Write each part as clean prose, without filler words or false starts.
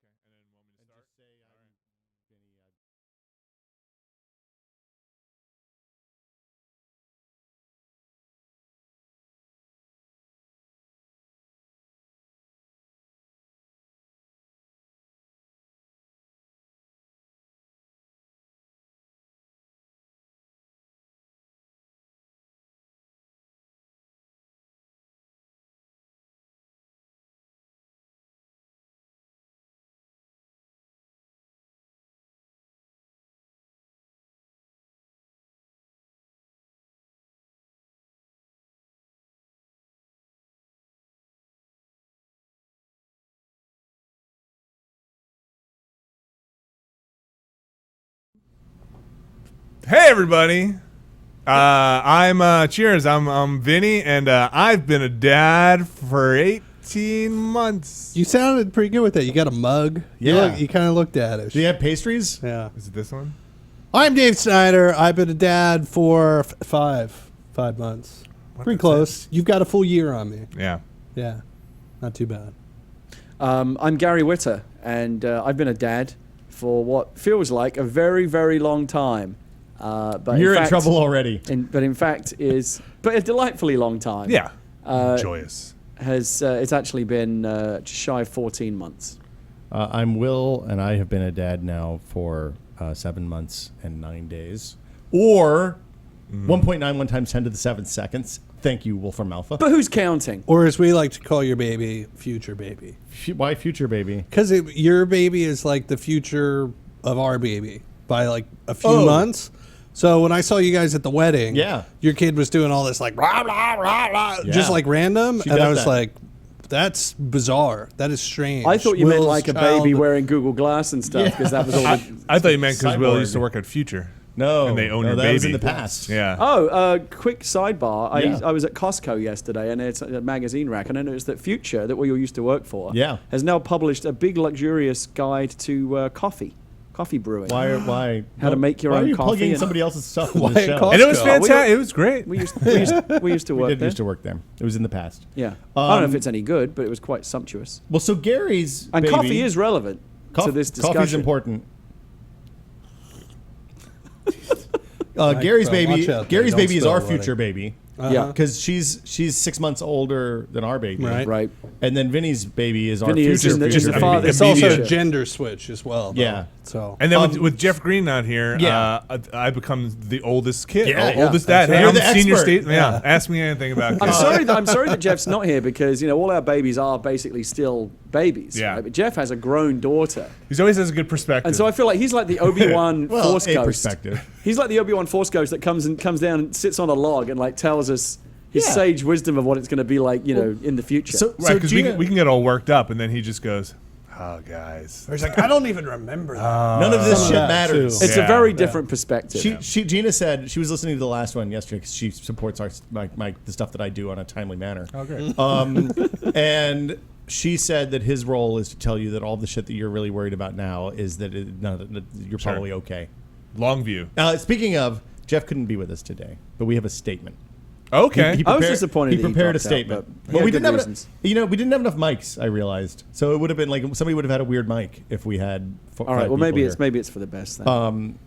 And just say I'm Vinny. Hey everybody! I'm cheers. I'm Vinny, and I've been a dad for 18 months. You sounded pretty good with that. You got a mug. Yeah. You kind of looked at it. Do you have pastries? Yeah. Is it this one? I'm Dave Snyder. I've been a dad for 5 months. Pretty close. You've got a full year on me. Yeah. Yeah. Not too bad. I'm Gary Witter, and I've been a dad for what feels like a very, very long time. But You're in in fact, trouble already. but in fact is a delightfully long time. Yeah. Joyous. It's actually been just shy of 14 months. I'm Will, and I have been a dad now for 7 months and 9 days. Or 1.91 times 10 to the 7th seconds. Thank you, Wolfram Alpha. But who's counting? Or as we like to call your baby, future baby. Why future baby? Because your baby is like the future of our baby by like a few months. So when I saw you guys at the wedding, your kid was doing all this like rah, rah, rah, rah, just like random. And I was like, that's bizarre. That is strange. I thought you meant like a baby child- wearing Google Glass and stuff, because that was all. I thought you meant because Will Cyborg. used to work at Future. No. And they own your that baby. was in the past. Yeah. Quick sidebar. Yeah. I was at Costco yesterday, and it's a magazine rack, and I noticed that Future, that we all used to work for, has now published a big luxurious guide to coffee brewing. Why? How to make your why own are you coffee plugging and- somebody else's stuff in Why the at show? Costco? And it was fantastic. It was great. We used to We work did there. used to work there. It was in the past. Yeah. I don't know if it's any good, but it was quite sumptuous. Well, so Gary's And baby, coffee is relevant to this discussion. Coffee's important. Gary's bro, baby. watch out there. Gary's Don't baby is spill our the future wedding. baby. Yeah. Because she's 6 months older than our baby. Right. And then Vinny's baby is Vinny our is future in the- future is the baby. father. It's also a Immediate. gender switch as well. Though. Yeah. So And then with Jeff Green out here, Yeah. I become the oldest kid, Yeah. oldest dad. That's Hey, right. I'm You're the senior expert. state. Yeah. Ask me anything about I'm kids. sorry that Jeff's not here, because all our babies are basically still babies. Yeah. Right? But Jeff has a grown daughter, He always has a good perspective. and so I feel like he's like the Obi-Wan Well, Force a Ghost. perspective. He's like the Obi-Wan Force Ghost that comes down and sits on a log and like tells us his Yeah. sage wisdom of what it's going to be like, in the future. So, right, because Gina, we can get all worked up, and then he just goes, "Oh, guys." he's like, I don't even remember that. none of this Some of shit that, matters. too. it's a very different perspective. Gina said she was listening to the last one yesterday because she supports the stuff that I do on a timely manner. Oh, great. And she said that his role is to tell you that all the shit that you're really worried about now is that you're Sure. probably okay. Long view. Speaking of, Jeff couldn't be with us today, but we have a statement. Okay. I was disappointed He that he prepared a dropped out, statement, but he but had we good didn't have reasons. we didn't have enough mics. I realized, so it would have been like somebody would have had a weird mic if we had. All right. Well, maybe it's for the best then.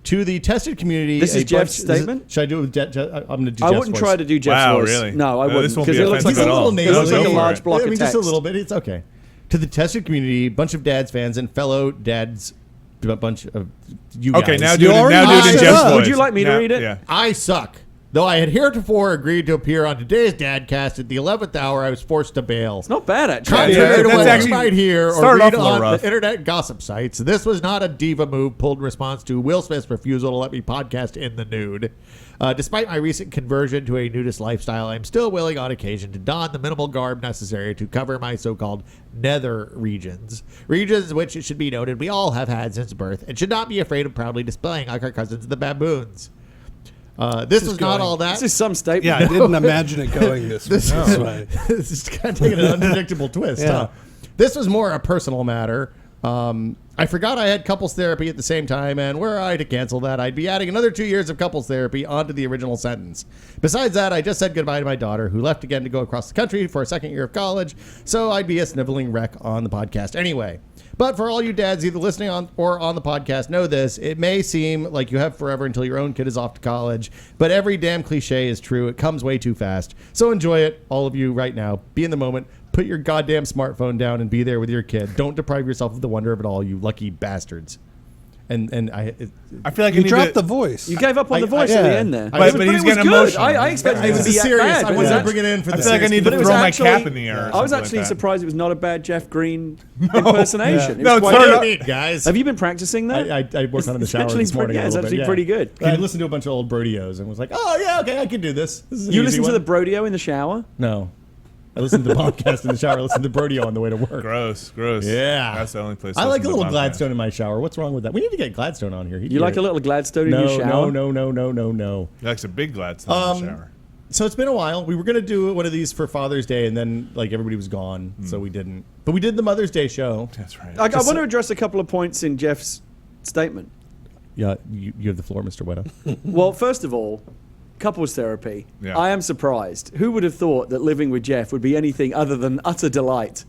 To the tested community. This is a Jeff's bunch- statement? Should I do it with I'm going to do I Jeff's wouldn't voice. try to do Jeff's Wow, voice. really? No, I This wouldn't, won't be because it looks like offensive at all. it looks like a Go for large it. block of just text. a little bit. It's okay. To the tested community, bunch of dads fans and fellow dads, a bunch of you guys. Okay, now You do it in already Jeff's suck. voice. Would you like me to Now- read it? Yeah. I suck. Though I had heretofore agreed to appear on today's Dadcast at the 11th hour, I was forced to bail. It's not bad, actually. Contrary to that's what actually you might hear or started read off a little on rough. the internet gossip sites, this was not a diva move pulled in response to Will Smith's refusal to let me podcast in the nude. Despite my recent conversion to a nudist lifestyle, I'm still willing on occasion to don the minimal garb necessary to cover my so-called nether regions. Regions which, it should be noted, we all have had since birth and should not be afraid of proudly displaying like our cousins the baboons. This was not all that. This is some statement. Yeah, I didn't imagine it going this way. This is kind of taking an unpredictable twist. Yeah. Huh? This was more a personal matter. I forgot I had couples therapy at the same time, and were I to cancel that, I'd be adding another 2 years of couples therapy onto the original sentence. Besides that, I just said goodbye to my daughter, who left again to go across the country for a second year of college, so I'd be a sniveling wreck on the podcast anyway. But for all you dads either listening on or on the podcast, know this. It may seem like you have forever until your own kid is off to college, but every damn cliche is true. It comes way too fast. So enjoy it, all of you, right now. Be in the moment. Put your goddamn smartphone down and be there with your kid. Don't deprive yourself of the wonder of it all, you lucky bastards. And I feel like you dropped the voice. You gave up on the voice at the end there. But he's getting emotional. I expected it to be serious. bad. I wanted to bring it in for the I feel like I need to throw my cap in the air. I was actually surprised it was not a bad Jeff Green impersonation. No, it's very neat, guys. Have you been practicing that? I worked on it in the shower this morning. It's actually pretty good. I listened to a bunch of old Brodios and was like, oh, yeah, okay, I can do this. You listen to the Brodio in the shower? No. I listened to the podcast in the shower. I listened to Brodio on the way to work. Gross. Yeah. That's the only place. I like a little Gladstone in my shower. What's wrong with that? We need to get Gladstone on here. You like a little Gladstone in your shower? No. He likes a big Gladstone in the shower. So it's been a while. We were going to do one of these for Father's Day, and then everybody was gone, so we didn't. But we did the Mother's Day show. That's right. I want to address a couple of points in Jeff's statement. Yeah, you have the floor, Mr. Weddle. Well, first of all, couples therapy. Yeah. I am surprised. Who would have thought that living with Jeff would be anything other than utter delight?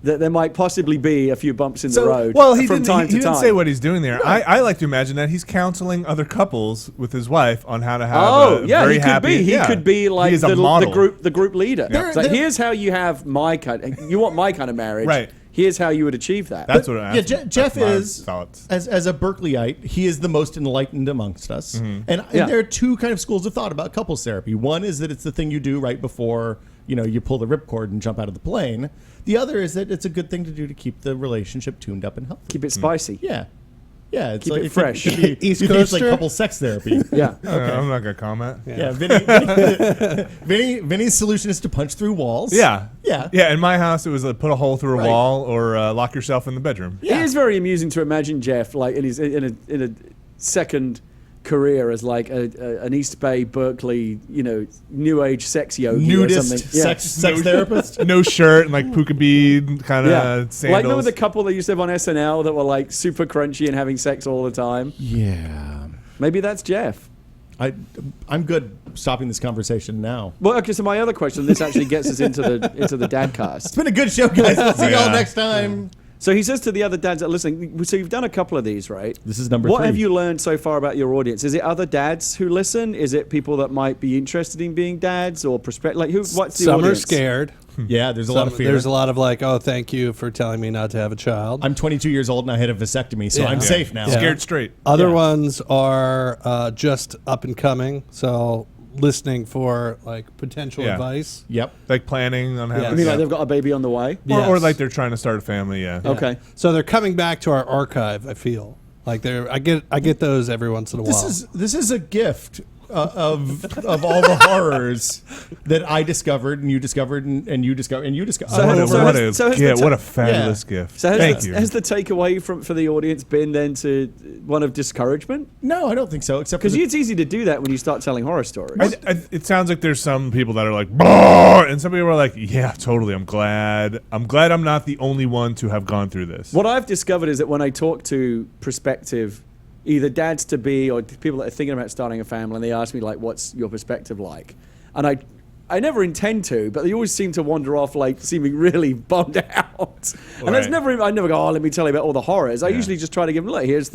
That there might possibly be a few bumps in the road from time to time. He didn't say what he's doing there. Right. I like to imagine that he's counseling other couples with his wife on how to have very happy. He could be like the group leader. Yeah. It's like, here's how you have you want my kind of marriage. Right. Here's how you would achieve that. Jeff is, as a Berkeleyite, he is the most enlightened amongst us. Mm-hmm. And there are two kind of schools of thought about couples therapy. One is that it's the thing you do right before you pull the ripcord and jump out of the plane. The other is that it's a good thing to do to keep the relationship tuned up and healthy. Keep it spicy. Yeah. Yeah, keep it fresh. East Coast, it's like couple sex therapy. Yeah, okay. I'm not gonna comment. Yeah, Vinny's solution is to punch through walls. Yeah. In my house, it was put a hole through a wall or lock yourself in the bedroom. Yeah. It is very amusing to imagine Jeff like in a second career as like an East Bay, Berkeley, new age sex yogi nudist or something. Sex therapist. No shirt and like puka bead kind of sandals. Like remember the couple that used to have on SNL that were like super crunchy and having sex all the time? Yeah. Maybe that's Jeff. I'm good stopping this conversation now. Well, okay, so my other question, this actually gets us into the dadcast. It's been a good show, guys. We'll see y'all next time. So he says to the other dads that are listening, so you've done a couple of these, right? This is number 3. What have you learned so far about your audience? Is it other dads who listen? Is it people that might be interested in being dads or prospective? Like, what's the audience? Some are scared. Yeah, there's a lot of fear. There's a lot of like, oh, thank you for telling me not to have a child. I'm 22 years old and I had a vasectomy, so I'm safe now. Scared straight. Other ones are just up and coming, so listening for like potential advice. Yep. Like planning on having. I mean, like they've got a baby on the way, or like they're trying to start a family. Yeah. Okay. So they're coming back to our archive. I feel like I get those every once in a while. This is a gift of all the horrors that I discovered and you discovered and you discovered and you discovered. What a fabulous gift. So Thank you. Has the takeaway for the audience been then to one of discouragement? No, I don't think so. Except because it's easy to do that when you start telling horror stories. It sounds like there's some people that are like, bah! And some people are like, yeah, totally. I'm glad I'm not the only one to have gone through this. What I've discovered is that when I talk to prospective either dads to be or people that are thinking about starting a family, and they ask me like, what's your perspective like? And I never intend to, but they always seem to wander off like seeming really bummed out. And I never go, let me tell you about all the horrors. I usually just try to give them, look, here's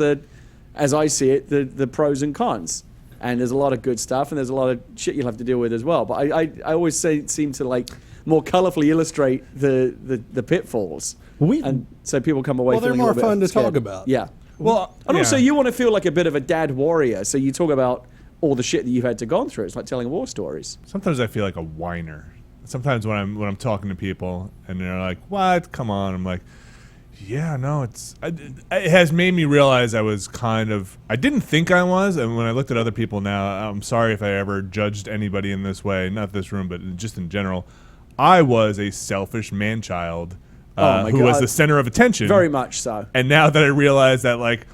as I see it, the pros and cons. And there's a lot of good stuff and there's a lot of shit you'll have to deal with as well. But I always seem to like more colorfully illustrate the pitfalls. And so people come away feeling they're more fun to scared. talk about. Yeah. Well, and also you want to feel like a bit of a dad warrior, so you talk about all the shit that you've had to go through. It's like telling war stories. Sometimes I feel like a whiner. Sometimes when I'm talking to people and they're like, "What? Come on!" I'm like, "Yeah, no, it has made me realize I was I didn't think I was, and when I looked at other people now, I'm sorry if I ever judged anybody in this way, not this room, but just in general. I was a selfish man-child." Who was the center of attention. Very much so. And now that I realize that, like,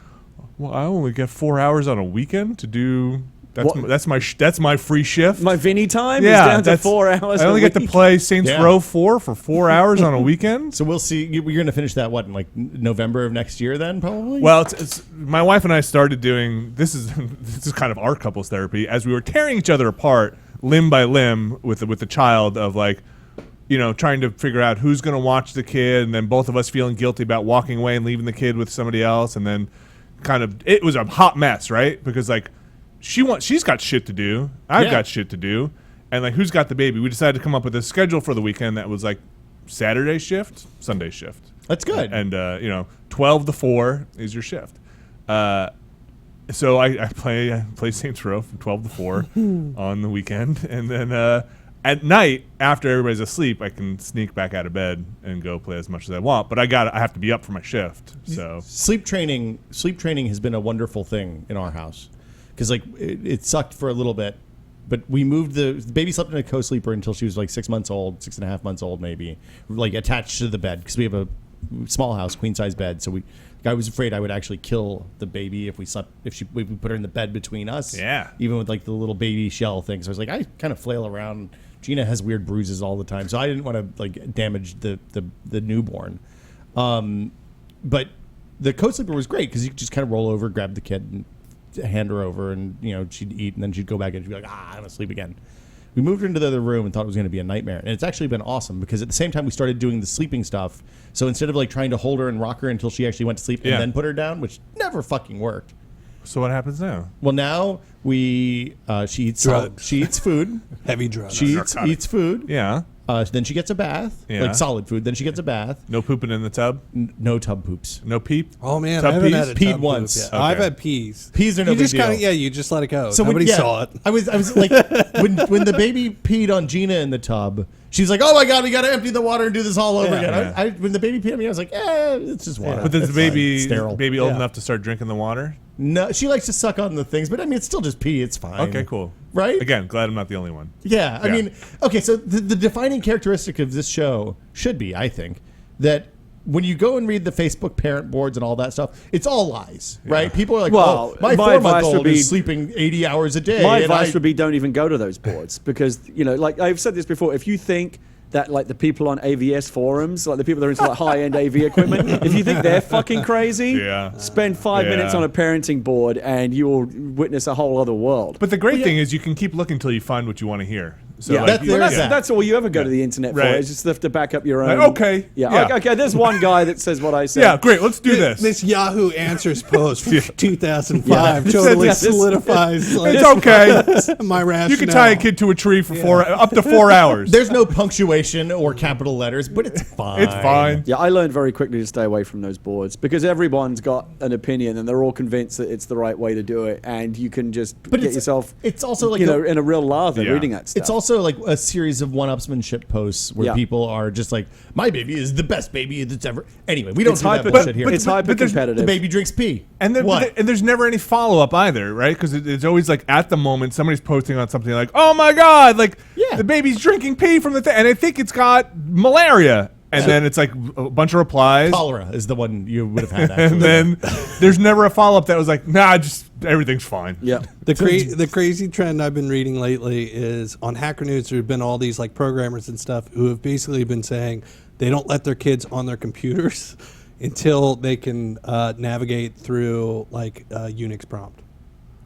well, I only get 4 hours on a weekend to do That's my free shift. My Vinny time Yeah, is down to 4 hours. I only get to play Saints Row 4 for 4 hours on a weekend. So we'll see. You're going to finish that in like November of next year, then probably. Well, it's my wife and I started doing this is kind of our couples therapy as we were tearing each other apart limb by limb with the child of like, trying to figure out who's going to watch the kid, and then both of us feeling guilty about walking away and leaving the kid with somebody else, and then it was a hot mess, right? Because like. She's got shit to do. I've got shit to do. And like, who's got the baby? We decided to come up with a schedule for the weekend that was like Saturday shift, Sunday shift. That's good. And 12 to 4 is your shift. So I play Saints Row from 12 to 4 on the weekend, and then at night after everybody's asleep, I can sneak back out of bed and go play as much as I want. But I have to be up for my shift. So sleep training has been a wonderful thing in our house. Because like it sucked for a little bit, but we moved the baby slept in a co-sleeper until she was like 6 months old, 6.5 months old maybe, like attached to the bed because we have a small house, queen size bed. So I was afraid I would actually kill the baby if we put her in the bed between us. Yeah. Even with like the little baby shell thing. So I was like, I kind of flail around. Gina has weird bruises all the time, so I didn't want to like damage the newborn. But the co-sleeper was great because you could just kind of roll over, grab the kid, and hand her over, and she'd eat, and then she'd go back and she'd be like, I'm gonna sleep again. We moved her into the other room and thought it was going to be a nightmare, and it's actually been awesome because at the same time we started doing the sleeping stuff. So instead of like trying to hold her and rock her until she actually went to sleep and then put her down, which never fucking worked. So what happens now? Well, now she eats food. Heavy drugs. She eats food. Yeah. Then she gets a bath, like solid food. Then she gets a bath. No pooping in the tub? No tub poops. No peep? Oh, man. Tub I haven't peas? had a Peed tub once. Poop yet. Okay. I've had peas. Peas are no you big just deal. You just let it go. So Nobody saw it. I was like, when the baby peed on Gina in the tub, she's like, oh my God, we got to empty the water and do this all over again. Yeah. When the baby peed on me, I was like, it's just water. But is the baby old Yeah. enough to start drinking the water? No, she likes to suck on the things, but I mean, it's still just pee. It's fine. Okay, cool. Right? Again, glad I'm not the only one. Yeah, I mean, okay, so the defining characteristic of this show should be, I think, that when you go and read the Facebook parent boards and all that stuff, it's all lies, right? People are like, Well, my my advice 4-month-old would be- is sleeping 80 hours a day. My and advice would be don't even go to those boards because, like I've said this before, if you think that like the people on AVS forums, like the people that are into like high-end AV equipment, if you think they're fucking crazy, spend 5 minutes on a parenting board and you will witness a whole other world. But the great thing is you can keep looking until you find what you want to hear. So Yeah, like, that's all you ever go to the internet for. Right. Is just to back up your own. Like, okay. Yeah. Yeah. Okay. There's one guy that says what I said. Yeah, great. Let's do this. This Yahoo Answers post from 2005 totally Yeah, this- solidifies like, It's okay. my rationale. You can tie a kid to a tree for up to 4 hours. There's no punctuation or capital letters, but it's fine. It's fine. Yeah, I learned very quickly to stay away from those boards because everyone's got an opinion and they're all convinced that it's the right way to do it, and you can just get yourself. It's also like in a real lather Yeah. reading that stuff. It's also like a series of one-upsmanship posts where people are just like, my baby is the best baby that's ever. Anyway, we don't It's do that hyper- bullshit here. it's hyper competitive. The baby drinks pee. And there's never any follow up either, right? Because it's always like at the moment somebody's posting on something like, "Oh my God, like the baby's drinking pee from the thing," and I think it's got malaria. And then it's like a bunch of replies. Cholera is the one you would have had. Actually. And then there's never a follow up that was like, "Nah, just everything's fine." Yeah. The crazy trend I've been reading lately is on Hacker News. There have been all these like programmers and stuff who have basically been saying they don't let their kids on their computers until they can navigate through like Unix prompt.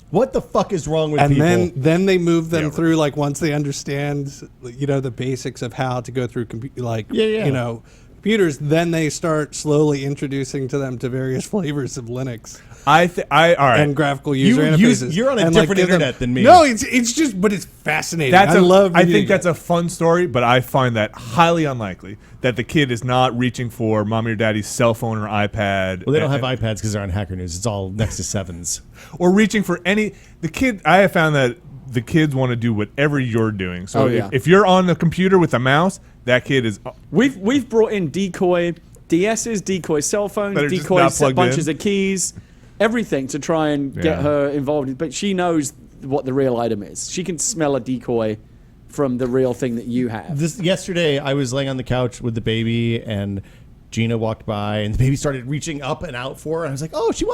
What the fuck is wrong with people? And then they move them through like once they understand the basics of how to go through computers, then they start slowly introducing to them to various flavors of Linux. All right. And graphical user interfaces. You're on a and, different give them- internet than me. No, it's just, but it's fascinating. I think reading that's it. a fun story, but I find that highly unlikely that the kid is not reaching for mommy or daddy's cell phone or iPad. Well, they don't have iPads because they're on Hacker News. It's all next to sevens. Or reaching for the kid. I have found that the kids want to do whatever you're doing. So if you're on the computer with a mouse, that kid is. We've brought in decoy DSs, decoy cell phones, That are just decoy not plugged bunches in. of keys, everything to try and get her involved. But she knows what the real item is. She can smell a decoy from the real thing that you have. Yesterday, I was laying on the couch with the baby, and Gina walked by, and the baby started reaching up and out for her. And I was like, "Oh, she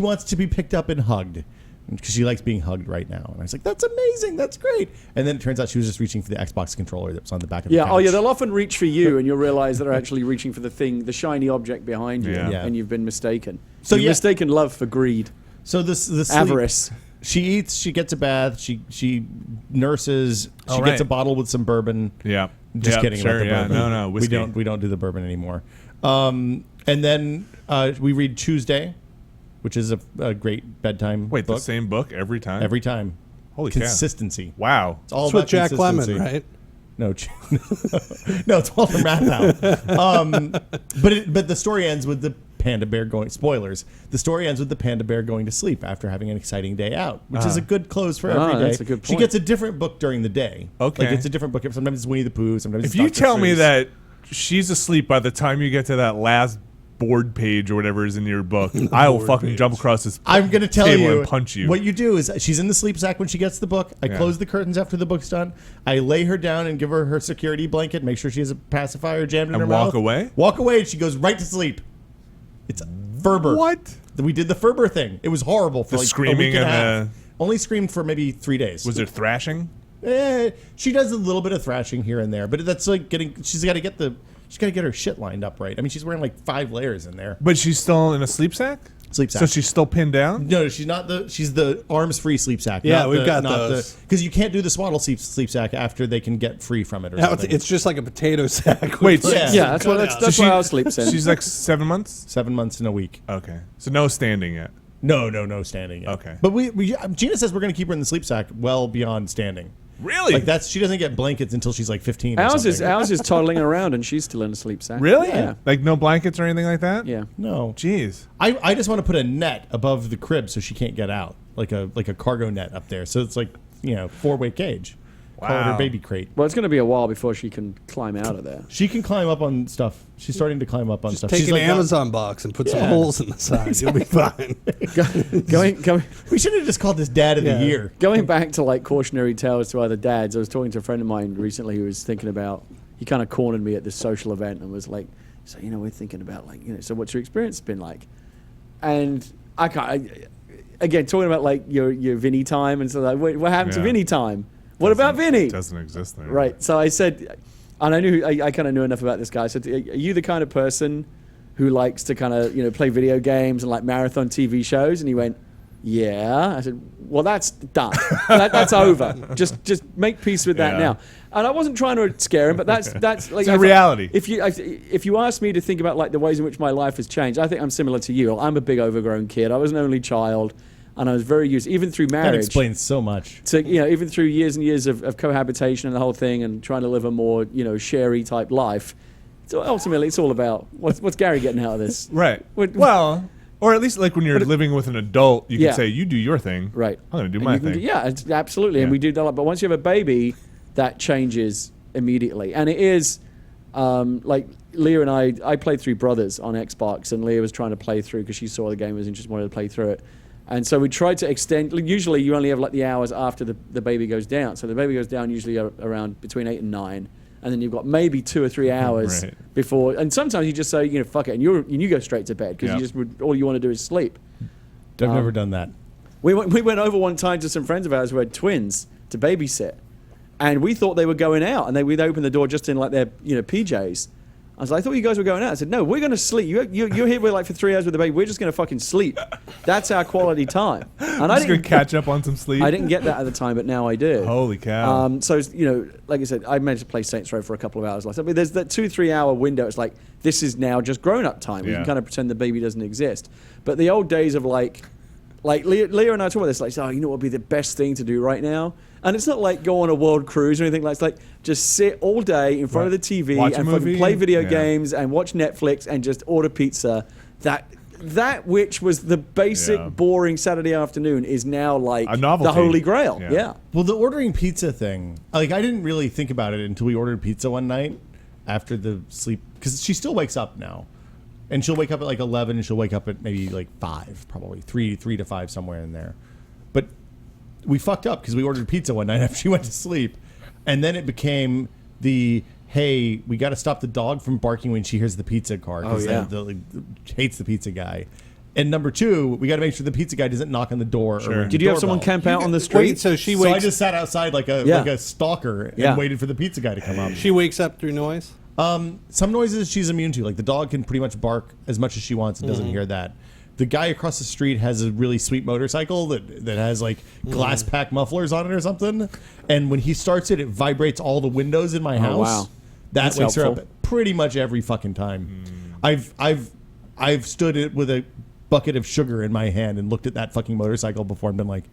wants to be picked up and hugged." because she likes being hugged right now. And I was like, that's amazing. That's great. And then it turns out she was just reaching for the Xbox controller that was on the back of the couch. Oh, yeah. They'll often reach for you, and you'll realize they're actually reaching for the shiny object behind you, and you've been mistaken. So you've mistaken love for greed. So this avarice. She eats. She gets a bath. She nurses. She gets a bottle with some bourbon. Yeah. Just kidding about the bourbon. No. Whiskey. We don't do the bourbon anymore. And then we read Tuesday, which is a great bedtime book. The same book every time? Every time. Holy consistency. Cow. Wow. It's all it's about with Jack Lemmon, right? No, no, it's Walter Matthau. But the story ends with the panda bear going. Spoilers. The story ends with the panda bear going to sleep after having an exciting day out, which is a good close for every day. That's a good point. She gets a different book during the day. Okay, like it's a different book. Sometimes it's Winnie the Pooh. Sometimes if it's you Dr. tell me Seuss. that she's asleep by the time you get to that last board page or whatever is in your book, I will fucking jump across this I'm going to tell table you and punch you. What you do is she's in the sleep sack when she gets the book. I close the curtains after the book's done. I lay her down and give her her security blanket, make sure she has a pacifier jammed in her mouth. Walk away, and she goes right to sleep. It's Ferber. What? We did the Ferber thing. It was horrible for the like screaming a week and a half. and Only screamed for maybe 3 days. Was there thrashing? She does a little bit of thrashing here and there, but that's like she's got to get her shit lined up right. I mean, she's wearing like 5 layers in there. But she's still in a sleep sack? Sleep sack. So she's still pinned down? No, she's not she's the arms-free sleep sack. Yeah, we've got those. Because you can't do the swaddle sleep sack after they can get free from it or Now something. it's just like a potato sack. Wait, that's why I sleep in. She's like 7 months? 7 months in a week. Okay. So no standing yet? No standing yet. Okay. But Gina says we're going to keep her in the sleep sack well beyond standing. Really? Like she doesn't get blankets until she's like 15 or ours something. is toddling around, and she's still in a sleep sack. Really? Yeah. Like no blankets or anything like that? Yeah. No. Jeez. I just want to put a net above the crib so she can't get out. Like a cargo net up there. So it's like, 4-way cage. Call it her baby crate. Well, it's going to be a while before she can climb out of there. She can climb up on stuff. She's starting to climb up on stuff. Take She's an like Amazon box and put some holes in the side. You'll be fine. Going. We should have just called this Dad of the Year. Going back to like cautionary tales to other dads, I was talking to a friend of mine recently who was thinking about. He kind of cornered me at this social event and was like, "So we're thinking about so what's your experience been like?" And again talking about like your Vinny time and so like, what happened to Vinny time? What about Vinny? It doesn't exist there. Right. So I said, and I kind of knew enough about this guy. I said, are you the kind of person who likes to kind of, play video games and like marathon TV shows? And he went, yeah. I said, well, that's done. That's over. Just make peace with that now. And I wasn't trying to scare him, but that's like it's a reality. If you ask me to think about like the ways in which my life has changed, I think I'm similar to you. I'm a big overgrown kid. I was an only child. And I was very used, even through marriage. That explains so much. So, even through years and years of cohabitation and the whole thing and trying to live a more, sharey type life. So ultimately, it's all about what's Gary getting out of this? Right. Well, or at least like when you're living with an adult, you can say, you do your thing. Right. I'm going to do my thing. Absolutely. Yeah. And we do that. But once you have a baby, that changes immediately. And it is like Leah and I played through Brothers on Xbox, and Leah was trying to play through because she saw the game was interested, wanted to play through it. And so we tried to extend. Usually, you only have like the hours after the baby goes down. So the baby goes down usually around between 8 and 9, and then you've got maybe 2 or 3 hours before. And sometimes you just say, fuck it, and you go straight to bed because all you want to do is sleep. I've never done that. We went over one time to some friends of ours who had twins to babysit, and we thought they were going out, and we'd open the door just in like their PJs. I was like, I thought you guys were going out. I said, no, we're going to sleep. You're here with for 3 hours with the baby. We're just going to fucking sleep. That's our quality time. And I'm just going to catch up on some sleep. I didn't get that at the time, but now I do. Holy cow. So, like I said, I managed to play Saints Row for a couple of hours. I mean, there's that 2-3 hour window. It's like, this is now just grown-up time. You can kind of pretend the baby doesn't exist. But the old days of like Leah and I talk about this, like, what would be the best thing to do right now? And it's not like go on a world cruise or anything like that. It's like just sit all day in front of the TV and fucking play video games and watch Netflix and just order pizza. That which was the basic, boring Saturday afternoon is now like the holy grail. Yeah. Well, the ordering pizza thing, like I didn't really think about it until we ordered pizza one night after the sleep, because she still wakes up now. And she'll wake up at like 11 and she'll wake up at maybe like 5, probably 3 to 5, somewhere in there. But we fucked up because we ordered pizza one night after she went to sleep. And then it became hey, we got to stop the dog from barking when she hears the pizza car. Because hates the pizza guy. And number 2, we got to make sure the pizza guy doesn't knock on the door. Sure. Or ring Did the you have someone doorbell. camp out on the street? Wait, so she So wakes. I just sat outside like a stalker and waited for the pizza guy to come up. She wakes up through noise. Some noises she's immune to. Like the dog can pretty much bark as much as she wants and doesn't hear that. The guy across the street has a really sweet motorcycle that has like glass pack mufflers on it or something. And when he starts it, it vibrates all the windows in my house. Wow. That wakes her helpful. up pretty much every fucking time. I've stood it with a bucket of sugar in my hand and looked at that fucking motorcycle before and been like,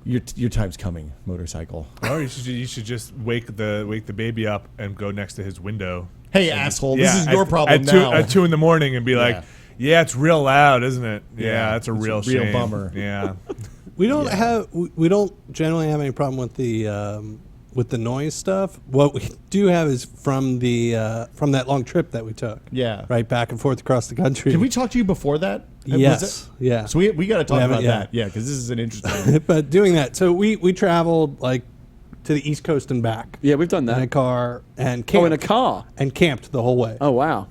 your time's coming, motorcycle. Or you should just wake the baby up and go next to his window. Hey, asshole, this is your problem now. At 2 a.m. and be like, yeah, it's real loud, isn't it? Yeah, that's a it's real a real shame. bummer. Yeah. We don't generally have any problem with the noise stuff. What we do have is from that long trip that we took. Yeah. Right back and forth across the country. Did we talk to you before that? Yes. Yeah. So we got to talk about yeah. that. Yeah, because this is an interesting. But doing that, so we traveled like to the East Coast and back. Yeah, we've done In a that. car and camped. Oh, in a car? And camped the whole way. Oh, wow.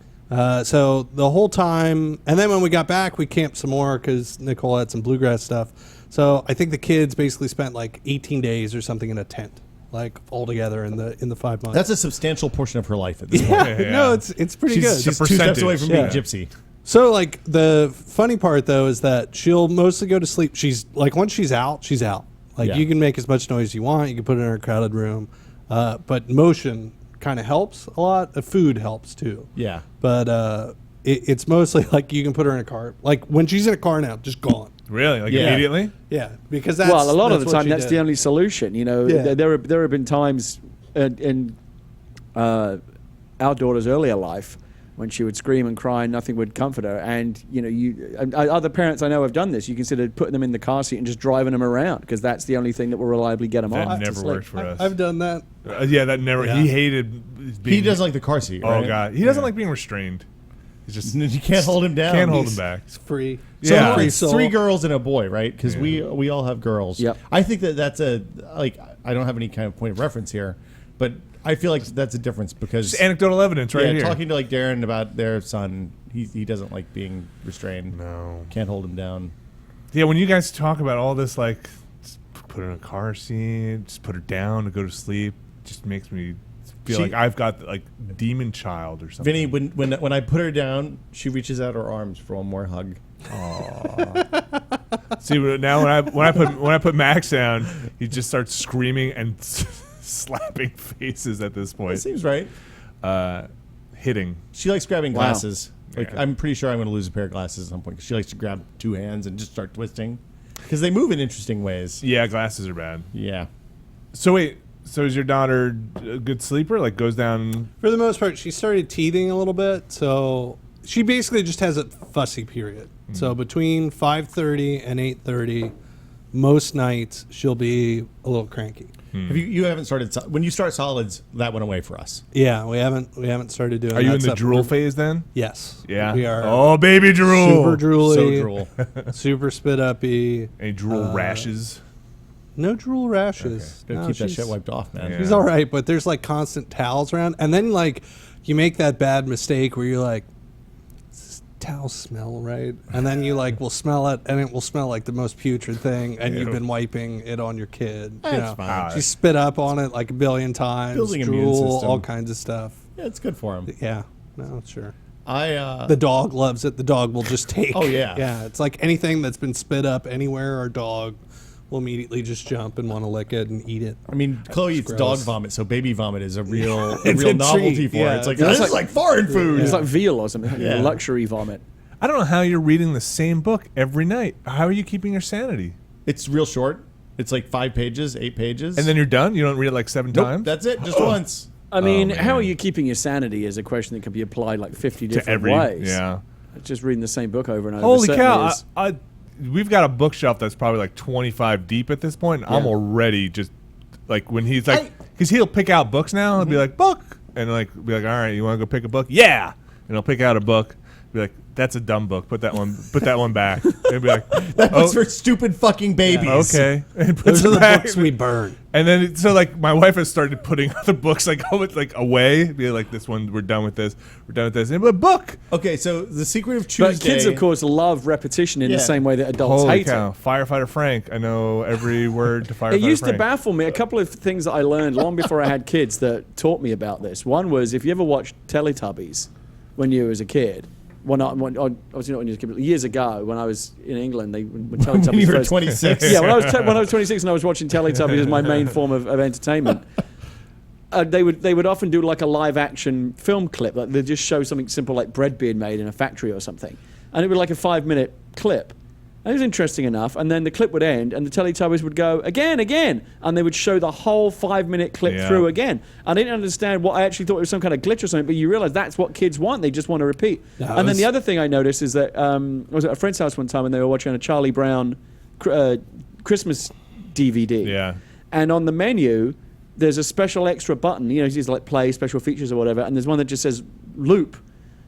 So the whole time, and then when we got back, we camped some more because Nicole had some bluegrass stuff. So I think the kids basically spent like 18 days or something in a tent, like all together in the 5 months. That's a substantial portion of her life at this point. Yeah. No, it's pretty good. She's The 2 steps away percentage. from being Yeah. gypsy. So like the funny part though is that she'll mostly go to sleep. She's like once she's out, she's out. Like Yeah. you can make as much noise as you want. You can put it in her crowded room, but motion kind of helps a lot. The food helps too. Yeah. But it's mostly like you can put her in a car. Like when she's in a car now, just gone. Really? Like Yeah. immediately? Yeah, because that's Well, a lot of the what time, she that's did. the only solution. You know, Yeah. there have been times in our daughter's earlier life when she would scream and cry and nothing would comfort her. And, you know, other parents I know have done this. You consider putting them in the car seat and just driving them around because that's the only thing that will reliably get them That off. to never sleep. worked for us. I've done that. Yeah, that never. Yeah. He hated being. He doesn't like the car seat. Oh, right? God. He doesn't like being restrained. He's just. You can't hold him down. Can't hold him back. It's free. So Yeah. Free it's soul. 3 girls and a boy, right? Because Yeah. we all have girls. Yep. I think that's a like. I don't have any kind of point of reference here, but I feel like that's a difference because Just anecdotal evidence right here. talking to like Darren about their son, he doesn't like being restrained. No. Can't hold him down. Yeah, when you guys talk about all this, like, just put her in a car seat, just put her down to go to sleep, just makes me feel like I've got like demon child or something. Vinny, when I put her down, she reaches out her arms for one more hug. See, but now when I put Max down, he just starts screaming and slapping faces at this That point. seems right. Hitting. She likes grabbing Wow. glasses. Like Yeah. I'm pretty sure I'm going to lose a pair of glasses at some point. 'Cause she likes to grab 2 hands and just start twisting because they move in interesting ways. Yeah, glasses are bad. Yeah. So wait, so is your daughter a good sleeper? Like goes down. For the most part, she started teething a little bit, so she basically just has a fussy period. So between 5:30 and 8:30, most nights she'll be a little cranky. Have you haven't started when you start solids, that went away for us. Yeah, we haven't started doing. Are you that in the stuff. drool phase then? Yes. Yeah. We are. Oh, baby drool. Super drooly. So drool. Super spit uppy. Any drool rashes? No drool rashes. Gotta No, keep that she's- shit wiped off, man. Yeah. She's all right, but there's like constant towels around, and then like you make that bad mistake where you're like, "Does this towel smell right?" And then you like will smell it, and it will smell like the most putrid thing, and you've Ew. been wiping it on your kid. That's fine. She spit up on it like a billion times, Building immune drool, system. all kinds of stuff. Yeah, it's good for him. Yeah, no, sure. I The dog loves it. The dog will just take. Oh, yeah. Yeah, it's like anything that's been spit up anywhere, our dog will immediately just jump and want to lick it and eat it. I mean, Chloe eats gross. dog vomit, so baby vomit is a real It's a novelty treat, for yeah. her. It's like Yeah, this it's is like foreign food. It's like veal or something, Yeah. luxury vomit. I don't know how you're reading the same book every night. How are you keeping your sanity? It's real short. It's like 5 pages, 8 pages, And then you're done? You don't read it like 7 nope, times? that's it, just once. I mean, man. how are you keeping your sanity is a question that can be applied like 50 to different every. ways. Yeah. Just reading the same book over and over. Holy certainly cow. is- We've got a bookshelf that's probably like 25 deep at this point. And I'm Yeah. already just like when he's like, because he'll pick out books now and be like, book. And like, be like, all right, you want to go pick a book? Yeah. And he'll pick out a book. Be like, that's a dumb book. Put that one back. They'd be like, that one's for stupid fucking babies. Okay. And Those are the books we burn. And then so like my wife has started putting other books like away. Be like, this one, we're done with this. We're done with this. And a book. Okay, so the secret of Tuesday. But kids, of course, love repetition in the same way that adults Holy hate cow. it. Firefighter Frank. I know every word to Firefighter Frank. It used to baffle me. A couple of things that I learned long before I had kids that taught me about this. One was if you ever watched Teletubbies when you was a kid. Years ago when I was in England, when Teletubbies when you were first, 26. Yeah, when I was 26 and I was watching Teletubbies as my main form of entertainment. They would often do like a live action film clip. Like they'd just show something simple like bread being made in a factory or something, and it would be like a 5-minute clip. And it was interesting enough, and then the clip would end, and the Teletubbies would go, again, and they would show the whole 5-minute clip through again. I didn't understand what I actually thought it was some kind of glitch or something, but you realize that's what kids want. They just want to repeat. And then the other thing I noticed is that I was at a friend's house one time, and they were watching a Charlie Brown Christmas DVD. Yeah. And on the menu, there's a special extra button. You know, it's like play, special features or whatever, and there's one that just says loop.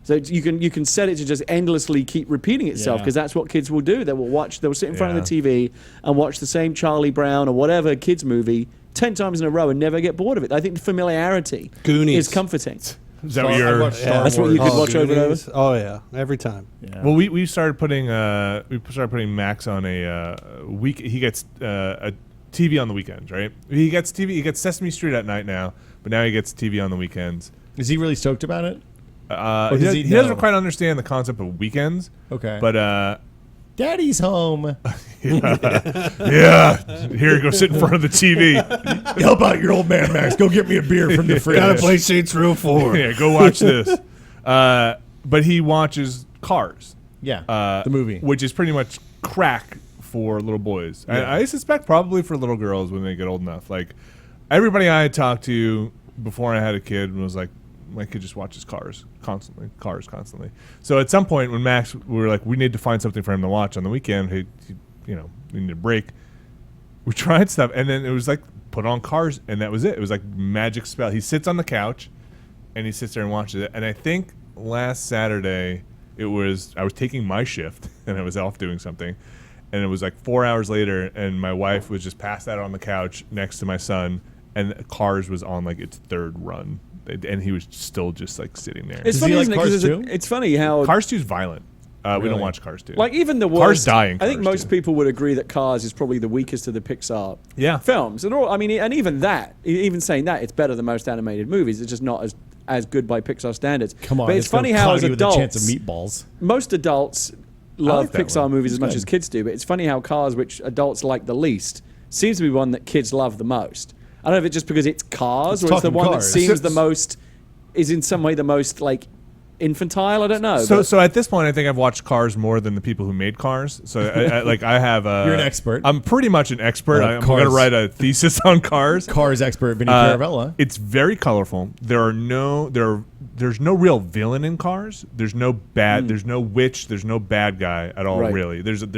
So you can set it to just endlessly keep repeating itself because that's what kids will do. They'll sit in front of the TV and watch the same Charlie Brown or whatever kids movie 10 times in a row and never get bored of it. I think the familiarity Goonies is comforting. Is that what you're... That's what you could watch over and over? Oh, yeah. Every time. Yeah. Well, we started putting Max on a week. He gets a TV on the weekends, right? He gets Sesame Street at night now, but now he gets TV on the weekends. Is he really stoked about it? He doesn't quite understand the concept of weekends. Okay. But Daddy's home. yeah. Here, go sit in front of the TV. Help out your old man, Max. Go get me a beer from the fridge. Gotta play Saints Row 4. Yeah, go watch this. But he watches Cars. Yeah, the movie. Which is pretty much crack for little boys. Yeah. I suspect probably for little girls when they get old enough. Like, everybody I had talked to before I had a kid was like, my kid just watches Cars constantly. So at some point when Max, we were like, we need to find something for him to watch on the weekend. We need a break. We tried stuff, and then it was like, put on Cars, and that was it. It was like magic spell. He sits on the couch, and he sits there and watches it. And I think last Saturday, I was taking my shift, and I was off doing something. And it was like 4 hours later, and my wife was just passed out on the couch next to my son, and Cars was on like its third run. And he was still just like sitting there. It's funny, isn't it? 'Cause it's funny how Cars 2 is violent. Really? We don't watch Cars 2. Like even the worst. Cars die in I think Cars most 2. people would agree that Cars is probably the weakest of the Pixar Yeah. films. And all, I mean, and even that, even saying that, it's better than most animated movies. It's just not as good by Pixar standards. Come on, but it's funny how as with a adults, chance of meatballs. most adults love that Pixar one. movies It's as much good. as kids do. But it's funny how Cars, which adults like the least, seems to be one that kids love the most. I don't know if it's just because it's Cars It's or it's the talking one cars. that seems the most, is in some way the most like infantile. I don't know. So at this point, I think I've watched Cars more than the people who made Cars. So I have a. You're an expert. I'm pretty much an expert. I'm Cars. going to write a thesis on Cars. Cars expert Vinny Caravella. It's very colorful. There's no real villain in Cars. There's no bad. There's no witch. There's no bad guy at all. Right. Really. There's a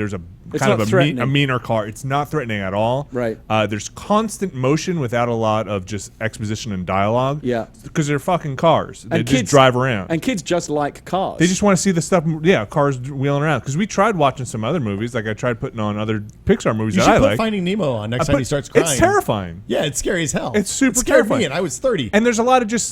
It's kind not of threatening. a meaner car. It's not threatening at all. Right. There's constant motion without a lot of just exposition and dialogue. Yeah. Because they're fucking cars. They And just kids- drive around. and kids just like Cars. They just want to see the stuff, cars wheeling around. Because we tried watching some other movies, like I tried putting on other Pixar movies You that should I put like. Finding Nemo on next time he starts crying. It's terrifying. Yeah, it's scary as hell. It's super It scared terrifying. me, and I was 30. And there's a lot of just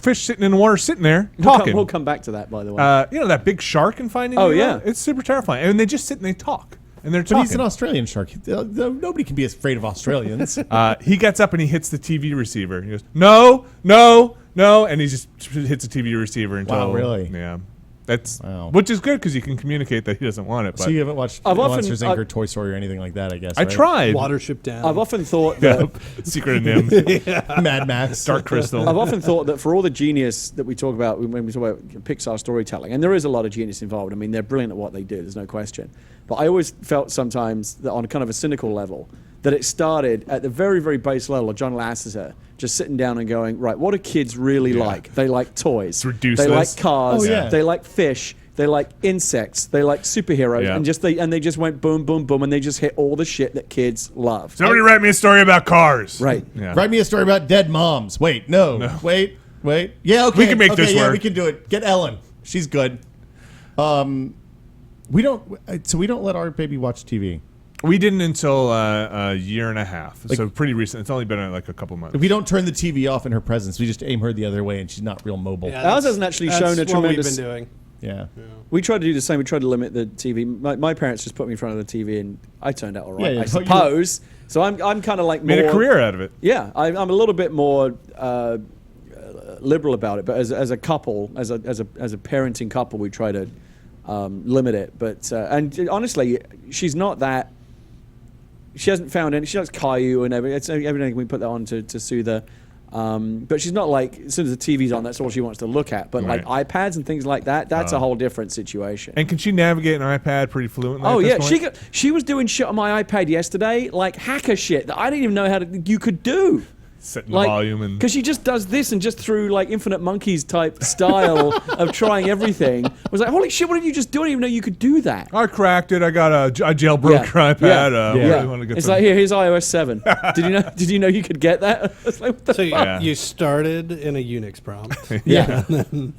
fish sitting in the water, sitting there We'll talking. We'll come back to that, by the way. That big shark in Finding Oh, Nemo? yeah. It's super terrifying. And they just sit and they talk. And they're But talking. he's an Australian shark. Nobody can be afraid of Australians. He gets up and he hits the TV receiver. He goes, no, no, no. And he just hits the TV receiver until... Wow, really? Yeah. Wow. Which is good because you can communicate that he doesn't want it. But So you haven't watched I've often- Monsters Inc. or Toy Story or anything like that, I guess, I right? tried. Watership Down. I've often thought that Secret of Nim. Mad Max. Dark Crystal. I've often thought that for all the genius that we talk about when we talk about Pixar storytelling, and there is a lot of genius involved. I mean, they're brilliant at what they do. There's no question. But I always felt sometimes that on kind of a cynical level, that it started at the very, very base level of John Lasseter just sitting down and going, right, what do kids really like? They like toys. reduce They this. like cars. Oh, yeah. They like fish. They like insects. They like superheroes. Yeah. And they just went boom, boom, boom, and they just hit all the shit that kids love. Somebody write me a story about cars. Right. Yeah. Write me a story about dead moms. Wait, no. Wait. Yeah, okay. We can make this yeah, work. we can do it. Get Ellen. She's good. We don't let our baby watch TV. We didn't until a year and a half, so pretty recent. It's only been like a couple months. If we don't turn the TV off in her presence, we just aim her the other way, and she's not real mobile. Yeah, Ours hasn't actually shown a that's what we've tremendous. been doing. Yeah. We tried to do the same. We tried to limit the TV. My parents just put me in front of the TV, and I turned out all right, Yeah, I suppose. So I'm kind of like Made more, a career out of it. Yeah, I'm a little bit more liberal about it. But as a couple, as a parenting couple, we try to limit it. But and honestly, she's not that. She hasn't found any. She likes Caillou and everything. It's everything we put that on to soothe her. But she's not like, as soon as the TV's on, that's all she wants to look at. But Right. like iPads and things like that, that's a whole different situation. And can she navigate an iPad pretty fluently? Oh at yeah, this point? she was doing shit on my iPad yesterday, like hacker shit that I didn't even know you could do. Setting the volume and because she just does this and just through like Infinite Monkeys type style of trying everything. I was like, holy shit, what did you just do? I didn't even know you could do that. I cracked it. I got a jailbroke iPad. Really want to get It's some- like here's iOS 7. Did you know you could get that? I was like, what the So fuck? you started in a Unix prompt. Yeah. In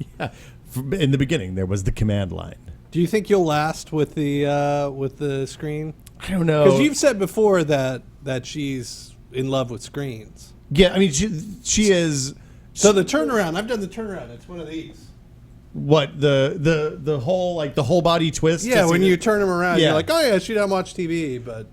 the beginning, there was the command line. Do you think you'll last with the screen? I don't know. Because you've said before that she's in love with screens. Yeah, I mean, she is. So the turnaround, I've done the turnaround. It's one of these. What the whole like the whole body twist? Yeah, when you turn them around, Yeah. you're like, oh yeah, she doesn't watch TV, but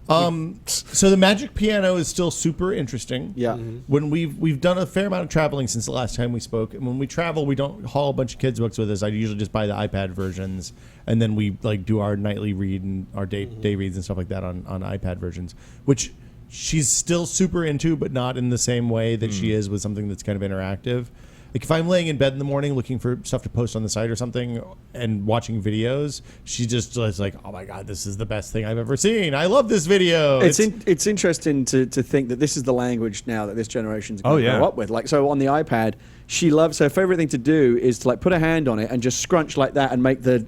So the Magic Piano is still super interesting. Yeah. When we've done a fair amount of traveling since the last time we spoke, and when we travel, we don't haul a bunch of kids books with us. I usually just buy the iPad versions, and then we like do our nightly read and our day reads and stuff like that on iPad versions, which she's still super into, but not in the same way that she is with something that's kind of interactive. Like if I'm laying in bed in the morning looking for stuff to post on the site or something and watching videos, she just is like, oh my God, this is the best thing I've ever seen. I love this video. It's interesting to think that this is the language now that this generation's going to grow up with. Like, so on the iPad, she loves, her favorite thing to do is to like put a hand on it and just scrunch like that and make the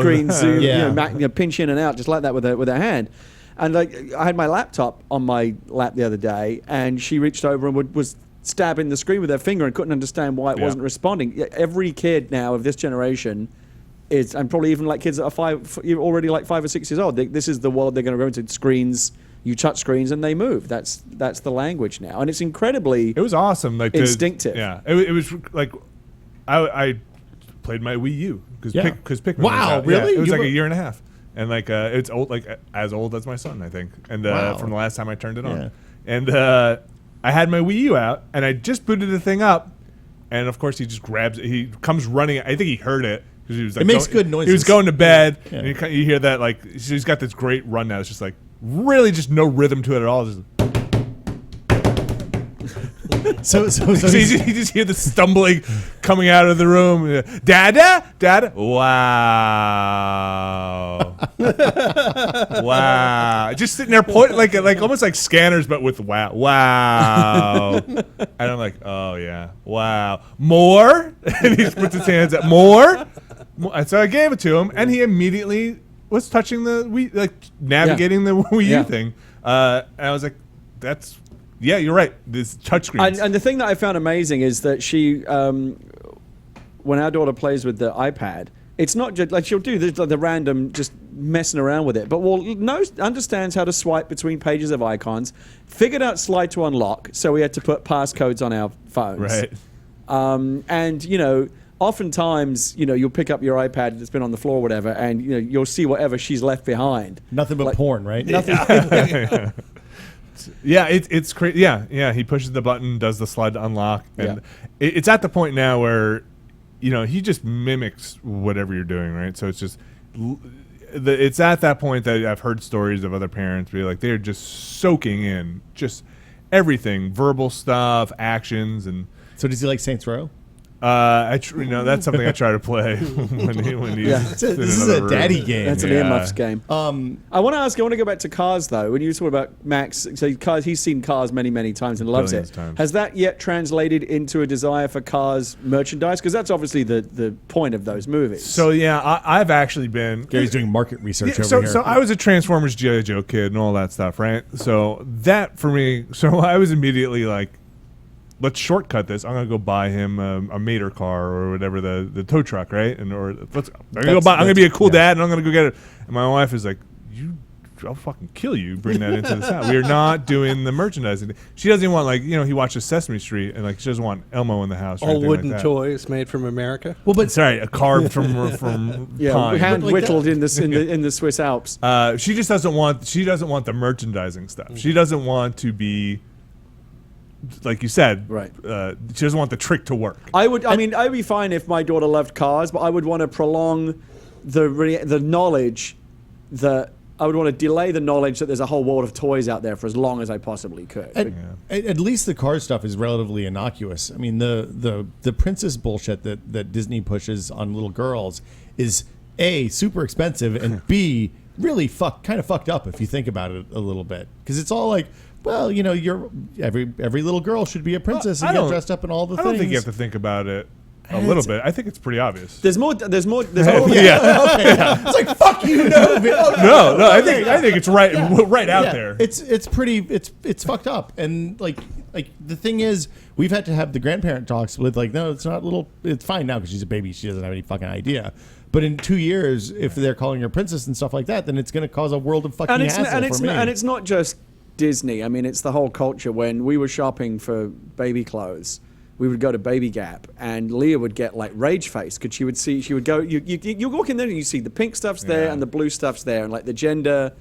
screen zoom, Yeah. pinch in and out just like that with her hand. And like I had my laptop on my lap the other day, and she reached over and was stabbing the screen with her finger and couldn't understand why it wasn't responding. Every kid now of this generation is, and probably even like kids that are already like 5 or 6 years old. This is the world they're going to go into. Screens, you touch screens and they move. That's the language now, and it's incredibly. It was awesome. Like instinctive. It was like I played my Wii U because Pikmin. Wow, was out. really? Yeah, it was You like were- a year and a half. And like it's old, like as old as my son, I think. And Wow. from the last time I turned it on, Yeah. and I had my Wii U out, and I just booted the thing up, and of course he just grabs it. He comes running. I think he heard it because he was like, It makes good noises. He was going to bed, Yeah. and you hear that like she's got this great run now. It's just like really just no rhythm to it at all. Just, so so you just hear the stumbling coming out of the room. Dada, dada. Wow. Wow. Just sitting there pointing like almost like scanners, but with wow. Wow. And I'm like, oh yeah. Wow. More? And he just puts his hands up. More? And so I gave it to him, and he immediately was touching the Wii, like navigating the Wii U thing. And I was like, that's. Yeah, you're right. This touchscreen. And the thing that I found amazing is that she, when our daughter plays with the iPad, it's not just like she'll do the random just messing around with it, but understands how to swipe between pages of icons, figured out slide to unlock, so we had to put passcodes on our phones. Right. And oftentimes, you'll pick up your iPad that's been on the floor or whatever, and you'll see whatever she's left behind. nothing but porn, right? Nothing. Yeah, it's crazy. Yeah. He pushes the button, does the slide to unlock, and it's at the point now where, he just mimics whatever you're doing, right? So it's just, it's at that point that I've heard stories of other parents be like they're just soaking in just everything, verbal stuff, actions, and. So does he like Saints Row? That's something I try to play when he's This in is another a room. daddy game. That's an earmuffs game. I want to go back to Cars though. When you talk about Max, so Cars, he's seen Cars many, many times and loves Billions it. times. Has that yet translated into a desire for Cars merchandise? Because that's obviously the point of those movies. So yeah, I've actually been. Gary's doing market research Yeah, over here. so I was a Transformers G.I. Joe kid and all that stuff, right? So that for me, so I was immediately like let's shortcut this. I'm gonna go buy him a Mater car or whatever the tow truck, right? And I'm gonna be a cool dad, and I'm gonna go get it. And my wife is like, I'll fucking kill you. Bring that into the house. We are not doing the merchandising. She doesn't even want he watches Sesame Street, and she doesn't want Elmo in the house. All wooden toys made from America. Well, but sorry, a carved from pine, hand whittled in the Swiss Alps. She just doesn't want the merchandising stuff. She doesn't want to be, like you said, right. She doesn't want the trick to work. I'd be fine if my daughter loved cars, but I would want to prolong the knowledge that. I would want to delay the knowledge that there's a whole world of toys out there for as long as I possibly could. At least the car stuff is relatively innocuous. I mean, the princess bullshit that Disney pushes on little girls is A, super expensive, and B, really kind of fucked up if you think about it a little bit. Because it's all like, well, every little girl should be a princess and get dressed up in all the things. I don't think you have to think about it. A little bit. I think it's pretty obvious. There's more. Yeah. It's like, fuck you, no. No. I think it's right out there. It's pretty. It's fucked up. And like the thing is, we've had to have the grandparent talks with no, it's not little. It's fine now because she's a baby. She doesn't have any fucking idea. But in 2 years, if they're calling her princess and stuff like that, then it's going to cause a world of fucking hassle for me. And it's not just Disney. I mean, it's the whole culture. When we were shopping for baby clothes, we would go to Baby Gap, and Leah would get rage face because she would go, you walk in there and you see the pink stuff's there and the blue stuff's there, and the gender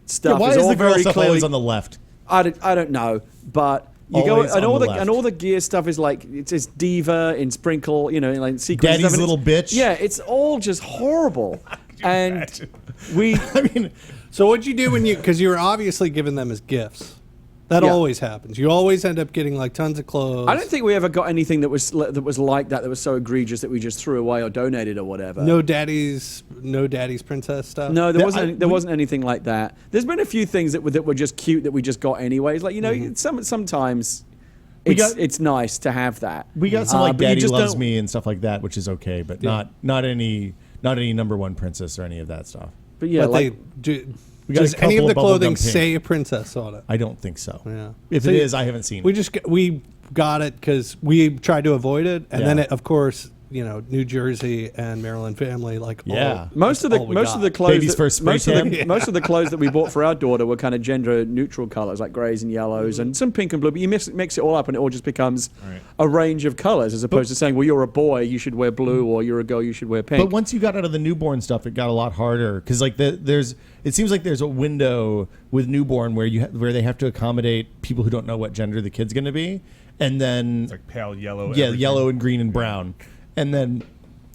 stuff why is all the girl very stuff clearly always on the left. I don't know, but you Always go and on all the gear stuff is it's diva in sprinkle, in sequins. Daddy's little bitch. Yeah, it's all just horrible. And so what'd you do because you were obviously giving them as gifts? That always happens. You always end up getting tons of clothes. I don't think we ever got anything that was like that was so egregious that we just threw away or donated or whatever. No daddy's princess stuff. No, there wasn't anything like that. There's been a few things that were just cute that we just got anyways. Sometimes it's nice to have that. We got some Daddy Loves Me and stuff like that, which is okay, but not any number one princess or any of that stuff. But yeah, does any of the clothing say a princess on it? I don't think so. Yeah. If it is, I haven't seen it. We got it because we tried to avoid it, and then of course, New Jersey and Maryland family, most of the clothes Baby's first most of the clothes that we bought for our daughter were kind of gender neutral colors, like grays and yellows and some pink and blue. But you mix it all up, and it all just becomes a range of colors, as opposed to saying, well, you're a boy, you should wear blue, or you're a girl, you should wear pink. But once you got out of the newborn stuff, it got a lot harder because it seems like there's a window with newborn where they have to accommodate people who don't know what gender the kid's going to be, and then it's pale yellow. Yeah, yellow and green and brown. And then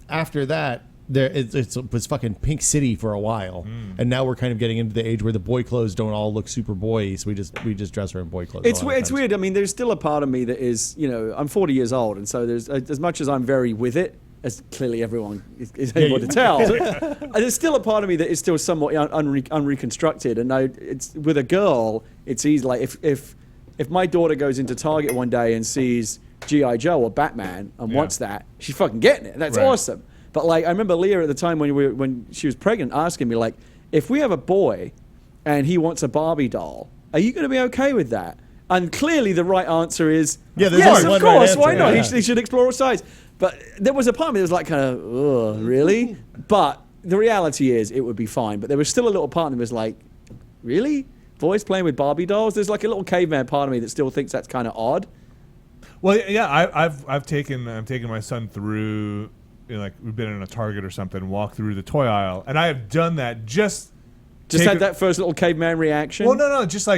after that, it was fucking Pink City for a while, and now we're kind of getting into the age where the boy clothes don't all look super boy, so we just dress her in boy clothes. It's weird. I mean, there's still a part of me that is, I'm 40 years old, and so there's as much as I'm very with it, as clearly everyone is able to tell. There's still a part of me that is still somewhat unreconstructed, and it's with a girl. It's easy. If my daughter goes into Target one day and sees G.I. Joe or Batman and wants that, she's fucking getting it. That's awesome. But I remember Leah at the time when she was pregnant asking me if we have a boy and he wants a Barbie doll, are you going to be okay with that? And clearly the right answer is yes, of course. Why not? He should explore all sides. But there was a part of me that was kind of, really? But the reality is it would be fine. But there was still a little part of me that was really? Boys playing with Barbie dolls? There's a little caveman part of me that still thinks that's kind of odd. Well, yeah, I've taken my son through, we've been in a Target or something, walk through the toy aisle, and I have done that just had that first little caveman reaction. Well, no, just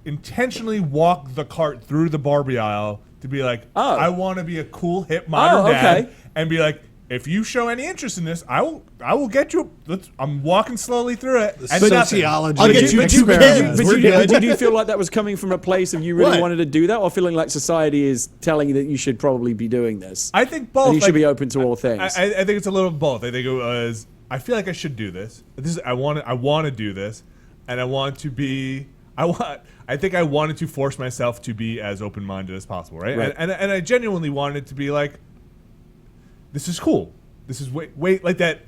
intentionally walk the cart through the Barbie aisle to be I want to be a cool hip modern dad, and be if you show any interest in this, I will get you. I'm walking slowly through it. And sociology. I'll get you experiments. Did you feel like that was coming from a place of you really wanted to do that, or feeling like society is telling you that you should probably be doing this? I think both. And you should be open to all things. I think it's a little of both. I think it was. I feel like I should do this. I want to do this, and I want to be. I think I wanted to force myself to be as open-minded as possible, right? And I genuinely wanted to be this is cool. This is wait like that,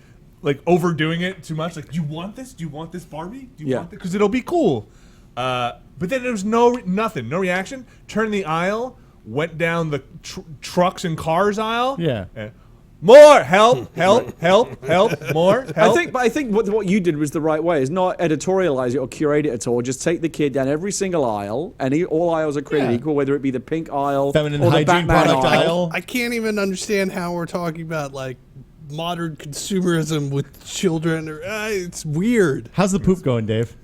overdoing it too much. Do you want this? Do you want this Barbie? Do you want it? Because it'll be cool. But then there was nothing, no reaction. Turned the aisle, went down the trucks and cars aisle. Yeah. More help, more help. I think what you did was the right way. Is not editorialize it or curate it at all. Just take the kid down every single aisle, and all aisles are created equal, whether it be the pink aisle feminine or the hygiene Batman product aisle. aisle. I can't even understand how we're talking about like modern consumerism with children. It's weird. How's the poop going, Dave?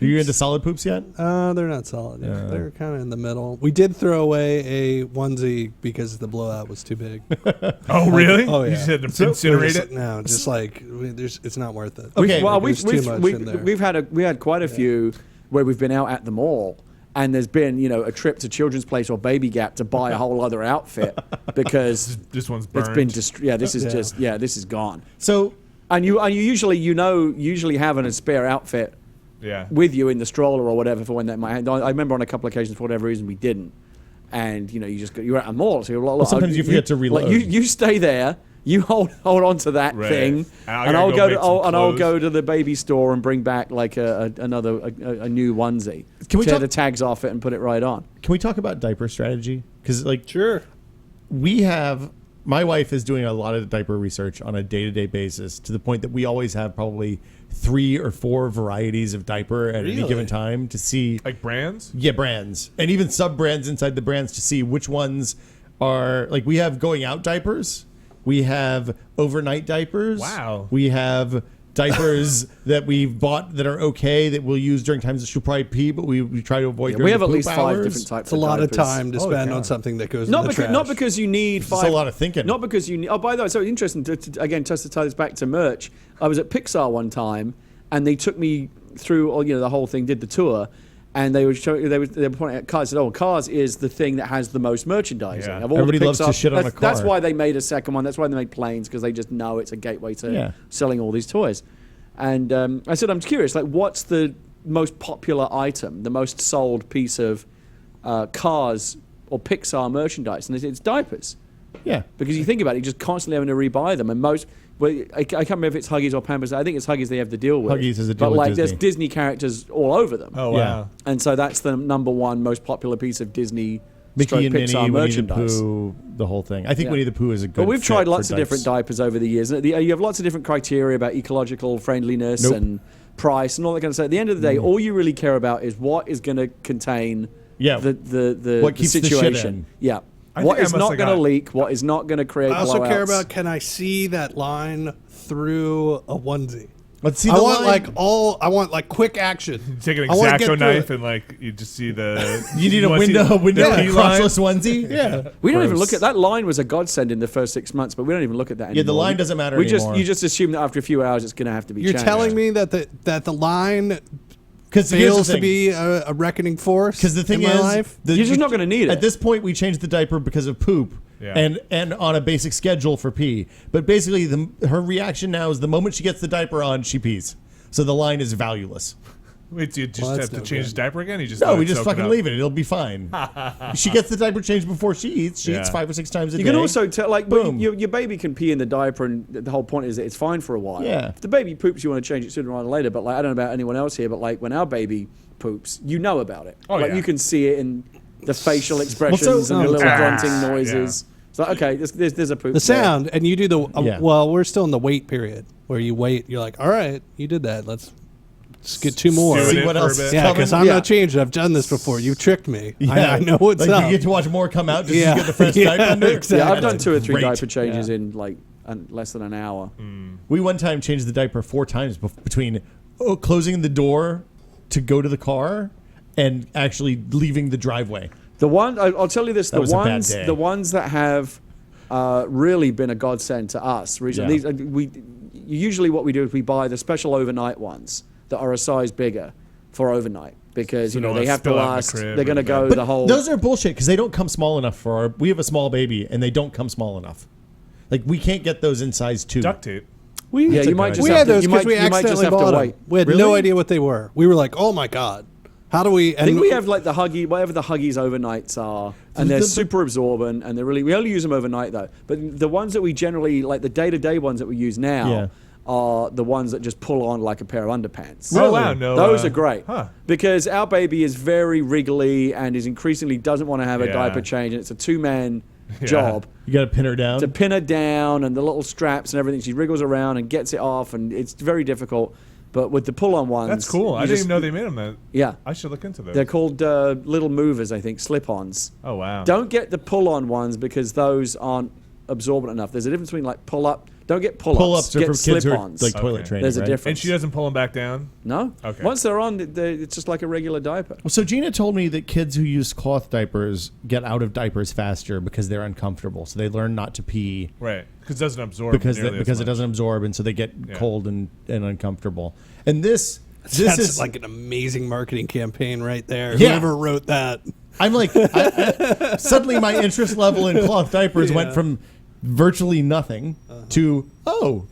Are you into solid poops yet? They're not solid. Yeah. They're kind of in the middle. We did throw away a onesie because the blowout was too big. Oh, really? Oh, yeah. You said to incinerate it? No, just like it's not worth it. Okay. We've had quite a few where we've been out at the mall. And there's been, a trip to Children's Place or Baby Gap to buy a whole other outfit because this one's burned. It's been this is gone. So, and you usually have a spare outfit with you in the stroller or whatever for when that might happen. I remember on a couple of occasions for whatever reason we didn't, and you're at a mall, so you're like, sometimes you forget to reload. Like you stay there. You hold on to that thing, and I'll go to the baby store and bring back like a new onesie. Can we tear the tags off it and put it right on? Can we talk about diaper strategy? Because sure, my wife is doing a lot of diaper research on a day-to-day basis to the point that we always have probably 3 or 4 varieties of diaper at any given time to see. Like brands? Yeah, brands. And even sub-brands inside the brands to see which ones are, like we have going out diapers. We have overnight diapers. Wow. We have diapers that we've bought that are okay that we'll use during times that she'll probably pee, but we try to avoid during we have the at poop least 5 hours. different types it's a of lot diapers. of time to spend on something that goes in the trash. Not because you need 5. It's a lot of thinking. Not because you need. Oh, by the way, so interesting. Just to tie this back to merch, I was at Pixar one time, and they took me through the whole thing, did the tour. And they were pointing at Cars. Said, "Oh, Cars is the thing that has the most merchandising of all Everybody the Pixar." loves to shit on a car. That's why they made a second one. That's why they made Planes, because they just know it's a gateway to selling all these toys. And I said, "I'm curious. Like, what's the most popular item, the most sold piece of Cars or Pixar merchandise?" And they said, "It's diapers." Yeah, because you think about it, you're just constantly having to rebuy them, and most. Well, I can't remember if it's Huggies or Pampers. I think it's Huggies they have the deal with. Huggies is a deal but with like, Disney. there's Disney characters all over them. Oh, wow. Yeah. And so that's the number one most popular piece of Disney Mickey and Pixar Minnie, Winnie the merchandise. Pooh, the whole thing. I think Winnie the Pooh is a good But we've fit tried lots for of different diapers over the years. You have lots of different criteria about ecological friendliness and price and all that kind of stuff. At the end of the day, all you really care about is what is going to contain the what keeps situation. the shit in. Yeah. I What think is I must not have going to leak, what is not going to create I also blowouts. care about, can I see that line through a onesie? Let's see I the want line. I want like quick action. Take an I wanna get X-Acto through knife it. and like you just see the. You need a wanna see window the and P a line? crotchless onesie? Yeah. We don't even Gross. look at that line. Was a godsend in the first 6 months, but we don't even look at that anymore. Yeah, the line doesn't matter anymore. You just assume that after a few hours it's going to have to be You're changed. telling me that the line Because fails to be a reckoning force. Because the thing in my is, life? You're just not going to need it. At this point, we changed the diaper because of poop, and on a basic schedule for pee. But basically, her reaction now is the moment she gets the diaper on, she pees. So the line is valueless. Wait, do you just have to change the diaper again? You just No, we just fucking leave it. It'll be fine. She gets the diaper changed before she eats. She eats 5 or 6 times a day. You can also tell, like, Boom. your baby can pee in the diaper, and the whole point is that it's fine for a while. Yeah. If the baby poops, you want to change it sooner rather than later. But like, I don't know about anyone else here, but like when our baby poops, you know about it. Oh, like yeah. you can see it in the facial expressions and the little grunting noises. It's like, okay, there's a poop. The sound, and you do the Yeah. well. We're still in the wait period where you wait. You're like, all right, you did that. Let's get 2 more. Doing See it what for a else bit. is Yeah, coming. because I'm not changed. I've done this before. You tricked me. I know what's like up. You get to watch more come out just Yeah. to get the fresh Yeah, diaper under. exactly. Yeah, I've done 2 or 3 Great. diaper changes in like less than an hour. We one time changed the diaper 4 times between closing the door to go to the car and actually leaving the driveway. The one I'll tell you this: That was a bad day. the ones that have really been a godsend to us recently. Yeah. Usually what we do is we buy the special overnight ones that are a size bigger for overnight because So they don't have to spill out in the last. crib They're going to or go But the whole. those are bullshit because they don't come small enough for our. We have a small baby and they don't come small enough. Like we can't get those in size 2. Duct tape. Yeah, you might just we have had to, those you because might, we you might just accidentally have to bought them. wait. We had Really? no idea what they were. We were like, oh my god, how do we? And I think we have like the Huggy, whatever the Huggies overnights are, and they're super absorbent, and they're really. We only use them overnight though. But the ones that we generally like, the day-to-day ones that we use now, are the ones that just pull on like a pair of underpants. Oh, wow. No, those are great. Huh. Because our baby is very wriggly and is increasingly doesn't want to have a diaper change, and it's a two-man job. You got to pin her down. To pin her down and the little straps and everything. She wriggles around and gets it off, and it's very difficult. But with the pull-on ones... That's cool. I didn't even know they made them that. Yeah. I should look into those. They're called little movers, I think, slip-ons. Oh, wow. Don't get the pull-on ones because those aren't absorbent enough. There's a difference between like pull-up. Don't get pull-ups. Pull-ups are get for kids who are slip-ons. like toilet training. There's a right? difference. And she doesn't pull them back down? No. Okay. Once they're on, it's just like a regular diaper. So Gina told me that kids who use cloth diapers get out of diapers faster because they're uncomfortable. So they learn not to pee. Right. Because it doesn't absorb Because nearly as it much. doesn't absorb, and so they get Yeah. cold and uncomfortable. And this That's is like an amazing marketing campaign right there. Yeah. Whoever wrote that. I'm like suddenly my interest level in cloth diapers went from virtually nothing to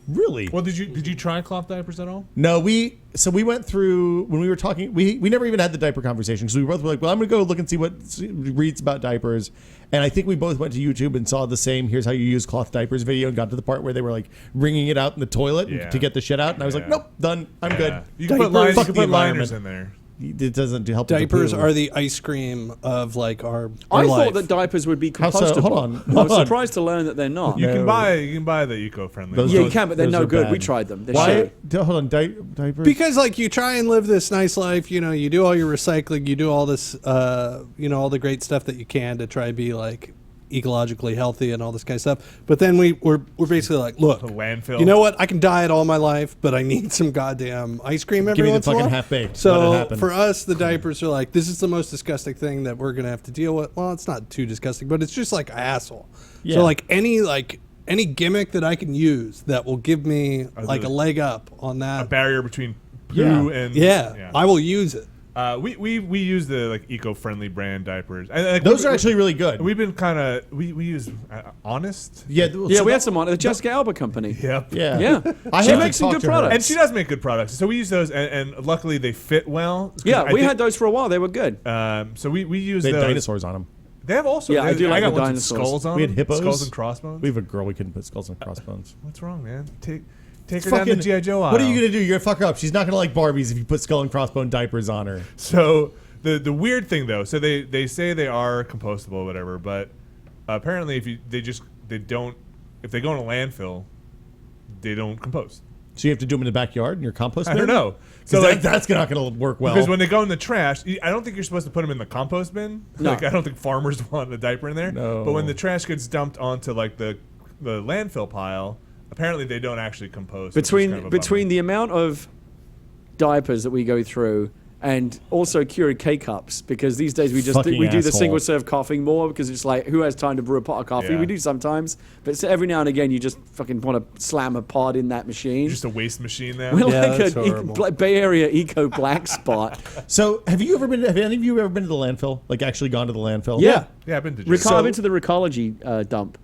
really? Well, did you try cloth diapers at all? No, we went through when we were talking. We never even had the diaper conversation because we both were like, well, I'm going to go look and see what reads about diapers. And I think we both went to YouTube and saw the same "here's how you use cloth diapers" video and got to the part where they were like wringing it out in the toilet to get the shit out. And I was like, nope, done. I'm good. You can put, liners, Fuck you can the put liners environment. in there. It doesn't help. with the Diapers poo. are the ice cream of like our I life. thought that diapers would be How compostable. so? Hold on, I hold was on. surprised to learn that they're not. You No. can buy the eco-friendly. Those ones. Yeah, you Those- can, but they're those no are good. bad. We tried them. They're Why? shit. Hold on, diapers. Because like you try and live this nice life, you do all your recycling, you do all this, all the great stuff that you can to try and be like ecologically healthy and all this kind of stuff. But then we're basically like, look, The landfill. you know what? I can diet all my life, but I need some goddamn ice cream every Give me the once in a fucking while. half-baked. Let it So happen. for us, the diapers are like, this is the most disgusting thing that we're gonna have to deal with. Well, it's not too disgusting, but it's just like an asshole. Yeah. So like any gimmick that I can use that will give me like a leg up on that. a barrier between poo and I will use it. We use the like eco-friendly brand diapers. And, like, Those are actually really good. We've been kind of we use Honest. Yeah, Yeah, we had some on the Jessica Alba company. Yep. Yeah, Yeah. I She have to makes some talk good to her. products. And she does make good products. So we use those, and luckily they fit well. 'Cause Yeah, I we think- had those for a while. They were good. So we use They had those. dinosaurs on them. They have also. Yeah, I do I like got the ones with dinosaurs. skulls on. We had them. hippos. Skulls and crossbones. We have a girl we couldn't put skulls and crossbones. What's wrong, man? Take her down the GI Joe aisle. What are you gonna do? You're gonna fuck her up. She's not gonna like Barbies if you put skull and crossbone diapers on her. So the weird thing though, so they say they are compostable, or whatever, but apparently if they don't if they go in a landfill, they don't compost. So you have to do them in the backyard in your compost bin? I don't know. So So like that's not gonna work well. because when they go in the trash, I don't think you're supposed to put them in the compost bin. No. Like I don't think farmers want a diaper in there. No. But when the trash gets dumped onto like the landfill pile, apparently they don't actually compost. which is kind of a Between bummer. the amount of diapers that we go through and also Keurig K-Cups, because these days we Fucking do the asshole. single serve coughing more because it's like, who has time to brew a pot of coffee? Yeah. We do sometimes, but so every now and again you just fucking want to slam a pod in that machine. just a waste machine now. We're Yeah, like that's a horrible. Bay Area eco black spot. So have any of you ever been to the landfill? Like actually gone to the landfill? Yeah. Yeah, I've been to. I've been to the Recology dump.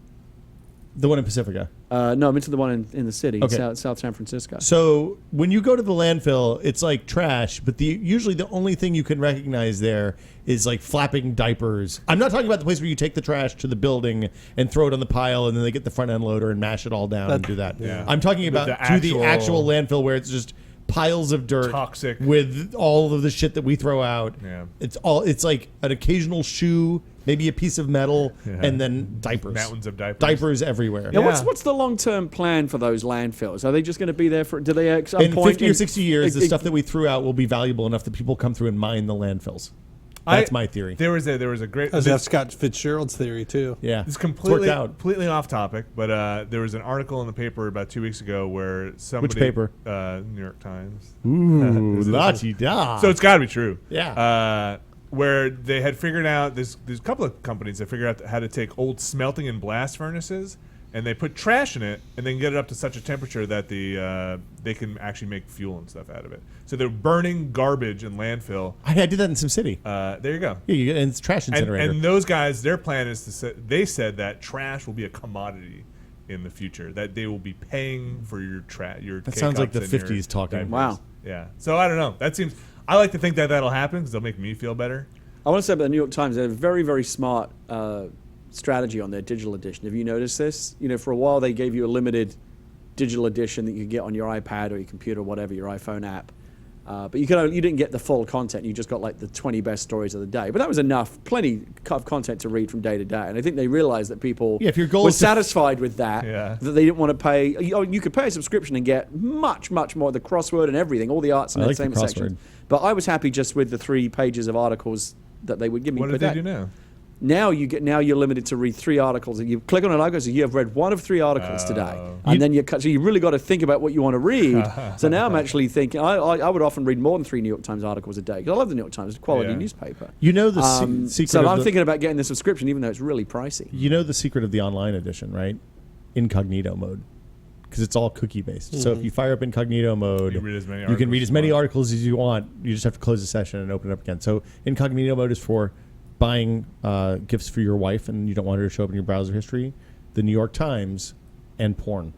The one in Pacifica. No, I've been to the one in the city, Okay. South San Francisco. So when you go to the landfill, it's like trash, but usually the only thing you can recognize there is like flapping diapers. I'm not talking about the place where you take the trash to the building and throw it on the pile, and then they get the front end loader and mash it all down and do that. Yeah. I'm talking about the actual landfill where it's just piles of dirt, Toxic. with all of the shit that we throw out. Yeah. It's like an occasional shoe, maybe a piece of metal, and then diapers. Mountains of diapers. Diapers everywhere. Now, Yeah. what's the long-term plan for those landfills? Are they just going to be there for? Do they at some In point 50 or 60 years, the it- stuff that we threw out will be valuable enough that people come through and mine the landfills. That's my theory. There was a great. That's Scott Fitzgerald's theory too. Yeah, It's worked completely out. completely off topic, but there was an article in the paper about 2 weeks ago where somebody. paper? New York Times. Ooh, la-ti-da. So it's got to be true. Yeah. Where they had figured out there's a couple of companies that figured out how to take old smelting and blast furnaces and they put trash in it and then get it up to such a temperature that they can actually make fuel and stuff out of it. So they're burning garbage in landfill. I did that in SimCity. There you go. Yeah, and it's trash incinerator. And those guys, their plan is they said that trash will be a commodity in the future. That they will be paying for your trash. That sounds like the 50s talking. Diapers. Wow. Yeah. So I don't know. That seems. I like to think that that'll happen because they'll make me feel better. I want to say about the New York Times, they have a very, very smart strategy on their digital edition. Have you noticed this? For a while they gave you a limited digital edition that you can get on your iPad or your computer or whatever, your iPhone app. But you didn't get the full content. You just got like the 20 best stories of the day. But that was enough, plenty of content to read from day to day. And I think they realized that people if your goal were is satisfied with that, that they didn't want to pay. You could pay a subscription and get much, much more, the crossword and everything, all the arts and entertainment sections. But I was happy just with the 3 pages of articles that they would give me. What did they do now? Now you're limited to read 3 articles. You click on an article, so you have read 1 of 3 articles today, and then so you really got to think about what you want to read. So now I'm actually thinking I would often read more than 3 New York Times articles a day because I love the New York Times, it's a quality newspaper. You know the secret. So I'm thinking about getting the subscription, even though it's really pricey. You know the secret of the online edition, right? Incognito mode. Because it's all cookie based. Mm-hmm. So if you fire up incognito mode, you can read as many articles as you want. You just have to close the session and open it up again. So incognito mode is for buying gifts for your wife and you don't want her to show up in your browser history, the New York Times, and porn.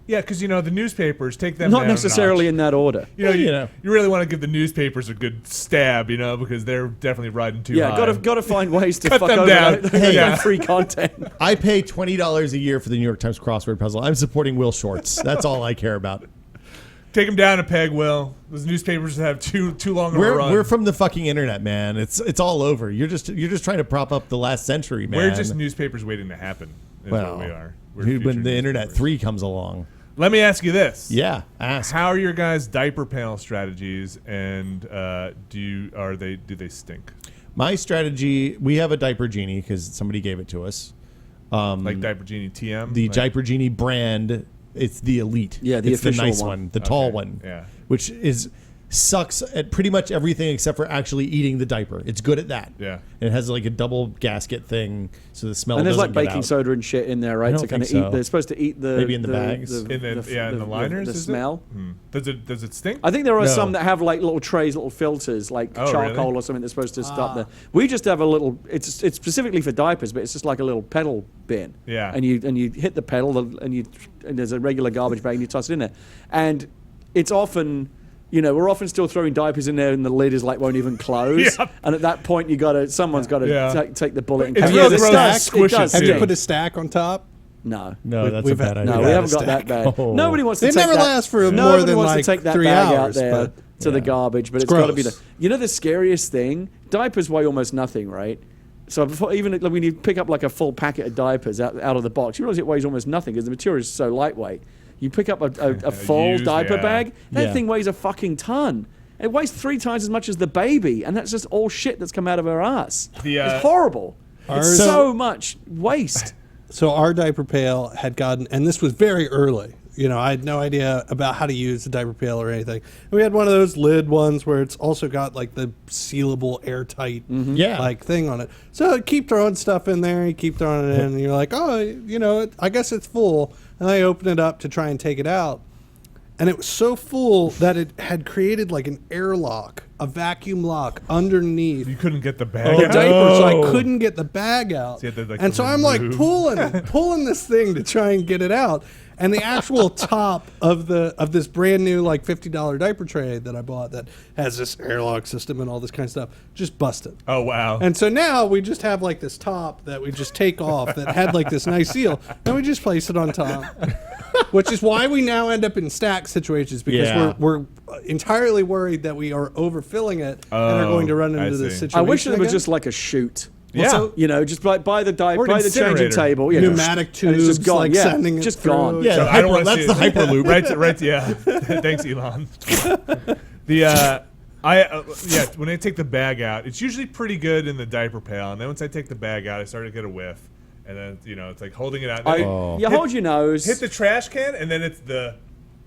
Yeah, because the newspapers take them not down necessarily in that order. You really want to give the newspapers a good stab, because they're definitely riding too high. Yeah, got to find ways to cut fuck them over down. that free content. I pay $20 a year for the New York Times crossword puzzle. I'm supporting Will Shorts. That's all I care about. Take them down a peg, Will. Those newspapers have too long of a run. We're from the fucking internet, man. It's all over. You're just trying to prop up the last century, man. We're just newspapers waiting to happen. Is what we are. When the Internet 3 comes along. Let me ask you this. Yeah, ask. How are your guys' diaper panel strategies, and do they stink? My strategy, we have a Diaper Genie because somebody gave it to us. Like Diaper Genie TM? The Diaper Genie brand, it's the elite. Yeah, it's official the nice one, the tall one. Yeah. Which sucks at pretty much everything except for actually eating the diaper. It's good at that. Yeah. And it has like a double gasket thing, so the smell. And there's doesn't like get baking out. soda and shit in there, right? To kind of eat. They're supposed to eat the maybe in the bags, in the liners. The smell. Does it stink? I think there are some that have like little trays, little filters, like charcoal or something that's supposed to stop the. We just have a little. It's specifically for diapers, but it's just like a little pedal bin. Yeah. And you hit the pedal and there's a regular garbage bag and you toss it in there, and it's often. We're often still throwing diapers in there, and the lid is won't even close. Yep. And at that point, someone's got to take the bullet. And it's real gross. Have you put a stack on top? No, that's a bad idea. No, we haven't got that bad. Oh. Nobody wants to. They take never that. last for more Nobody than wants to take that 3 bag hours, out there to the garbage, but it's got to be the scariest thing. Diapers weigh almost nothing, right? So even when you pick up like a full packet of diapers out of the box, you realize it weighs almost nothing because the material is so lightweight. You pick up a full diaper bag, that thing weighs a fucking ton. It weighs 3 times as much as the baby, and that's just all shit that's come out of her ass. It's horrible. It's so much waste. So our diaper pail had gotten, and this was very early. I had no idea about how to use the diaper pail or anything. And we had one of those lid ones where it's also got like the sealable, airtight thing on it. So I keep throwing stuff in there, you keep throwing it in, and you're like, I guess it's full. And I open it up to try and take it out. And it was so full that it had created like an airlock, a vacuum lock underneath. You couldn't get the bag out. out? Diaper, so I couldn't get the bag out. So I'm like remove. pulling this thing to try and get it out. And the actual top of this brand new like $50 diaper tray that I bought that has this airlock system and all this kind of stuff just busted. Oh wow! And so now we just have like this top that we just take off that had like this nice seal, and we just place it on top. Which is why we now end up in stack situations because we're entirely worried that we are overfilling it and are going to run into this situation. I wish it was just like a chute. Just by the changing table. Pneumatic tubes, just gone. like sending it just through. gone. Yeah, that's the Hyperloop. Right. Yeah. Thanks, Elon. When I take the bag out, it's usually pretty good in the diaper pail, and then once I take the bag out, I start to get a whiff, and then it's like holding it out. You hold your nose, hit the trash can, and then it's the.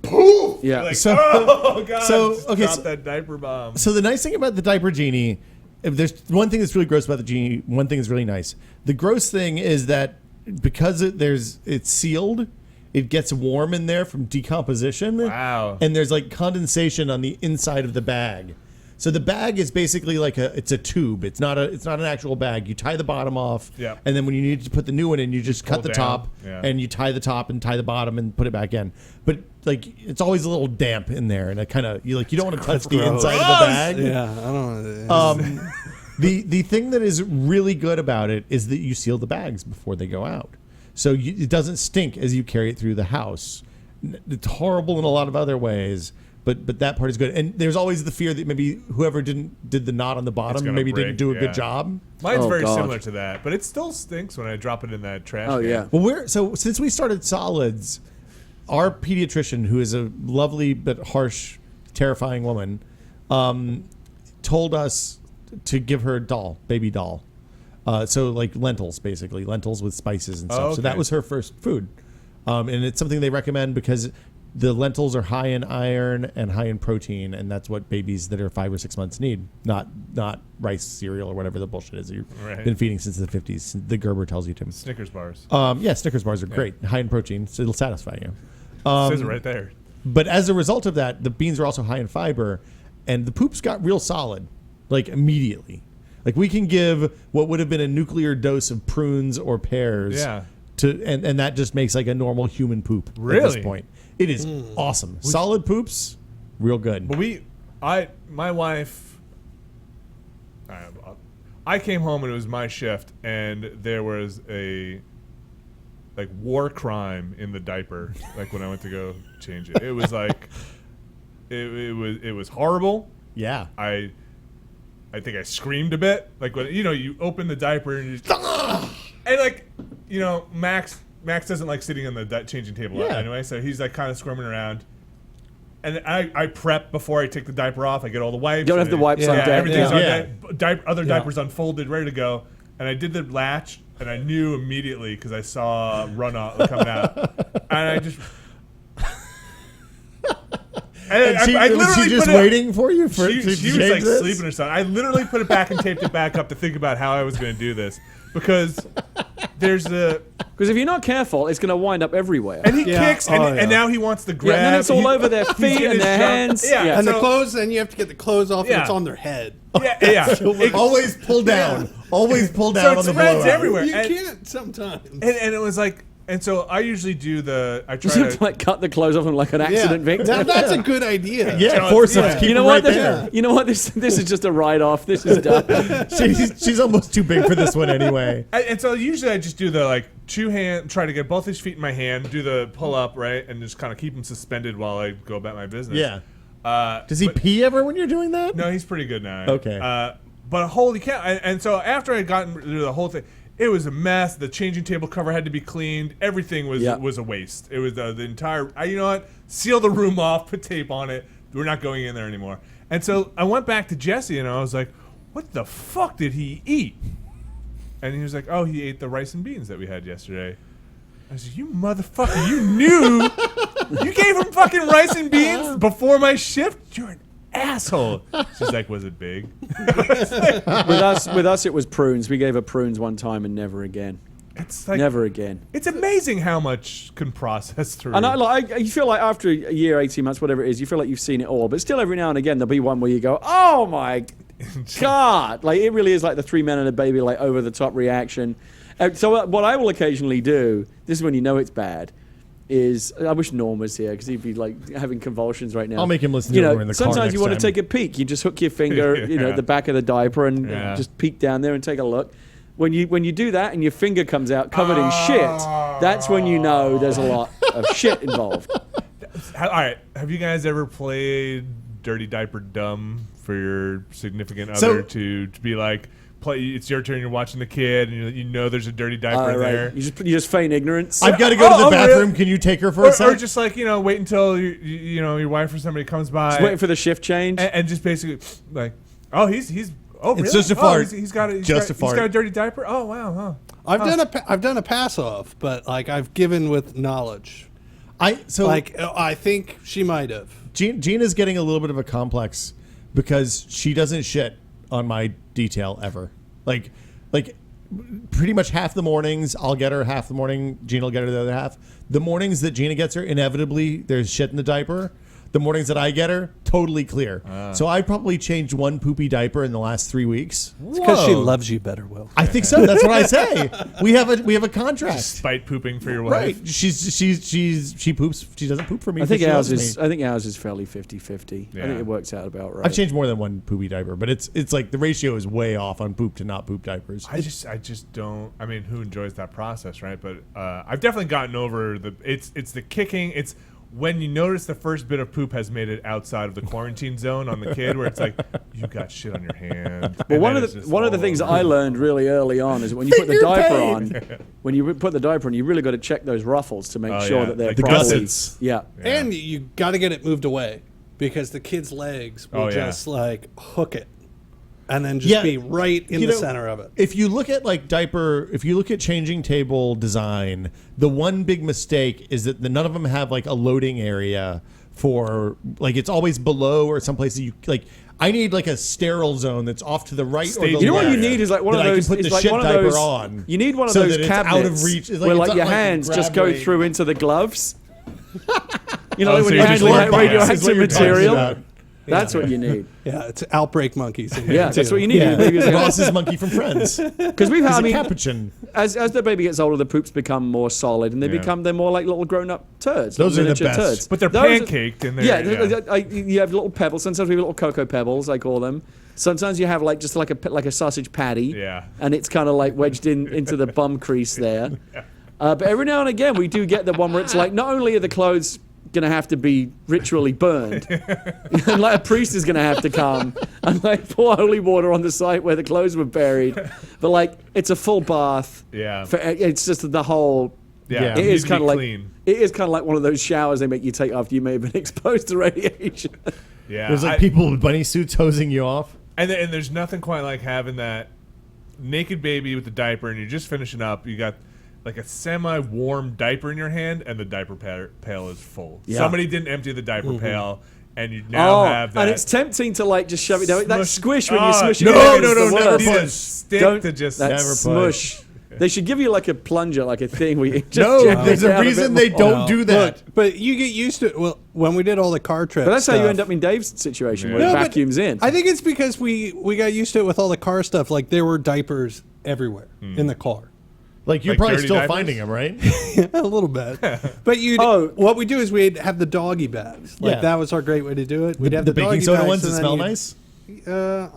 Poof! Yeah. Like, oh God! Drop that diaper bomb. So the nice thing about the Diaper Genie, if there's one thing that's really gross about the Genie, one thing is really nice. The gross thing is that because it's sealed, it gets warm in there from decomposition. Wow. And there's like condensation on the inside of the bag. So the bag is basically like it's a tube. It's not an actual bag. You tie the bottom off, and then when you need to put the new one in, you just cut the top, and you tie the top and tie the bottom and put it back in. But like it's always a little damp in there, and it kind of you don't want to touch the inside of the bag. Yeah, I don't know. The thing that is really good about it is that you seal the bags before they go out, so it doesn't stink as you carry it through the house. It's horrible in a lot of other ways. But that part is good. And there's always the fear that maybe whoever did the knot on the bottom maybe didn't do a good job. Mine's very similar to that, but it still stinks when I drop it in that trash can. Yeah. Well, since we started solids, our pediatrician, who is a lovely but harsh, terrifying woman, told us to give her a baby doll. So like lentils, basically lentils with spices and stuff. Okay. So that was her first food, and it's something they recommend because the lentils are high in iron and high in protein, and that's what babies that are 5 or 6 months need. Not rice cereal or whatever the bullshit is you've been feeding since the 50s. The Gerber tells you to. Snickers bars. Yeah, Snickers bars are great, high in protein, so it'll satisfy you. Says it right there. But as a result of that, the beans are also high in fiber, and the poops got real solid, like immediately. Like we can give what would have been a nuclear dose of prunes or pears, and that just makes like a normal human poop at this point. It is awesome. Solid poops, real good. But my wife, I came home and it was my shift, and there was a war crime in the diaper. Like when I went to go change it, it was like it was horrible. Yeah, I think I screamed a bit. Like when you open the diaper and you just, and Max doesn't like sitting on the changing table anyway, so he's like kind of squirming around. And I prep before I take the diaper off. I get all the wipes. You don't have the wipes on deck. Everything's on deck. Other diapers unfolded, ready to go. And I did the latch, and I knew immediately because I saw runoff coming out. And I just... was she just waiting for you? She was like sleeping or something. I literally put it back and taped it back up to think about how I was going to do this. Because if you're not careful, it's going to wind up everywhere. And he kicks, and now he wants to grab. And then it's all over their feet and their hands. Yeah. And the clothes, and you have to get the clothes off, and it's on their head. Yeah. Always pull down. Always pull down on the blowout. So it's everywhere. You can't sometimes. And it was like... And so I usually do I try to like cut the clothes off him like an accident victim. That's a good idea. Yeah, forceps. Keep it right there. You know what? This is just a write-off. This is done. She's almost too big for this one anyway. And so usually I just do the try to get both his feet in my hand, do the pull up, right, and just kind of keep him suspended while I go about my business. Yeah. Does he pee ever when you're doing that? No, he's pretty good now. Okay. But holy cow! And so after I had gotten through the whole thing. It was a mess. The changing table cover had to be cleaned. Everything was a waste. It was the entire. You know what? Seal the room off. Put tape on it. We're not going in there anymore. And so I went back to Jesse and I was like, "What the fuck did he eat?" And he was like, "Oh, he ate the rice and beans that we had yesterday." I said, "You motherfucker! You knew. You gave him fucking rice and beans before my shift. You're an asshole." She's like, "Was it big?" With us, it was prunes. We gave her prunes one time and never again. It's like never again. It's amazing how much can process through. And you feel like after a year, 18 months, whatever it is, you feel like you've seen it all. But still, every now and again, there'll be one where you go, "Oh my God!" Like it really is like the 3 Men and a Baby, like over the top reaction. So what I will occasionally do, this is when you know it's bad, is I wish Norm was here because he'd be like having convulsions right now. I'll make him listen to it in the car sometimes you want next to take a peek. You just hook your finger, at the back of the diaper and just peek down there and take a look. When you do that and your finger comes out covered in shit, that's when you know there's a lot of shit involved. All right, have you guys ever played Dirty Diaper Dumb for your significant other to be like? It's your turn. You're watching the kid, and you know there's a dirty diaper in there. You just feign ignorance. I've got to go to the bathroom. Really? Can you take her for a second? Or just wait until your wife or somebody comes by. Just waiting for the shift change, and just basically like, oh, he's really? It's just a fart. He's got a dirty diaper. Oh wow, huh? I've done a pass off, but I've given with knowledge. I think she might have. Gina's getting a little bit of a complex because she doesn't shit on my detail ever. Like pretty much half the mornings I'll get her, half the morning Gina will get her the other half. The mornings that Gina gets her, inevitably there's shit in the diaper. The mornings that I get her, totally clear. So I probably changed one poopy diaper in the last 3 weeks. It's because she loves you better, Will. I think so. That's what I say. We have a contract. Despite pooping for your wife, right? She poops. She doesn't poop for me. I think ours is fairly 50-50. Yeah. I think it works out about right. I've changed more than one poopy diaper, but it's like the ratio is way off on poop to not poop diapers. I just don't. I mean, who enjoys that process, right? But I've definitely gotten over it's the kicking. It's when you notice the first bit of poop has made it outside of the quarantine zone on the kid, where it's like, you got shit on your hand. Well, one of the things that I learned really early on is when you put the diaper on, you really got to check those ruffles to make sure that they're like the properly. gussets. Yeah. And you got to get it moved away because the kid's legs will just like hook it. And then just be right in the center of it. If you look at if you look at changing table design, the one big mistake is that none of them have like a loading area for like it's always below or someplace that you like. I need like a sterile zone that's off to the right or the left. You know what you need is like one of those. I can put the shit diaper on. You need one of so those that cabinets it's out of reach. where like your hands just go through into the gloves. You know, Oh, when so your you're hands just like working. radioactive This is what you're talking material. about. That's what you need. Yeah, it's outbreak monkeys. Yeah, that's what you need. Yeah. Maybe it's like- Ross's monkey from Friends. Because we've had, I mean, capuchin. as the baby gets older, the poops become more solid, and they're more like little grown-up turds. Those little are the miniature best. turds. But they're Those pancaked and they're you have little pebbles. Sometimes we have little cocoa pebbles, I call them. Sometimes you have like just like a sausage patty. Yeah. And it's kind of like wedged into the bum crease there. But every now and again, we do get the one where it's like not only are the clothes going to have to be ritually burned, and like a priest is going to have to come and like pour holy water on the site where the clothes were buried, but like it's a full bath. Yeah. It's just the whole. Yeah. It is kind of like clean. it is kind of like one of those showers they make you take after you may have been exposed to radiation. Yeah. There's like people with bunny suits hosing you off. And there's nothing quite like having that naked baby with the diaper, and you're just finishing up. You got like a semi-warm diaper in your hand, and the diaper pail is full. Yeah. Somebody didn't empty the diaper pail, and you now have that. And it's tempting to like just shove it down. That squish when you smush it. no, in is the never worst. put a stick Don't- to just that never put. smush. They should give you like a plunger, like a thing where you just No, jam it there's a down reason bit they more. don't do that. Look, but you get used to it. Well, when we did all the car trips, But that's how you end up in Dave's situation where it but vacuums in. I think it's because we got used to it with all the car stuff. Like there were diapers everywhere in the car. Like you're Like probably dirty still diapers? finding them, right? A little bit. But what we do is we'd have the doggy bags. Like Yeah. that was our great way to do it. We'd have The the baking doggy soda bags ones that and then smell you'd- nice.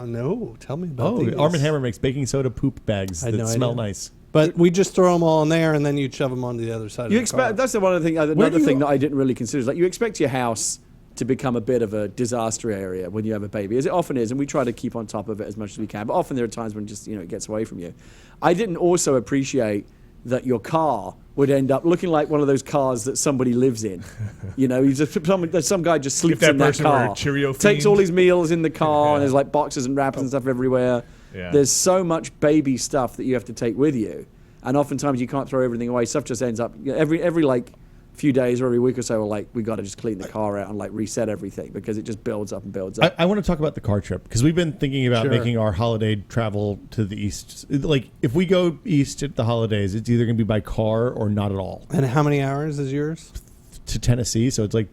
No, tell me about Oh, these. Arm & Hammer makes baking soda poop bags I had that no smell idea. nice. But we just throw them all in there, and then you'd shove them onto the other side. You of the car. expect that's the one of the thing. Where Another do you- thing that I didn't really consider is like you expect your house to become a bit of a disaster area when you have a baby, as it often is, and we try to keep on top of it as much as we can. But often there are times when just it gets away from you. I didn't also appreciate that your car would end up looking like one of those cars that somebody lives in. Some guy just sleeps that in that person were a car, Cheerio takes fiend. all his meals in the car, and there's like boxes and wrappers and stuff everywhere. Yeah. There's so much baby stuff that you have to take with you, and oftentimes you can't throw everything away. Stuff just ends up every like few days or every week or so. We're like, we got to just clean the car out and like reset everything because it just builds up and builds up. I want to talk about the car trip because we've been thinking about Sure. making our holiday travel to the east. Like, if we go east at the holidays, it's either going to be by car or not at all. And how many hours is yours? To Tennessee, so it's like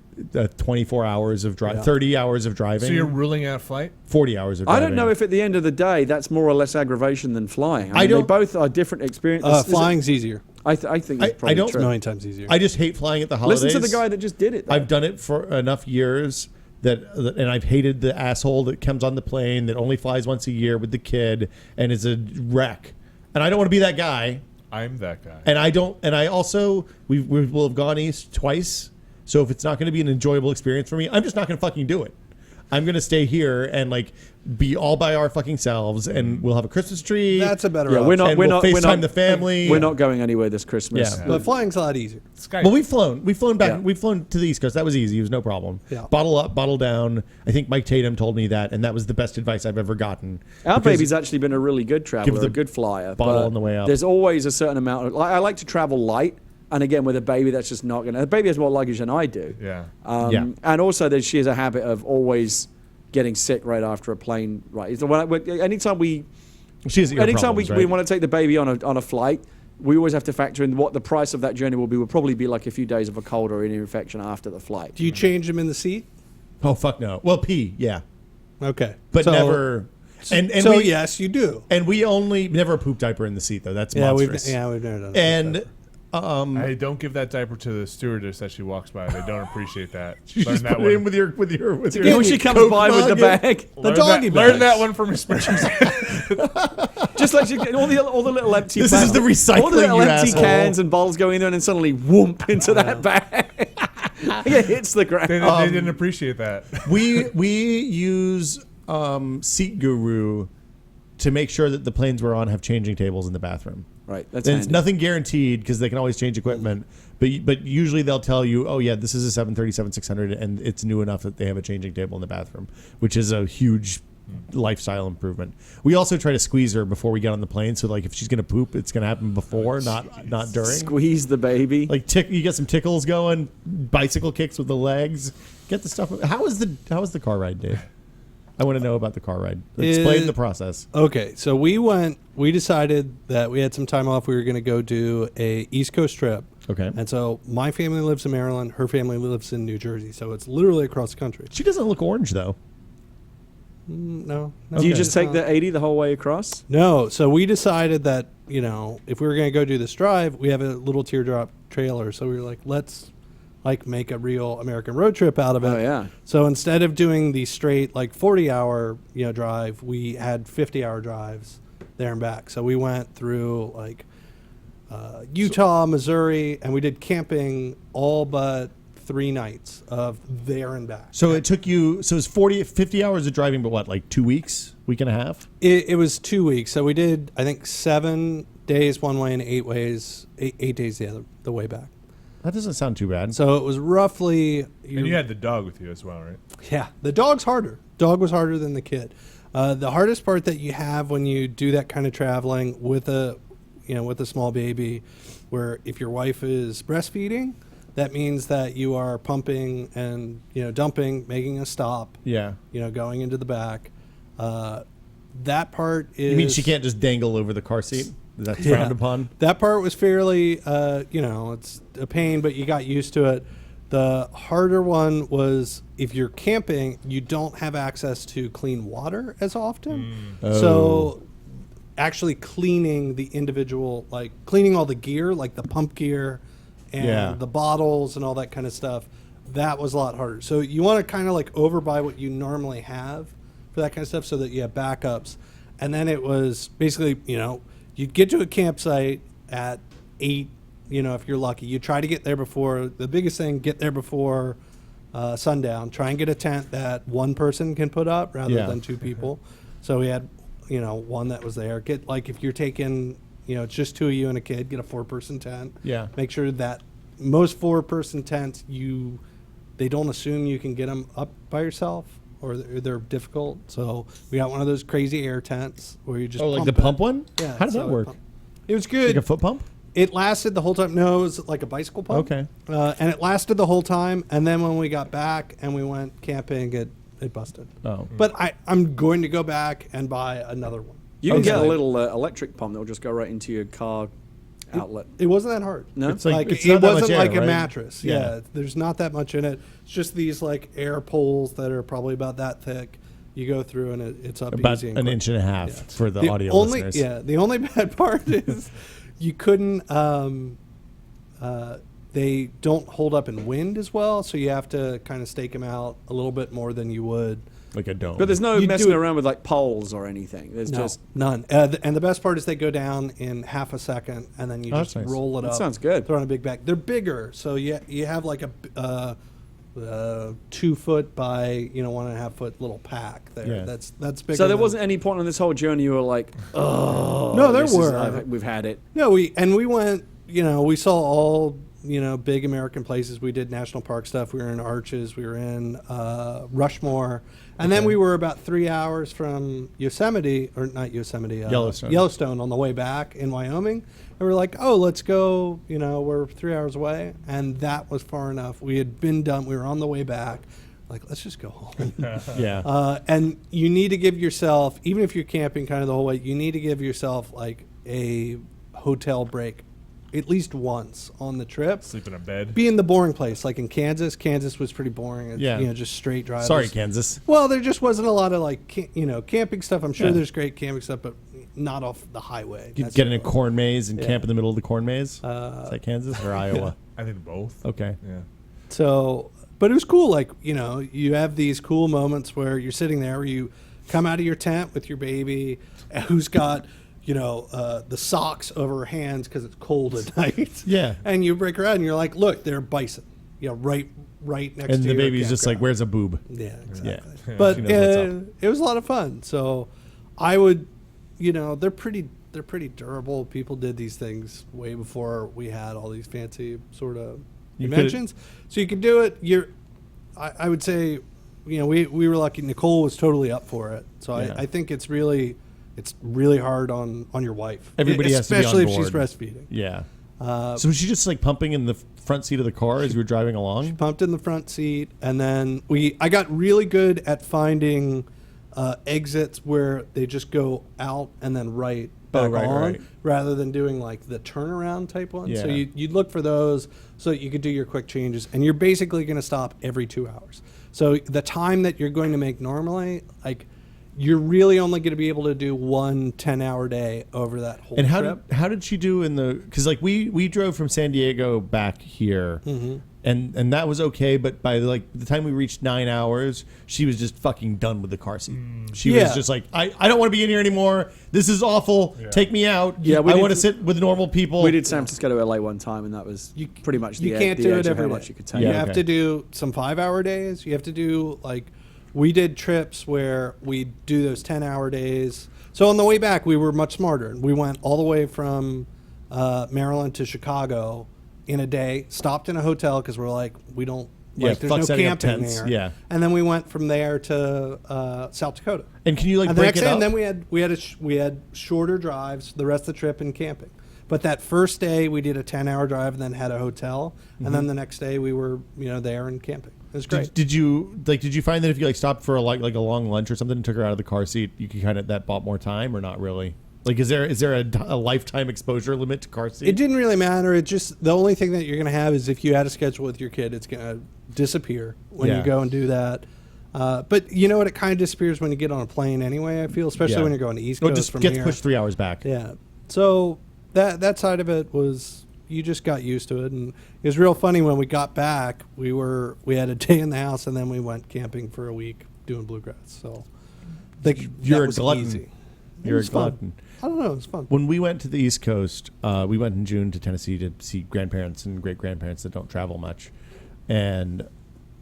24 hours of drive, Yeah. 30 hours of driving. So you're ruling out flight? 40 hours of I driving. don't know if at the end of the day that's more or less aggravation than flying. I mean, don't- they both are different experiences. Flying's easier. I think that's I probably don't- A true. million times easier. I just hate flying at the holidays. Listen to the guy that just did it. though. I've done it for enough years and I've hated the asshole that comes on the plane that only flies once a year with the kid and is a wreck. And I don't want to be that guy. I'm that guy. And I also we will have gone east twice. So if it's not going to be an enjoyable experience for me, I'm just not going to fucking do it. I'm going to stay here and like be all by our fucking selves, and we'll have a Christmas tree. That's a better Yeah, option. we're not. and We're we'll not. We're FaceTime not the family. We're not going anywhere this Christmas. Yeah. But flying's a lot easier. Skype. Well, we've flown back. Yeah. We've flown to the East Coast. That was easy. It was no problem. Yeah. Bottle up, bottle down. I think Mike Tatum told me that, and that was the best advice I've ever gotten. Our Because- baby's actually been a really good traveler, the a good flyer. bottle but on the way up. There's always a certain amount of. I like to travel light, and again with a baby, that's just not going to. The baby has more luggage than I do. Yeah. Yeah. And also, she has a habit of always getting sick right after a plane. Right. So anytime we want to take the baby on a flight, we always have to factor in what the price of that journey will be. Will probably be like a few days of a cold or an infection after the flight. Do you change them in the seat? Oh fuck no. Well, pee, yeah, Okay. but So- never. And so we, yes, you do. and we only never a poop diaper in the seat though. That's Yeah, monstrous. we've never done that. And Hey, don't give that diaper to the stewardess as she walks by. They don't appreciate that. you Learn just that put one. it in with your Yeah, when she comes Coke by with the mug. bag, Learn doggy that, learn bags. that one from experience. just like all the little empty. This is the recycling, All the little you empty asshole. cans and bottles go in there, and then suddenly whoomp into that bag. it hits the ground. They didn't appreciate that. We use Seat Guru to make sure that the planes we're on have changing tables in the bathroom. Right, that's and handy. it's nothing guaranteed because they can always change equipment. But usually they'll tell you, oh yeah, this is a 737-600 and it's new enough that they have a changing table in the bathroom, which is a huge lifestyle improvement. We also try to squeeze her before we get on the plane, so like if she's gonna poop, it's gonna happen before, not during. Squeeze the baby. Like you get some tickles going, bicycle kicks with the legs. Get the stuff. How was the car ride, Dave? I want to know about the car ride. Explain the process. Okay, so we decided that we had some time off. We were going to go do a East Coast trip. Okay. And so my family lives in Maryland. Her family lives in New Jersey. So it's literally across the country. She doesn't look orange, though. No. Do you just take the 80 the whole way across? No. So we decided that, if we were going to go do this drive, we have a little teardrop trailer. So we were like, let's make a real American road trip out of it. Oh, yeah. So instead of doing the straight 40-hour drive, we had 50-hour drives there and back. So we went through Utah, Missouri, and we did camping all but 3 nights of there and back. So it took you. So it was 50 hours of driving, but what, 2 weeks, week and a half? It was 2 weeks. So we did, I think, 7 days one way and 8 days the way back. That doesn't sound too bad. So it was roughly. And you had the dog with you as well, right? Yeah, the dog's harder. Dog was harder than the kid. The hardest part that you have when you do that kind of traveling with a small baby, where if your wife is breastfeeding, that means that you are pumping and dumping, making a stop. Yeah. Going into the back. That part is. You mean she can't just dangle over the car seat? That's frowned upon. That part was fairly, it's a pain, but you got used to it. The harder one was if you're camping, you don't have access to clean water as often. So actually cleaning the individual, cleaning all the gear, like the pump gear and the bottles and all that kind of stuff, that was a lot harder. So you want to kind of overbuy what you normally have for that kind of stuff so that you have backups. And then it was basically, you'd get to a campsite at 8, if you're lucky. You try to get there before, the biggest thing, get there before sundown. Try and get a tent that one person can put up rather than 2 people. So we had, one that was there. Get, if you're taking, it's just 2 of you and a kid, get a 4-person tent. Yeah. Make sure that most 4-person tents, they don't assume you can get them up by yourself. Or they're difficult, so we got one of those crazy air tents where you just the pump one? Yeah. How does that work? It was good. Like a foot pump? It lasted the whole time. No, it was like a bicycle pump. Okay. And it lasted the whole time. And then when we got back and we went camping, it busted. Oh. But I'm going to go back and buy another one. You can get a little electric pump that will just go right into your car outlet. It wasn't that hard. No, it's like it's it not that wasn't much like air, a right? mattress. Yeah, there's not that much in it. It's just these air poles that are probably about that thick. You go through and it's up About easy. an inch and a half for the audio only, listeners. Yeah, the only bad part is you couldn't. They don't hold up in wind as well, so you have to kind of stake them out a little bit more than you would. Like a dome. but there's no You messing do it- around with poles or anything. There's No, just none. And the best part is they go down in half a second, and then you Oh, just that's nice. roll it That up. sounds good. Throw in a big bag. They're bigger, so you have a 2 foot by 1.5 foot little pack there. Yeah. That's bigger. so there than- wasn't any point on this whole journey you were like, oh, No, there this is- were. we've had it. No, we went. We saw all big American places. We did national park stuff. We were in Arches. We were in Rushmore, and then we were about 3 hours from Yosemite, or not Yosemite, Yellowstone on the way back in Wyoming. And we're like, oh, let's go. We're 3 hours away, and that was far enough. We had been done. We were on the way back. Like, let's just go home. Yeah. And you need to give yourself, even if you're camping kind of the whole way, you need to give yourself a hotel break at least once on the trip. Sleep in a bed. Be in the boring place, like in Kansas. Kansas was pretty boring. It's, just straight drives. Sorry, Kansas. Well, there just wasn't a lot of camping stuff. I'm sure there's great camping stuff, but not off the highway. You get in a corn maze and camp in the middle of the corn maze. Is that Kansas or Iowa? I think both. Okay. Yeah. So, but it was cool. You have these cool moments where you're sitting there, where you come out of your tent with your baby, who's got, the socks over her hands because it's cold at night. Yeah. And you break her out and you're like, look, they're bison. right next And to the your baby's just like, campground. where's a boob? Yeah, exactly. Yeah. But She knows what's up. it was a lot of fun. So I would, they're pretty durable. People did these things way before we had all these fancy sort of inventions. So you could do it. I would say, we were lucky. Nicole was totally up for it. So I think it's really hard on your wife. Everybody has to be on especially if board. she's breastfeeding. Yeah. So was she just like pumping in the front seat of the car as you were driving along? Pumped in the front seat, and then I got really good at finding exits where they just go out and then back on, rather than doing like the turnaround type one. So Yeah. you'd look for those so that you could do your quick changes, and you're basically going to stop every 2 hours. So the time that you're going to make normally, like, you're really only going to be able to do 1 10-hour day over that whole And trip. how did she do in the? Because like we drove from San Diego back here, and that was okay. But by like the time we reached 9 hours, she was just fucking done with the car seat. She was just like, I don't want to be in here anymore. This is awful. Yeah. Take me out. Yeah, I want to sit with normal people. We did San Francisco to LA one time, and that was pretty much the you can't the do edge it of how every much day. you could take. You Yeah, have okay. to do some 5-hour days. You have to do we did trips where we do those 10-hour days. So on the way back, we were much smarter. We went all the way from Maryland to Chicago in a day. Stopped in a hotel because we're like, we don't. Yeah, there's fuck no setting up camping tents. there. Yeah. And then we went from there to South Dakota. And can you like And the break next it day, up? and then we had shorter drives the rest of the trip in camping. But that first day we did a 10-hour drive and then had a hotel, and then the next day we were there and camping. It was great. Did you find that if you like stopped for like a long lunch or something and took her out of the car seat, you could kind of that bought more time or not really? Like, is there a lifetime exposure limit to car seat? It didn't really matter. It just the only thing that you're going to have is if you had a schedule with your kid, it's going to disappear when you go and do that. But you know what? It kind of disappears when you get on a plane anyway. I feel, especially when you're going to East Coast just from gets here. pushed 3 hours back. Yeah. So that side of it was you just got used to it, and it was real funny when we got back. We had a day in the house, and then we went camping for a week doing bluegrass. So You're a was glutton. easy. You're a was fun. glutton. I don't know. It was fun. When we went to the East Coast, we went in June to Tennessee to see grandparents and great grandparents that don't travel much, and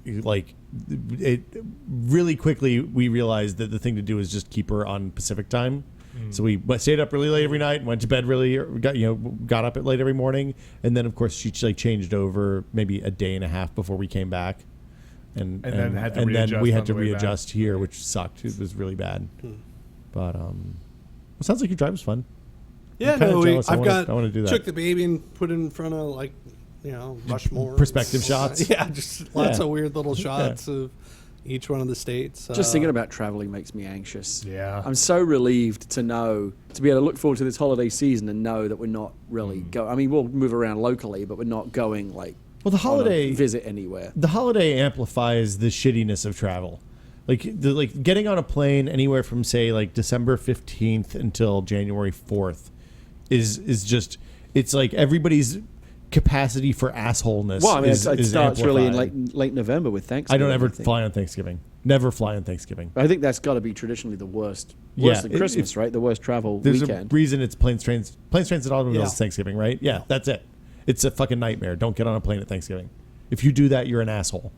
like it really quickly we realized that the thing to do is just keep her on Pacific time. So we stayed up really late every night, went to bed got up at late every morning, and then of course she like changed over maybe a day and a half before we came back, and then had to and then we readjust had on to the way readjust here, which sucked. It was really bad, but it sounds like your drive was fun. Yeah, I'm kinda no, jealous. I I wanna do that. Took the baby and put it in front of Rushmore Perspective shots. Yeah, just lots Yeah. of weird little shots of each one of the states. Just thinking about traveling makes me anxious. Yeah. I'm so relieved to be able to look forward to this holiday season and know that we're not really going. I mean, we'll move around locally, but we're not going Well, the on a holiday visit anywhere. The holiday amplifies the shittiness of travel. Like getting on a plane anywhere from say like December 15th until January 4th is just it's like everybody's capacity for assholeness. Well, I mean, is it starts really in amplified. late November with Thanksgiving. I don't ever think. fly on Thanksgiving. Never fly on Thanksgiving. I think that's got to be traditionally the worst. Yeah, Worse than Christmas, right? The worst travel There's weekend. a reason it's planes, trains, and automobiles Yeah. is Thanksgiving, right? Yeah, that's it. It's a fucking nightmare. Don't get on a plane at Thanksgiving. If you do that, you're an asshole.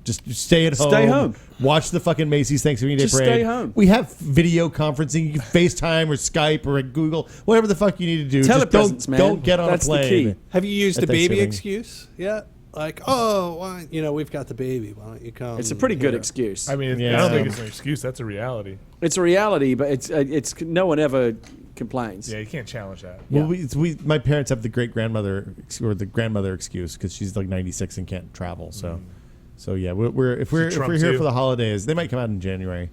Just stay at home. Stay home. Watch the fucking Macy's Thanksgiving Day Just Parade. stay home. We have video conferencing. You can FaceTime or Skype or Google, whatever the fuck you need to do. Just Telepresence, man. don't get on That's a the plane. key. Have you used at the baby Thanksgiving. excuse yet? Like, oh, why, we've got the baby. Why don't you come? It's a pretty good here? excuse. I mean, Yeah. I don't think it's an excuse. That's a reality. It's a reality, but it's no one ever complains. Yeah, you can't challenge that. Well, my parents have the great grandmother or the grandmother excuse because she's like 96 and can't travel. So yeah, if we're Trump here too? for the holidays, they might come out in January.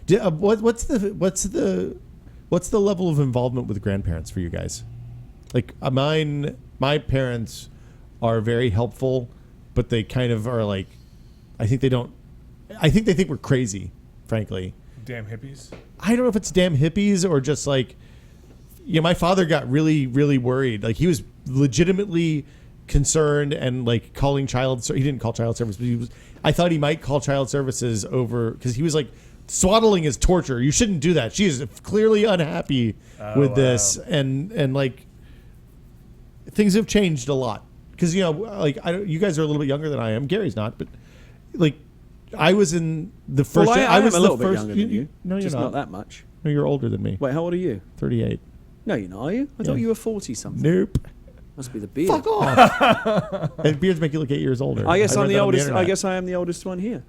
What's the level of involvement with grandparents for you guys? Like my parents are very helpful, but they kind of are like, I think they think we're crazy, frankly. Damn hippies. I don't know if it's damn hippies or just like, my father got really, really worried. Like he was legitimately concerned and like calling he didn't call child service, but I thought he might call child services over because he was like, swaddling is torture. You shouldn't do that. She is clearly unhappy with this. And like things have changed a lot. because like you guys are a little bit younger than I am. Gary's not, but like I was in the first. Well, I was a little bit younger than you. No, you're just not. not that much. No, you're older than me. Wait, how old are you? 38. No, you're not. Are you? I thought you were 40 something. Nope. Must be the beard. Fuck off. And beards make you look 8 years older. I guess I'm the oldest. I I guess I am the oldest one here.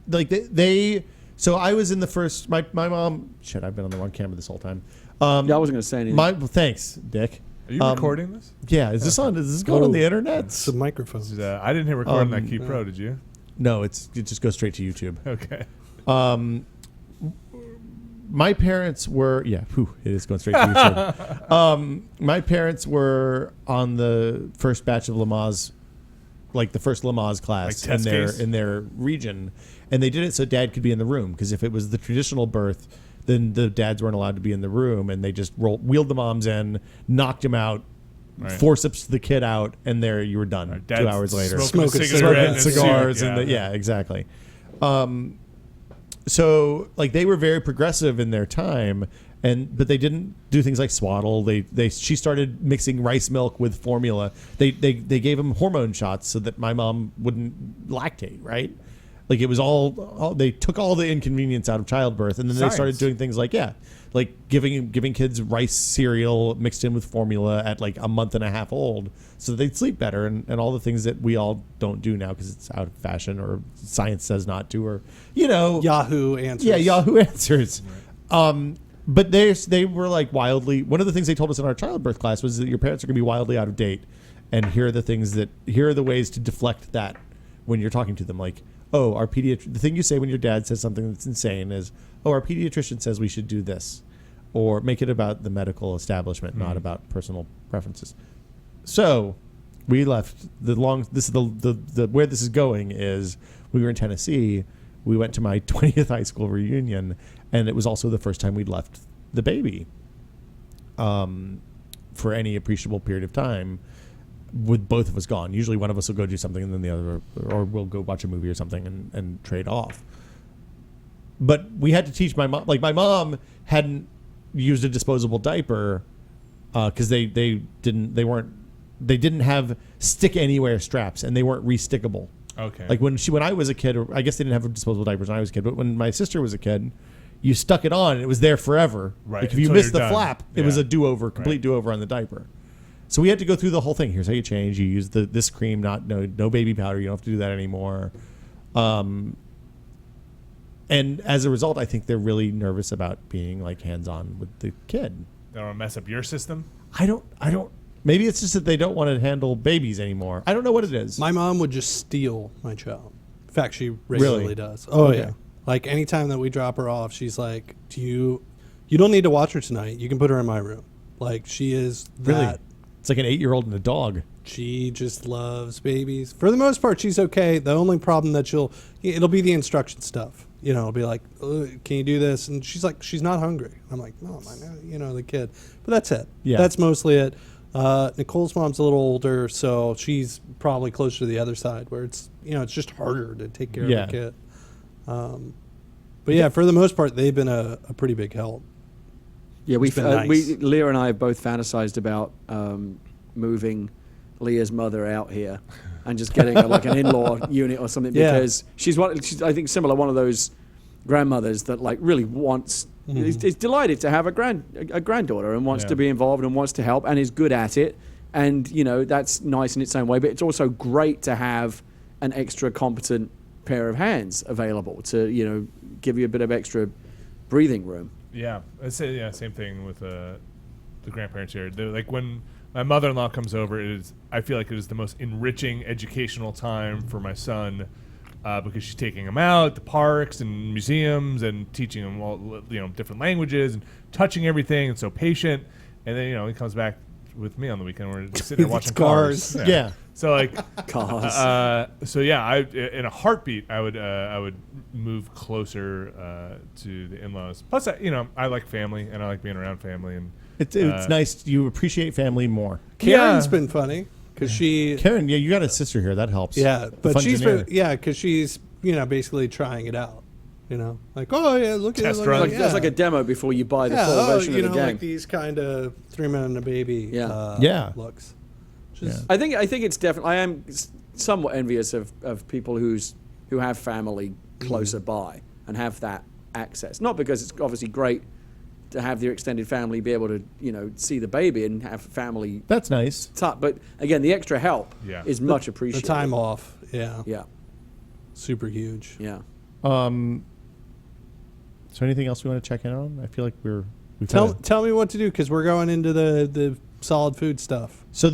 They so I was in the first. My mom. Shit, I've been on the wrong camera this whole time. Yeah, I wasn't going to say anything. Thanks, Dick. Are you recording this? Yeah. Is this on? Is this going on the internet? It's a microphone. I didn't hit record on that Key Pro. Did you? No, it just goes straight to YouTube. Okay. My parents were it is going straight to YouTube. My parents were on the first batch of Lamaze, like the first Lamaze class Like in their region, and they did it so Dad could be in the room, because if it was the traditional birth, then the dads weren't allowed to be in the room, and they just wheeled the moms in, knocked him out, forceps the kid out, and there you were done. 2 hours later, smoking cigars, exactly. So like they were very progressive in their time, but they didn't do things like swaddle. She started mixing rice milk with formula. They gave him hormone shots so that my mom wouldn't lactate, right? Like it was all they took all the inconvenience out of childbirth, and then they started doing things like giving kids rice cereal mixed in with formula at like a month and a half old, so that they'd sleep better, and all the things that we all don't do now because it's out of fashion or science says not to, or Yahoo Answers. Yeah, Yahoo Answers. Right. But they were like wildly. One of the things they told us in our childbirth class was that your parents are going to be wildly out of date, and here are the ways to deflect that when you're talking to them, like. Oh, the thing you say when your dad says something that's insane is, our pediatrician says we should do this, or make it about the medical establishment, not about personal preferences. So we left this is the where this is going is we were in Tennessee. We went to my 20th high school reunion, and it was also the first time we'd left the baby for any appreciable period of time. With both of us gone. Usually one of us will go do something and then the other, or we'll go watch a movie or something and trade off. But we had to teach my mom, like my mom hadn't used a disposable diaper because they didn't have stick anywhere straps, and they weren't restickable. Okay. Like when I was a kid, or I guess they didn't have disposable diapers when I was a kid, but when my sister was a kid, you stuck it on and it was there forever. Right. Like if you missed the flap, it was a do-over, complete do-over on the diaper. So we had to go through the whole thing. Here's how you change. You use this cream, no baby powder. You don't have to do that anymore. And as a result, I think they're really nervous about being like hands-on with the kid. They don't want to mess up your system? I don't. Maybe it's just that they don't want to handle babies anymore. I don't know what it is. My mom would just steal my child. In fact, she regularly does. Oh, okay. Yeah. Like anytime that we drop her off, she's like, you don't need to watch her tonight. You can put her in my room. Like she is that. Really? It's like an 8-year-old and a dog. She just loves babies. For the most part, she's okay. The only problem that it'll be the instruction stuff. It'll be like, can you do this? And she's like, she's not hungry. I'm like, no, the kid. But that's it. Yeah. That's mostly it. Nicole's mom's a little older, so she's probably closer to the other side where it's, it's just harder to take care of the kid. But yeah, for the most part, they've been a pretty big help. Yeah, Leah and I have both fantasized about moving Leah's mother out here and just getting like an in-law unit or something, because she's I think similar, one of those grandmothers that like really wants is delighted to have a granddaughter and wants to be involved and wants to help and is good at it, and that's nice in its own way, but it's also great to have an extra competent pair of hands available to give you a bit of extra breathing room. Yeah, I'd say same thing with the grandparents here. Like when my mother-in-law comes over, I feel like it is the most enriching educational time for my son, because she's taking him out to parks and museums and teaching him all different languages and touching everything, and so patient. And then he comes back with me on the weekend. We're just sitting there watching cars. Yeah. So like cars. In a heartbeat, I would move closer to the in-laws. Plus, I like family and I like being around family, and it's nice. You appreciate family more. Karen's been funny because Karen, you got a sister here. That helps. Yeah, but because she's basically trying it out. Like, oh yeah, look at it. That's like a demo before you buy the full version of the game. Like these kind of 3 Men and a Baby looks. I think it's definitely. I am somewhat envious of people who have family closer by and have that access. Not because it's obviously great to have your extended family be able to see the baby and have family. That's nice. But again, the extra help is much appreciated. The time off, yeah, super huge. Yeah. So anything else we want to check in on? I feel like tell me what to do because we're going into the solid food stuff. So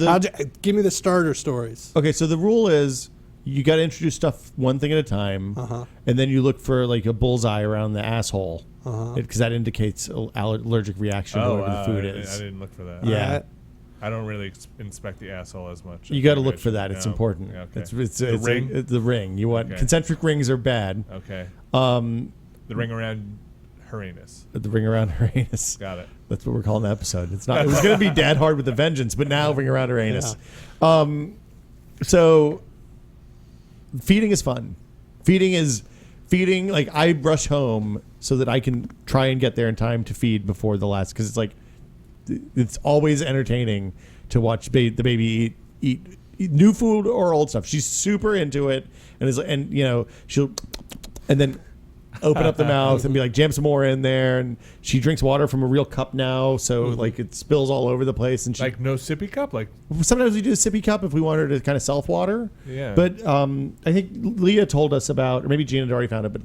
give me the starter stories. Okay, so the rule is you got to introduce stuff one thing at a time, and then you look for like a bullseye around the asshole because that indicates allergic reaction to whatever the food is. I didn't look for that. Yeah. I don't really inspect the asshole as much. You got to look for that. It's important. Okay. It's the ring. The ring. You want concentric rings are bad. Okay. The ring around Uranus. The ring around Uranus. Got it. That's what we're calling the episode. It's not. It was going to be Dad Hard with a Vengeance, but now ring around Uranus. Yeah. So feeding is fun. Feeding. Like I rush home so that I can try and get there in time to feed before the last. Because it's always entertaining to watch the baby eat new food or old stuff. She's super into it, and she'll then open up the mouth and be like, jam some more in there. And she drinks water from a real cup now, so like it spills all over the place. And like no sippy cup. Like sometimes we do a sippy cup if we want her to kind of self water. Yeah. But I think Leah told us about, or maybe Gina had already found it, but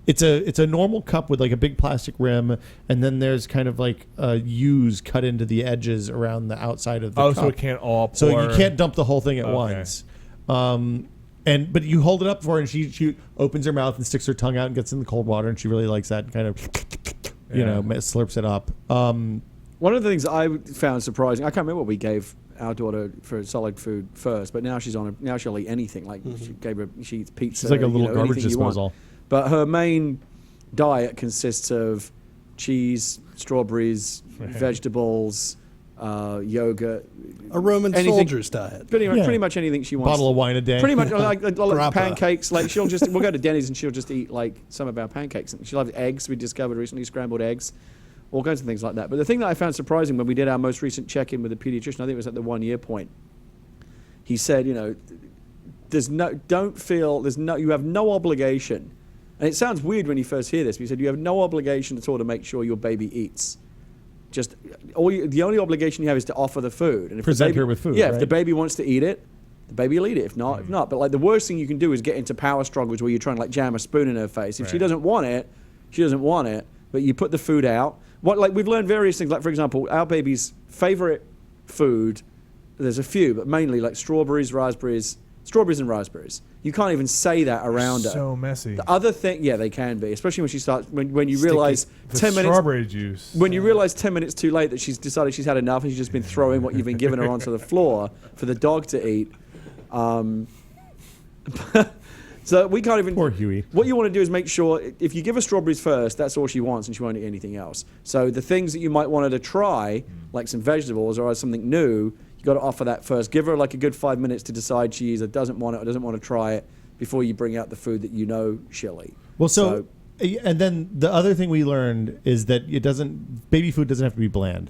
it's a normal cup with like a big plastic rim, and then there's kind of like U's cut into the edges around the outside of the cup. So it can't all pour. So you can't dump the whole thing at once. But you hold it up for her, and she opens her mouth and sticks her tongue out and gets in the cold water, and she really likes that and kind of, slurps it up. One of the things I found surprising, I can't remember what we gave our daughter for solid food first, but now now she'll eat anything. Like she eats pizza. She's like a little garbage disposal. But her main diet consists of cheese, strawberries, vegetables, yogurt. A Roman soldier's diet. Pretty much anything she wants. Bottle of wine a day. Pretty much like pancakes. Like we'll go to Denny's and she'll just eat like some of our pancakes. And she loves eggs. We discovered recently scrambled eggs, all kinds of things like that. But the thing that I found surprising when we did our most recent check-in with the pediatrician, I think it was at the 1 year point. He said, you have no obligation. And it sounds weird when you first hear this, but he said you have no obligation at all to make sure your baby eats. The only obligation you have is to offer the food. And if present her with food. Yeah, right? If the baby wants to eat it, the baby will eat it. If not. But like the worst thing you can do is get into power struggles where you're trying to like jam a spoon in her face. If she doesn't want it, she doesn't want it. But you put the food out. We've learned various things. Like for example, our baby's favorite food. There's a few, but mainly like strawberries and raspberries. You can't even say that around her. So messy. The other thing, they can be, especially when she starts, when you realize 10 minutes. Strawberry juice. When you realize 10 minutes too late that she's decided she's had enough and she's just been throwing what you've been giving her onto the floor for the dog to eat. So we can't even. Poor Huey. What you want to do is make sure if you give her strawberries first, that's all she wants and she won't eat anything else. So the things that you might want her to try, like some vegetables or something new, got to offer that first. Give her like a good 5 minutes to decide she either doesn't want it or doesn't want to try it before you bring out the food that you know she'll eat. Well, and then the other thing we learned is that baby food doesn't have to be bland.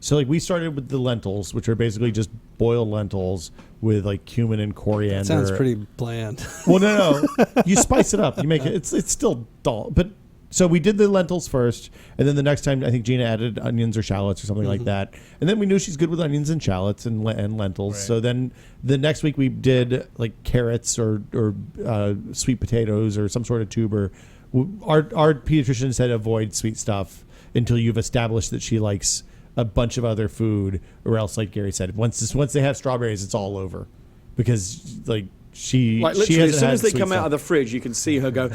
So like we started with the lentils, which are basically just boiled lentils with like cumin and coriander. That sounds pretty bland. Well, no. You spice it up. You make it. It's still dull, but. So we did the lentils first, and then the next time I think Gina added onions or shallots or something like that. And then we knew she's good with onions and shallots and lentils. Right. So then the next week we did like carrots or sweet potatoes or some sort of tuber. Our pediatrician said avoid sweet stuff until you've established that she likes a bunch of other food, or else, like Gary said, once they have strawberries, it's all over, because like. Literally, as soon as they come out of the fridge, you can see her go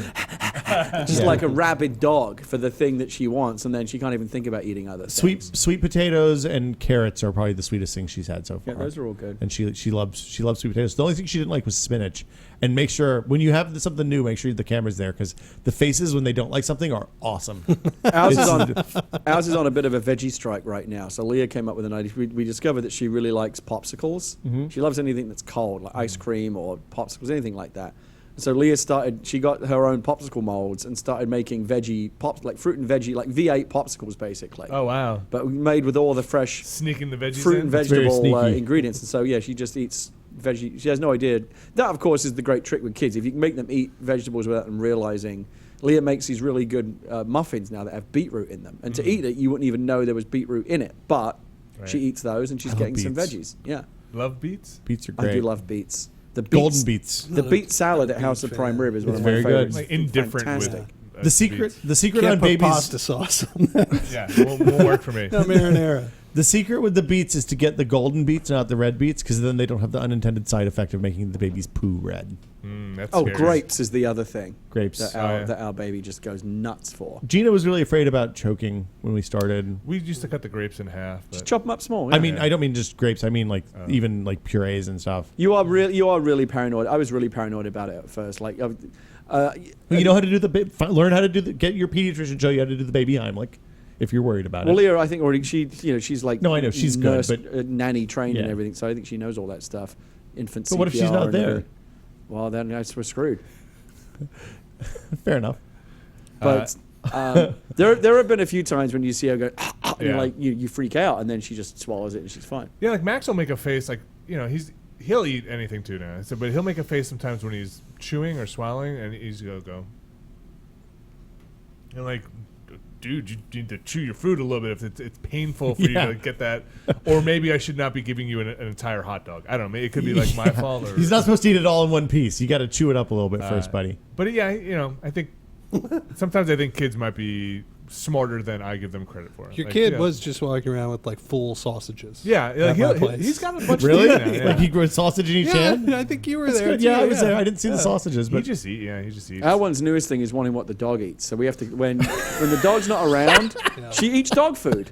just like a rabid dog for the thing that she wants, and then she can't even think about eating other things. Sweet potatoes and carrots are probably the sweetest things she's had so far. Yeah, those are all good. And she loves sweet potatoes. The only thing she didn't like was spinach. And make sure when you have something new, make sure the camera's there, because the faces when they don't like something are awesome. Ours is on a bit of a veggie strike right now. So Leah came up with an idea. We discovered that she really likes popsicles. Mm-hmm. She loves anything that's cold, like ice cream or popsicles, anything like that. So Leah she got her own popsicle molds and started making veggie pops, like fruit and veggie, like V8 popsicles basically. Oh wow! But made with all the fresh sneaking the veggies fruit in. and vegetable ingredients. And so yeah, she just eats veggie. She has no idea. That of course is the great trick with kids. If you can make them eat vegetables without them realizing. Leah makes these really good muffins now that have beetroot in them, and to eat it, you wouldn't even know there was beetroot in it. But she eats those, and she's getting some veggies. Yeah, love beets. Beets are great. I do love beets. The beets, golden beets. The beet salad at House of Prime Rib is one of my very favorites. good. Like indifferent Fantastic. with The secret Can't on put babies. pasta sauce on that. Yeah, won't work for me. No marinara. The secret with the beets is to get the golden beets, not the red beets, because then they don't have the unintended side effect of making the baby's poo red. That's Oh, scary. grapes is the other thing. Grapes. That our baby just goes nuts for. Gina was really afraid about choking when we started. We used to cut the grapes in half. Just But chop them up small. I yeah. mean, I don't mean just grapes. I mean like even like purees and stuff. You are really paranoid. I was really paranoid about it at first. Like, you know how to do learn how to do get your pediatrician show you how to do the baby Heimlich if you're worried about well, it. Leah, I think already she's like No, I know, she's good, but- nanny trained and Yeah. everything. So I think she knows all that stuff. Infant But what if she's CPR not and there? everything. Well, then we're screwed. Fair enough. But there have been a few times when you see her go, and Yeah. like you freak out, and then she just swallows it and she's fine. yeah, like Max will make a face like he'll eat anything too now. So, but he'll make a face sometimes when he's chewing or swallowing, and he's gonna go. And like, dude, you need to chew your food a little bit if it's painful for you to get that. Or maybe I should not be giving you an entire hot dog. I don't know. Maybe it could be like my fault. Or, He's not supposed to eat it all in one piece. You got to chew it up a little bit first, buddy. But yeah, I think sometimes I think kids might be smarter than I give them credit for. Your Like, kid yeah. was just walking around with like full sausages. Yeah, like at my place. he's got a bunch Really? to do now. Yeah. Like he grew a sausage in each hand? Yeah, I think you were That's there. good. Yeah, too, I was there. I didn't see the sausages, he but just eats. Our one's newest thing is wanting what the dog eats. So we have to when the dog's not around, she eats dog food.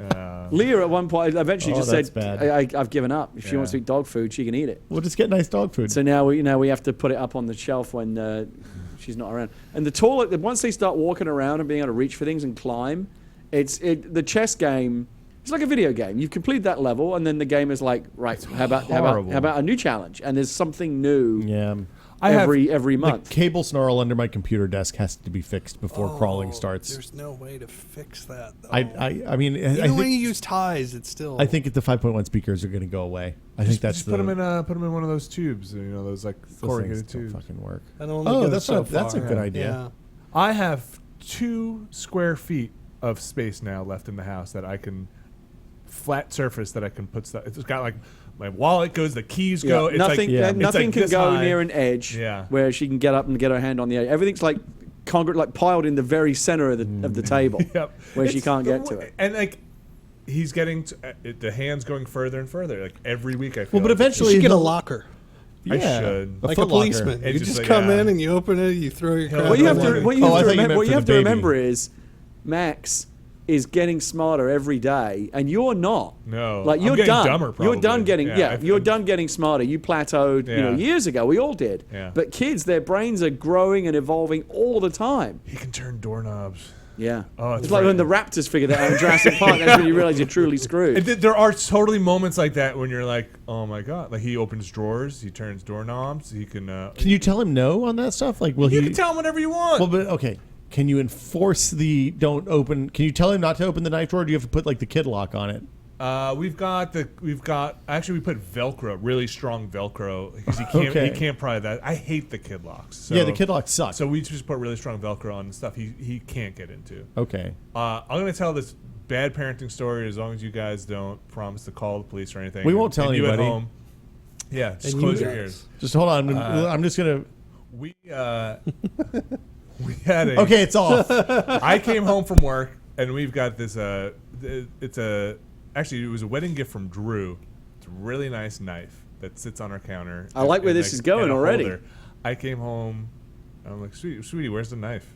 Leah at one point eventually just that's said, bad. "I've given up. If she wants to eat dog food, she can eat it." we'll just get nice dog food. So now we have to put it up on the shelf when she's not around. And the toilet, once they start walking around and being able to reach for things and climb, the chess game. It's like a video game. You've completed that level, and then the game is like, right, how about a new challenge? And there's something new. Yeah. Every month. The cable snarl under my computer desk has to be fixed before crawling starts. There's no way to fix that. Though. I mean, Even when you use ties, it's still. I think the 5.1 speakers are going to go away. I think that's just put them in one of those tubes. Those like those corrugated things don't tubes. fucking work. That only goes that's so that's a far. good idea. Yeah. I have 2 square feet of space now left in the house that I can flat surface that I can put stuff. It's got like my wallet goes, the keys go. It's nothing like, it's nothing like can this go high. near an edge Yeah. where she can get up and get her hand on the edge. Everything's like like piled in the very center of the table Yep. where she It's can't the get to it. And like he's getting the hands going further and further. Like every week I feel. Well, but like eventually You should get a he'll- locker. I should. Like foot a locker. policeman. It's You just just like, come yeah. in and you open it, you throw your crap. What you have in to there. what you Oh, I have to thought you remember, meant what you for have the to baby. remember is Max is getting smarter every day, and you're not. No. like I'm you're getting done. dumber, You're done probably. getting Yeah, you're done getting smarter. You plateaued, Yeah. years ago. We all did. Yeah. But kids, their brains are growing and evolving all the time. He can turn doorknobs. Yeah. Oh, it's it's like right. when the Raptors figured that out in Jurassic Park. That's when you realize you're truly screwed. And there are totally moments like that when you're like, oh my god! Like he opens drawers, he turns doorknobs, he can. Can you tell him no on that stuff? Like, will You he? can tell him whatever you want. Well, but okay. Can you enforce the don't open? Can you tell him not to open the knife drawer? Or do you have to put like the kid lock on it? we put Velcro, really strong Velcro, because he can't pry that. I hate the kid locks. So, Yeah, the kid lock sucks. So we just put really strong Velcro on stuff he can't get into. Okay. I'm gonna tell this bad parenting story as long as you guys don't promise to call the police or anything. We won't tell and you anybody. at home, yeah, just And close you your guys. ears. Just hold on. I'm just gonna. We had a Okay, it's off. I came home from work and we've got this. Actually, it was a wedding gift from Drew. It's a really nice knife that sits on our counter. I like where this is going and a already. holder. I came home. I'm like, sweetie, where's the knife?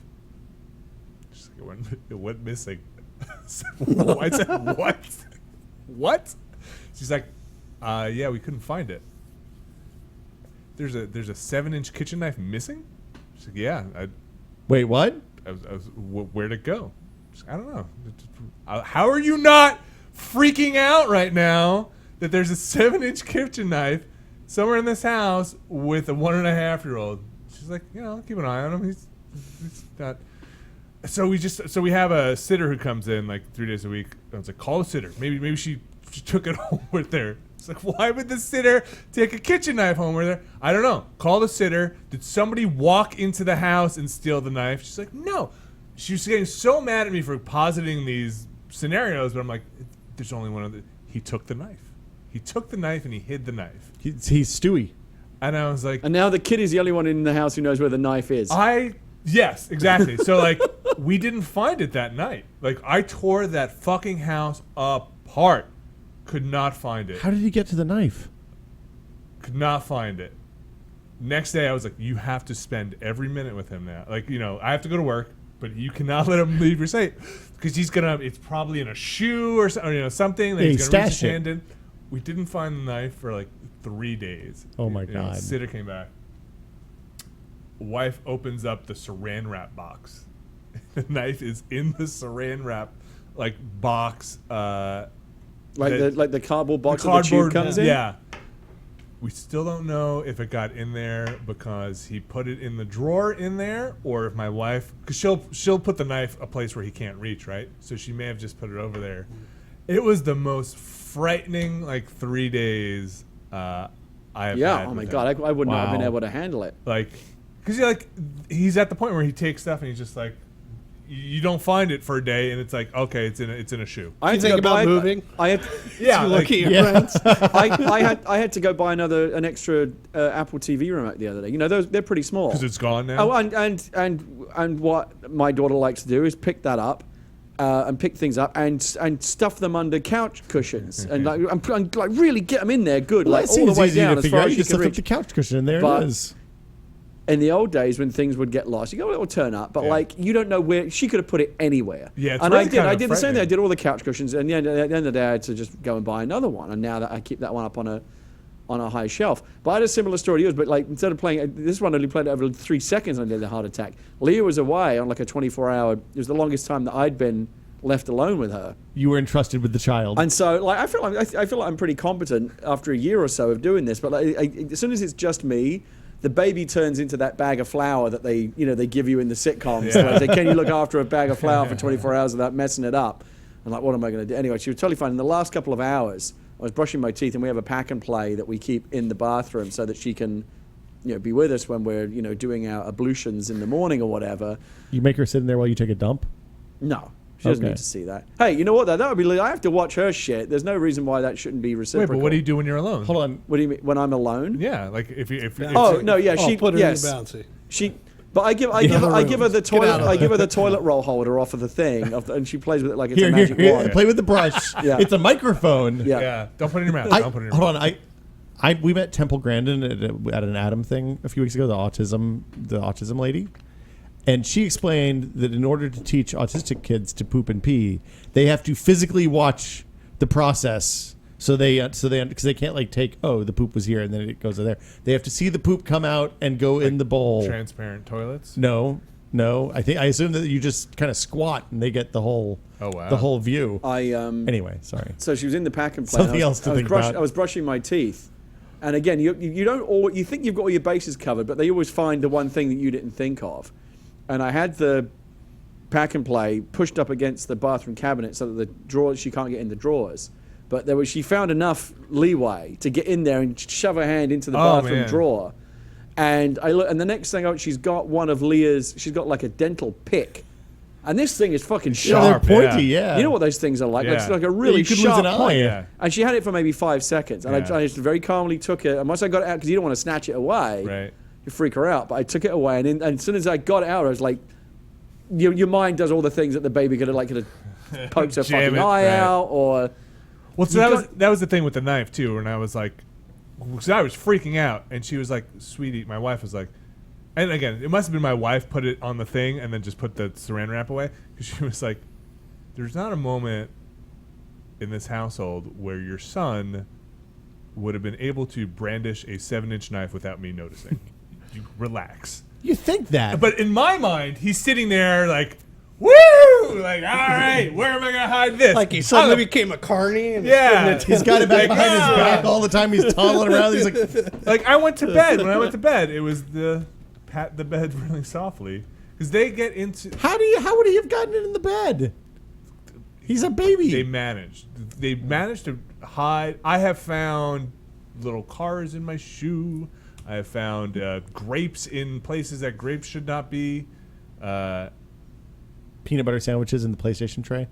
She's like, it went missing. I said, what? What? She's like, yeah, we couldn't find it. There's a 7-inch kitchen knife missing. She's like, yeah. Wait, what? Where'd it go? She's like, I don't know. How are you not freaking out right now that there's a 7-inch kitchen knife somewhere in this house with a 1.5-year-old? She's She's like, keep an eye on him. He's not. So we have a sitter who comes in like 3 days a week. I was like, call the sitter. Maybe she took it home with her. It's like, why would the sitter take a kitchen knife home with her? I don't know. Call the sitter. Did somebody walk into the house and steal the knife? She's like, no. She was getting so mad at me for positing these scenarios, but I'm like, there's only one of the. He took the knife. He took the knife and he hid the knife. He's Stewie. And I was like... And now the kid is the only one in the house who knows where the knife is. Yes, exactly. So, like, we didn't find it that night. Like, I tore that fucking house apart. Could not find it. How did he get to the knife? Could not find it. Next day, I was like, you have to spend every minute with him now. Like, I have to go to work, but you cannot let him leave your sight. Because it's probably in a shoe or something that he's going to reach his hand in. We didn't find the knife for like 3 days. Oh my God. Sitter came back. Wife opens up the saran wrap box. The knife is in the saran wrap box. Like the cardboard box that the tube comes in? Yeah. We still don't know if it got in there because he put it in the drawer in there, or if my wife, because she'll put the knife a place where he can't reach, right? So she may have just put it over there. It was the most frightening 3 days I have had. Oh my God, I would not have been able to handle it. Because he's at the point where he takes stuff and he's just like, you don't find it for a day, and it's like, okay, it's in a shoe. I had to think about moving. I had, I had to go buy an extra Apple TV remote the other day. They're pretty small. Because it's gone now. Oh, and what my daughter likes to do is pick that up. And pick things up and stuff them under couch cushions and really get them in there good, all the way down as far as you can reach. The couch cushion in there. It is. In the old days when things would get lost, you go, it will turn up, but you don't know where. She could have put it anywhere. Yeah, and I did the same thing. I did all the couch cushions, and at the end of the day, I had to just go and buy another one. And now that I keep that one up on a high shelf. But I had a similar story to yours, but instead of playing this one, I only played it over 3 seconds. And I did the heart attack. Leah was away on a 24-hour. It was the longest time that I'd been left alone with her. You were entrusted with the child, and so I feel like I'm pretty competent after a year or so of doing this. But as soon as it's just me, the baby turns into that bag of flour that they give you in the sitcoms. Yeah. They say, can you look after a bag of flour for 24 hours without messing it up? I'm like, what am I going to do? Anyway, she was totally fine. In the last couple of hours, I was brushing my teeth, and we have a pack and play that we keep in the bathroom so that she can be with us when we're doing our ablutions in the morning or whatever. You make her sit in there while you take a dump? No. She doesn't need to see that. Hey, you know what? That would be. I have to watch her shit. There's no reason why that shouldn't be reciprocal. Wait, but what do you do when you're alone? Hold on. What do you mean when I'm alone? Yeah, if she put her in the bouncy. But I give her the toilet. I give her the toilet roll holder off of the thing, and she plays with it like it's a magic wand. Play with the brush. Yeah. It's a microphone. Yeah. Don't put it in your mouth. Hold on. We met Temple Grandin at an Adam thing a few weeks ago. The autism lady. And she explained that in order to teach autistic kids to poop and pee, they have to physically watch the process. So because they can't take, the poop was here and then it goes in there. They have to see the poop come out and go in the bowl. Transparent toilets? No. I assume that you just kind of squat and they get the whole view. Anyway, sorry. So she was in the pack and play. Something else to think about. I was brushing my teeth. And again, you don't you think you've got all your bases covered, but they always find the one thing that you didn't think of. And I had the pack and play pushed up against the bathroom cabinet so that the drawers, she can't get in the drawers. But she found enough leeway to get in there and shove her hand into the bathroom drawer. And I look, and the next thing she's got one of Leah's, she's got a dental pick. And this thing is fucking sharp. They're pointy, yeah. You know what those things are like? Yeah. It's like a really sharp point. Yeah. And she had it for maybe 5 seconds. And I just very calmly took it. And once I got it out, because you don't want to snatch it away. Right. You freak her out, but I took it away, and as soon as I got it out, I was like, your mind does all the things that the baby could have poked her fucking eye out, or. Well, so that was the thing with the knife too, and I was like, because I was freaking out, and she was like, "Sweetie," my wife was like, and again, it must have been my wife put it on the thing and then just put the saran wrap away, because she was like, "There's not a moment in this household where your son would have been able to brandish a 7-inch knife without me noticing." You relax. You think that. But in my mind, he's sitting there woo! All right, where am I going to hide this? He suddenly became a carny. And he's got it back behind his back all the time. He's toddling around. He's like I went to bed. When I went to bed, it was the pat the bed really softly because they get into. How would he have gotten it in the bed? He's a baby. They managed to hide. I have found little cars in my shoe. I have found grapes in places that grapes should not be. Peanut butter sandwiches in the PlayStation tray.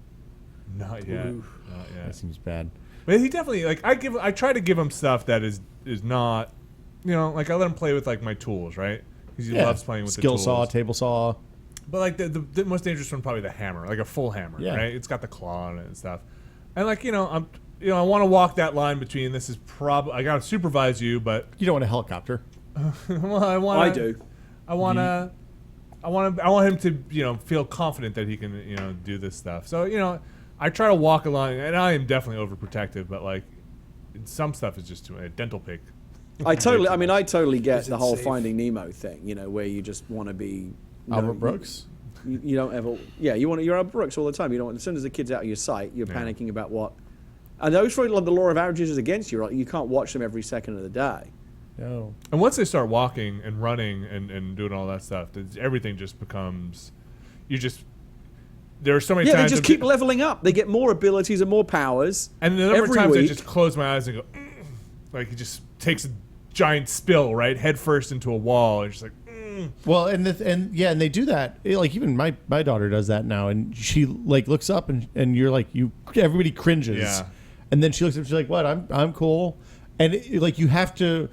Not yet. Ooh. Not yet. That seems bad. But he definitely I try to give him stuff that is not, like I let him play with like my tools, right? Because he loves playing with skill the tools. saw, table saw. But like the most dangerous one, probably the hammer, like a full hammer, right? It's got the claw on it and stuff. And like I want to walk that line between this is probably I gotta supervise you, but You don't want a helicopter. well, I do. I want him to feel confident that he can do this stuff. So I try to walk along, and I am definitely overprotective, but like some stuff is just too a dental pick. I totally get the whole Finding Nemo thing, where you just want to be Albert Brooks. You don't ever, you're Albert Brooks all the time. You don't. As soon as the kid's out of your sight, you're panicking about what. And those the law of averages is against you, right? You can't watch them every second of the day. No. And once they start walking and running and doing all that stuff, everything just becomes. There are so many times. Yeah, they just keep leveling up. They get more abilities and more powers. And the number of times I week. just close my eyes and go, like he just takes a giant spill right head first into a wall and just like. Well, and they do that. Like even my daughter does that now, and she like looks up and you're like everybody cringes. Yeah. And then she looks up, she's like, "What? I'm cool." And you have to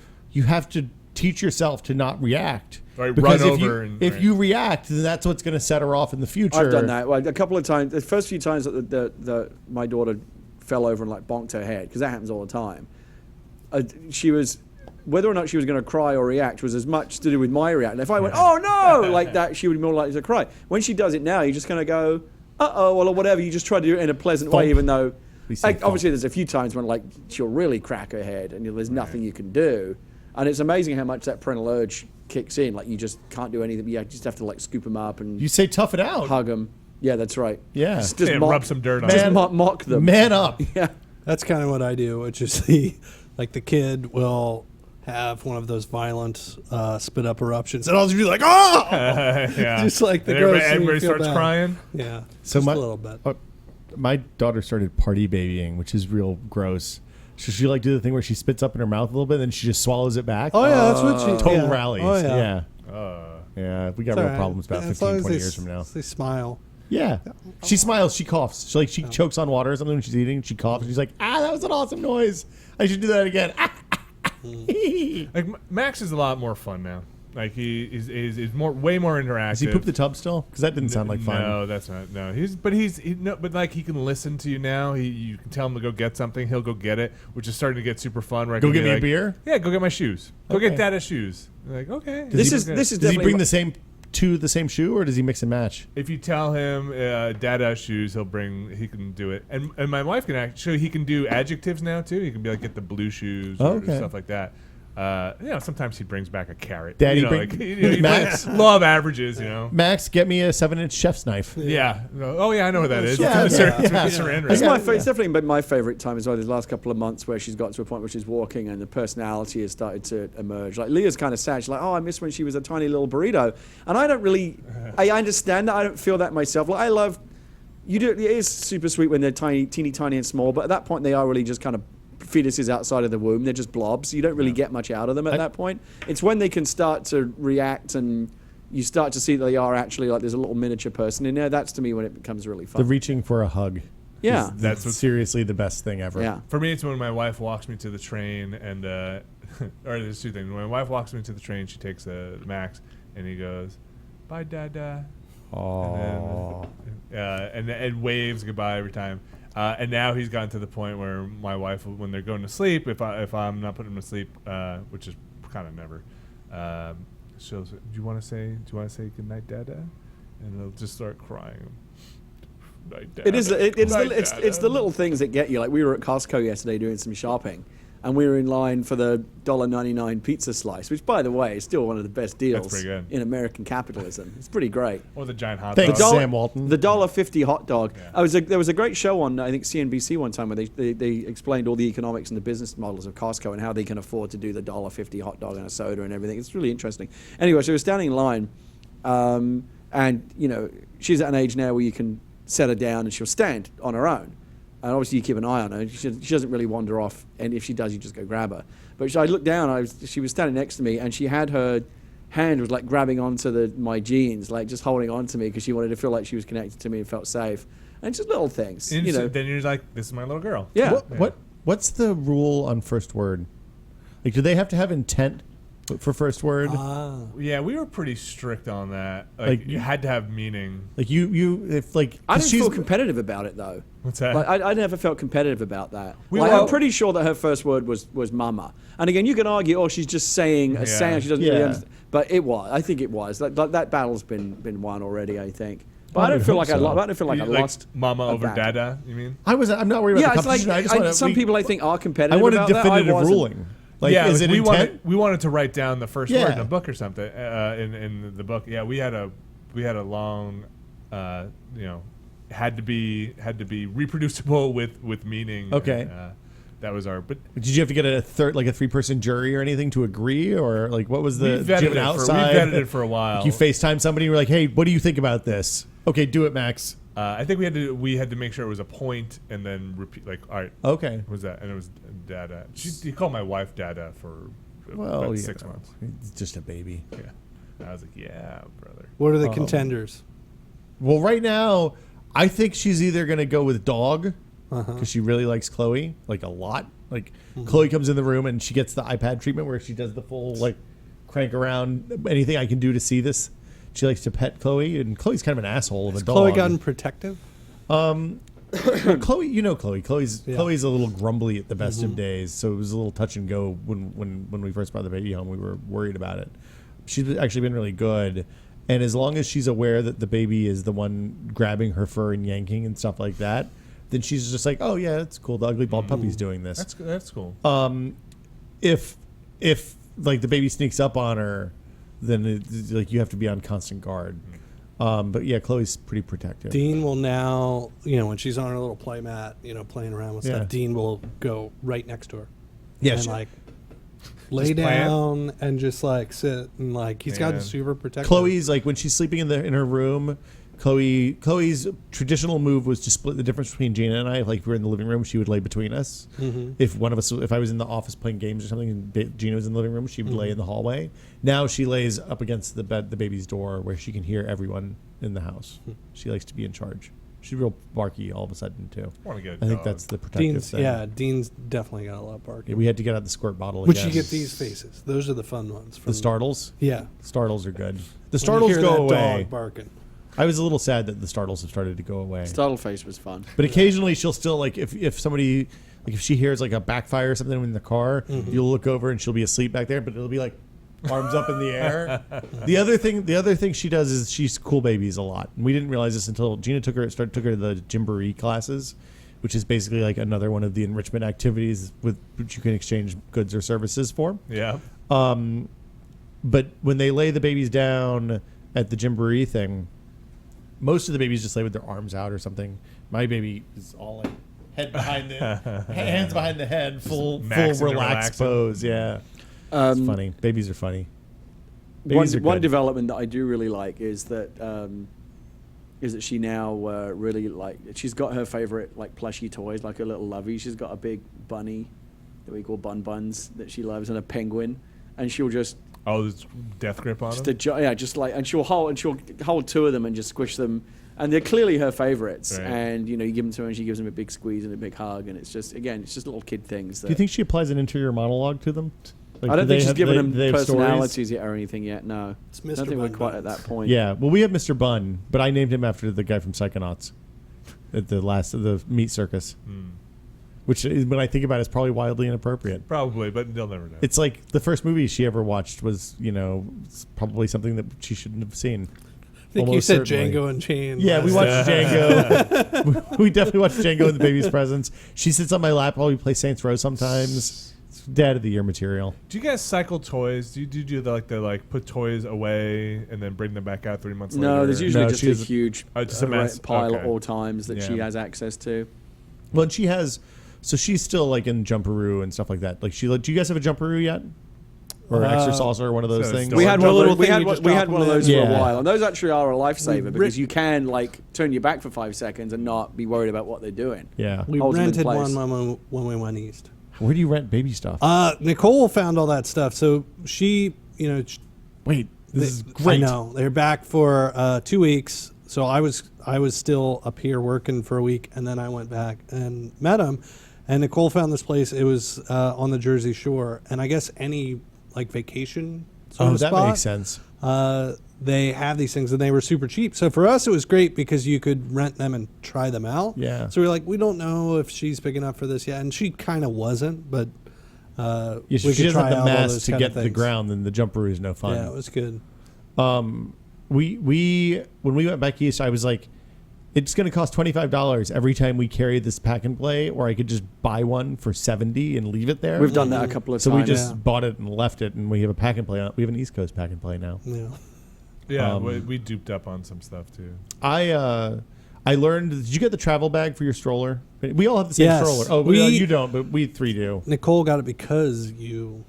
teach yourself to not react. Right, because run over. If you react, then that's what's going to set her off in the future. I've done that a couple of times. The first few times that my daughter fell over and like bonked her head, because that happens all the time. She was. Whether or not she was going to cry or react was as much to do with my reaction. If I went, "Oh no," like that, she would be more likely to cry. When she does it now, you just kind of go, "Uh-oh," or whatever. You just try to do it in a pleasant way, even though obviously there's a few times when like she'll really crack her head and there's nothing you can do. And it's amazing how much that parental urge kicks in. Like you just can't do anything. You just have to like scoop them up and you say tough it out, hug them. Yeah, that's right. Yeah, just rub some dirt on them. Just mock them. Man up. Yeah, that's kind of what I do. Which is the kid will have one of those violent spit up eruptions, and I'll just be like, "Oh!" Just like the gross. Everybody starts crying. Yeah, so just a little bit. My daughter started party babying, which is real gross. So she like do the thing where she spits up in her mouth a little bit, and then she just swallows it back. Oh yeah, that's what she total rallies. Oh yeah, yeah. We got real problems about 15, 20 years from now. They smile. Yeah, she smiles. She coughs. She chokes on water or something when she's eating. She coughs. And she's like, that was an awesome noise. I should do that again. Like Max is a lot more fun now. Like he is way more interactive. Does he poop the tub still? Because that didn't sound like fun. No, that's not. No, but like he can listen to you now. You can tell him to go get something. He'll go get it, which is starting to get super fun. Where go get me a beer. Yeah, go get my shoes. Go get Dada's shoes. Like okay. This is Does he bring the same shoe, or does he mix and match? If you tell him Dada's shoes, he can do it. And my wife can actually he can do adjectives now too. He can be like get the blue shoes or stuff like that. Sometimes he brings back a carrot. Daddy, Max, law of averages, Max, get me a 7-inch chef's knife. Yeah. Oh yeah, I know what that is. Yeah, It's definitely been my favorite time as well. These last couple of months where she's got to a point where she's walking and the personality has started to emerge. Like Leah's kind of sad. She's like, "Oh, I miss when she was a tiny little burrito," and I don't really. I understand that. I don't feel that myself. Like I love. You do. It is super sweet when they're teeny tiny and small, but at that point they are really just kind of fetuses outside of the womb. They're just blobs. You don't really get much out of them at that point. It's when they can start to react and you start to see that they are actually like there's a little miniature person in there. That's to me when it becomes really fun. The reaching for a hug. Yeah. That's seriously the best thing ever. Yeah. For me, it's when my wife walks me to the train and, or there's two things. When my wife walks me to the train, she takes Max and he goes, "Bye, Dada." Oh. And waves goodbye every time. And now he's gotten to the point where my wife, when they're going to sleep, if I'm not putting them to sleep, which is kind of never, she'll say, "Do you want to say good night, Dada?" And they'll just start crying. Night, Dada. It's the little things that get you. Like we were at Costco yesterday doing some shopping, and we were in line for the $1.99 pizza slice, which, by the way, is still one of the best deals in American capitalism. It's pretty great. Or the giant hot dog. Thanks, Sam Walton. The $1.50 hot dog. Yeah. There was a great show on, I think, CNBC one time where they explained all the economics and the business models of Costco and how they can afford to do the $1.50 hot dog and a soda and everything. It's really interesting. Anyway, so we were standing in line, and, you know, she's at an age now where you can set her down and she'll stand on her own. And obviously you keep an eye on her. She doesn't really wander off, and if she does, you just go grab her. But I looked down, she was standing next to me, and she had her hand was like grabbing onto my jeans, like just holding on to me because she wanted to feel like she was connected to me and felt safe. And just little things, you know. Then you're like, this is my little girl. Yeah. What's the rule on first word? Like, do they have to have intent for first word? Yeah, we were pretty strict on that. Like you had to have meaning. Like if like I didn't feel competitive about it though. What's that? Like, I never felt competitive about that. I'm pretty sure that her first word was mama. And again, you can argue, oh, she's just saying a sound. She doesn't really understand. But it was. I think it was. That battle's been won already, I think. But I don't feel like I lost mama over dada, you mean? I'm not worried about the competition. It's like some people I think are competitive. I wanted about definitive that. ruling. Like, yeah, is it we intent? wanted to write down the first word in a book or something. In the book, yeah, we had a long, had to be reproducible with meaning. Okay. And, that was our. But did you have to get a 3-person jury or anything to agree, or like what was the? We vetted it for a while. Like you FaceTime somebody, and were like, "Hey, what do you think about this?" Okay, do it, Max. I think we had to make sure it was a point and then repeat. Like, all right, okay, what was that? And it was Dada. He called my wife Dada for about 6 months. It's just a baby. Yeah, and I was like, yeah, brother. What are the contenders? Well, right now, I think she's either gonna go with dog because she really likes Chloe, like a lot. Like Chloe comes in the room and she gets the iPad treatment where she does the full like crank around anything I can do to see this. She likes to pet Chloe, and Chloe's kind of an asshole of a dog. Chloe gotten protective? Chloe, you know Chloe. Chloe's a little grumbly at the best of days, so it was a little touch and go when we first brought the baby home. We were worried about it. She's actually been really good, and as long as she's aware that the baby is the one grabbing her fur and yanking and stuff like that, then she's just like, oh yeah, it's cool. The ugly bald puppy's doing this. That's cool. If like the baby sneaks up on her, then like you have to be on constant guard. But yeah, Chloe's pretty protective. Dean will now, when she's on her little play mat, playing around with stuff, Dean will go right next to her. Yeah, and like lay down and just like sit and like he's gotten super protective. Chloe's like when she's sleeping in her room. Chloe's traditional move was to split the difference between Gina and I. Like if we were in the living room, she would lay between us. If I was in the office playing games or something, and Gina was in the living room, she would lay in the hallway. Now she lays up against the baby's door, where she can hear everyone in the house. She likes to be in charge. She's real barky all of a sudden too. I think that's the protective thing. Yeah, Dean's definitely got a lot barky. Yeah, we had to get out the squirt bottle. Would you get these faces? Those are the fun ones. The startles. Yeah, startles are good. The startles go away. Dog barking. I was a little sad that the startles have started to go away. Startle face was fun. But occasionally she'll still, like, if somebody, like, if she hears, like, a backfire or something in the car, you'll look over and she'll be asleep back there, but it'll be, like, arms up in the air. The other thing she does is she's cool babies a lot. And we didn't realize this until Gina took her to the Gymboree classes, which is basically, like, another one of the enrichment activities with which you can exchange goods or services for. Yeah. But when they lay the babies down at the Gymboree thing, most of the babies just lay with their arms out or something. My baby is all like head behind the hands behind the head, full relaxed pose. Yeah, it's funny. Babies are funny. One development that I do really like is that she now really like she's got her favorite like plushy toys, like a little lovey. She's got a big bunny that we call Buns that she loves, and a penguin, and she'll just. Oh, there's death grip on them? And she'll hold two of them and just squish them, and they're clearly her favorites. Right. And you give them to her, and she gives them a big squeeze and a big hug, and it's just little kid things. Do you think she applies an interior monologue to them? Like, I don't think she's given them personalities yet or anything yet. No, it's Mr. I don't think we're quite at that point. Yeah, well, we have Mr. Bun, but I named him after the guy from Psychonauts at the last of the meat circus. Which, when I think about it, is probably wildly inappropriate. Probably, but they'll never know. It's like the first movie she ever watched was, probably something that she shouldn't have seen. I think you said Django Unchained. Yeah, we watched Django. We definitely watched Django in the baby's presence. She sits on my lap while we play Saints Row sometimes. Dad of the year material. Do you guys cycle toys? Do you do the put toys away and then bring them back out 3 months later? No, there's usually No, just a huge just a mess. pile Okay. at all times that she Yeah. has access to. Well, and she has, so she's still like in jumperoo and stuff like that. Like do you guys have a jumperoo yet? Or extra saucer or one of those so things? We had one, little we thing had, you one- just we drop had one of them in. those for Yeah. a while, and those actually are a lifesaver We because you can like turn your back for 5 seconds and not be worried about what they're doing. Yeah. We Holds them in rented place. one when we went east. Where do you rent baby stuff? Nicole found all that stuff, so she, Wait, this is I great. know they're back for 2 weeks. So I was still up here working for a week, and then I went back and met him. And Nicole found this place. It was on the Jersey Shore, and I guess any like vacation sort of that spot, makes sense. they have these things, and they were super cheap. So for us, it was great because you could rent them and try them out. Yeah. So we're like, we don't know if she's big enough for this yet, and she kind of wasn't, but Yeah, we she could doesn't try have the out all mass those to kind get of to the things. ground, then the jumperoo is no fun. Yeah, it was good. We when we went back east, I was like, it's going to cost $25 every time we carry this pack and play, or I could just buy one for $70 and leave it there. We've done that a couple of so times. we just Yeah. bought it and left it, and we have a pack and play. We have an East Coast pack and play now. Yeah. Yeah, we duped up on some stuff too. I learned. Did you get the travel bag for your stroller? We all have the same Yes. stroller. Oh, you don't, but we three do. Nicole got it because you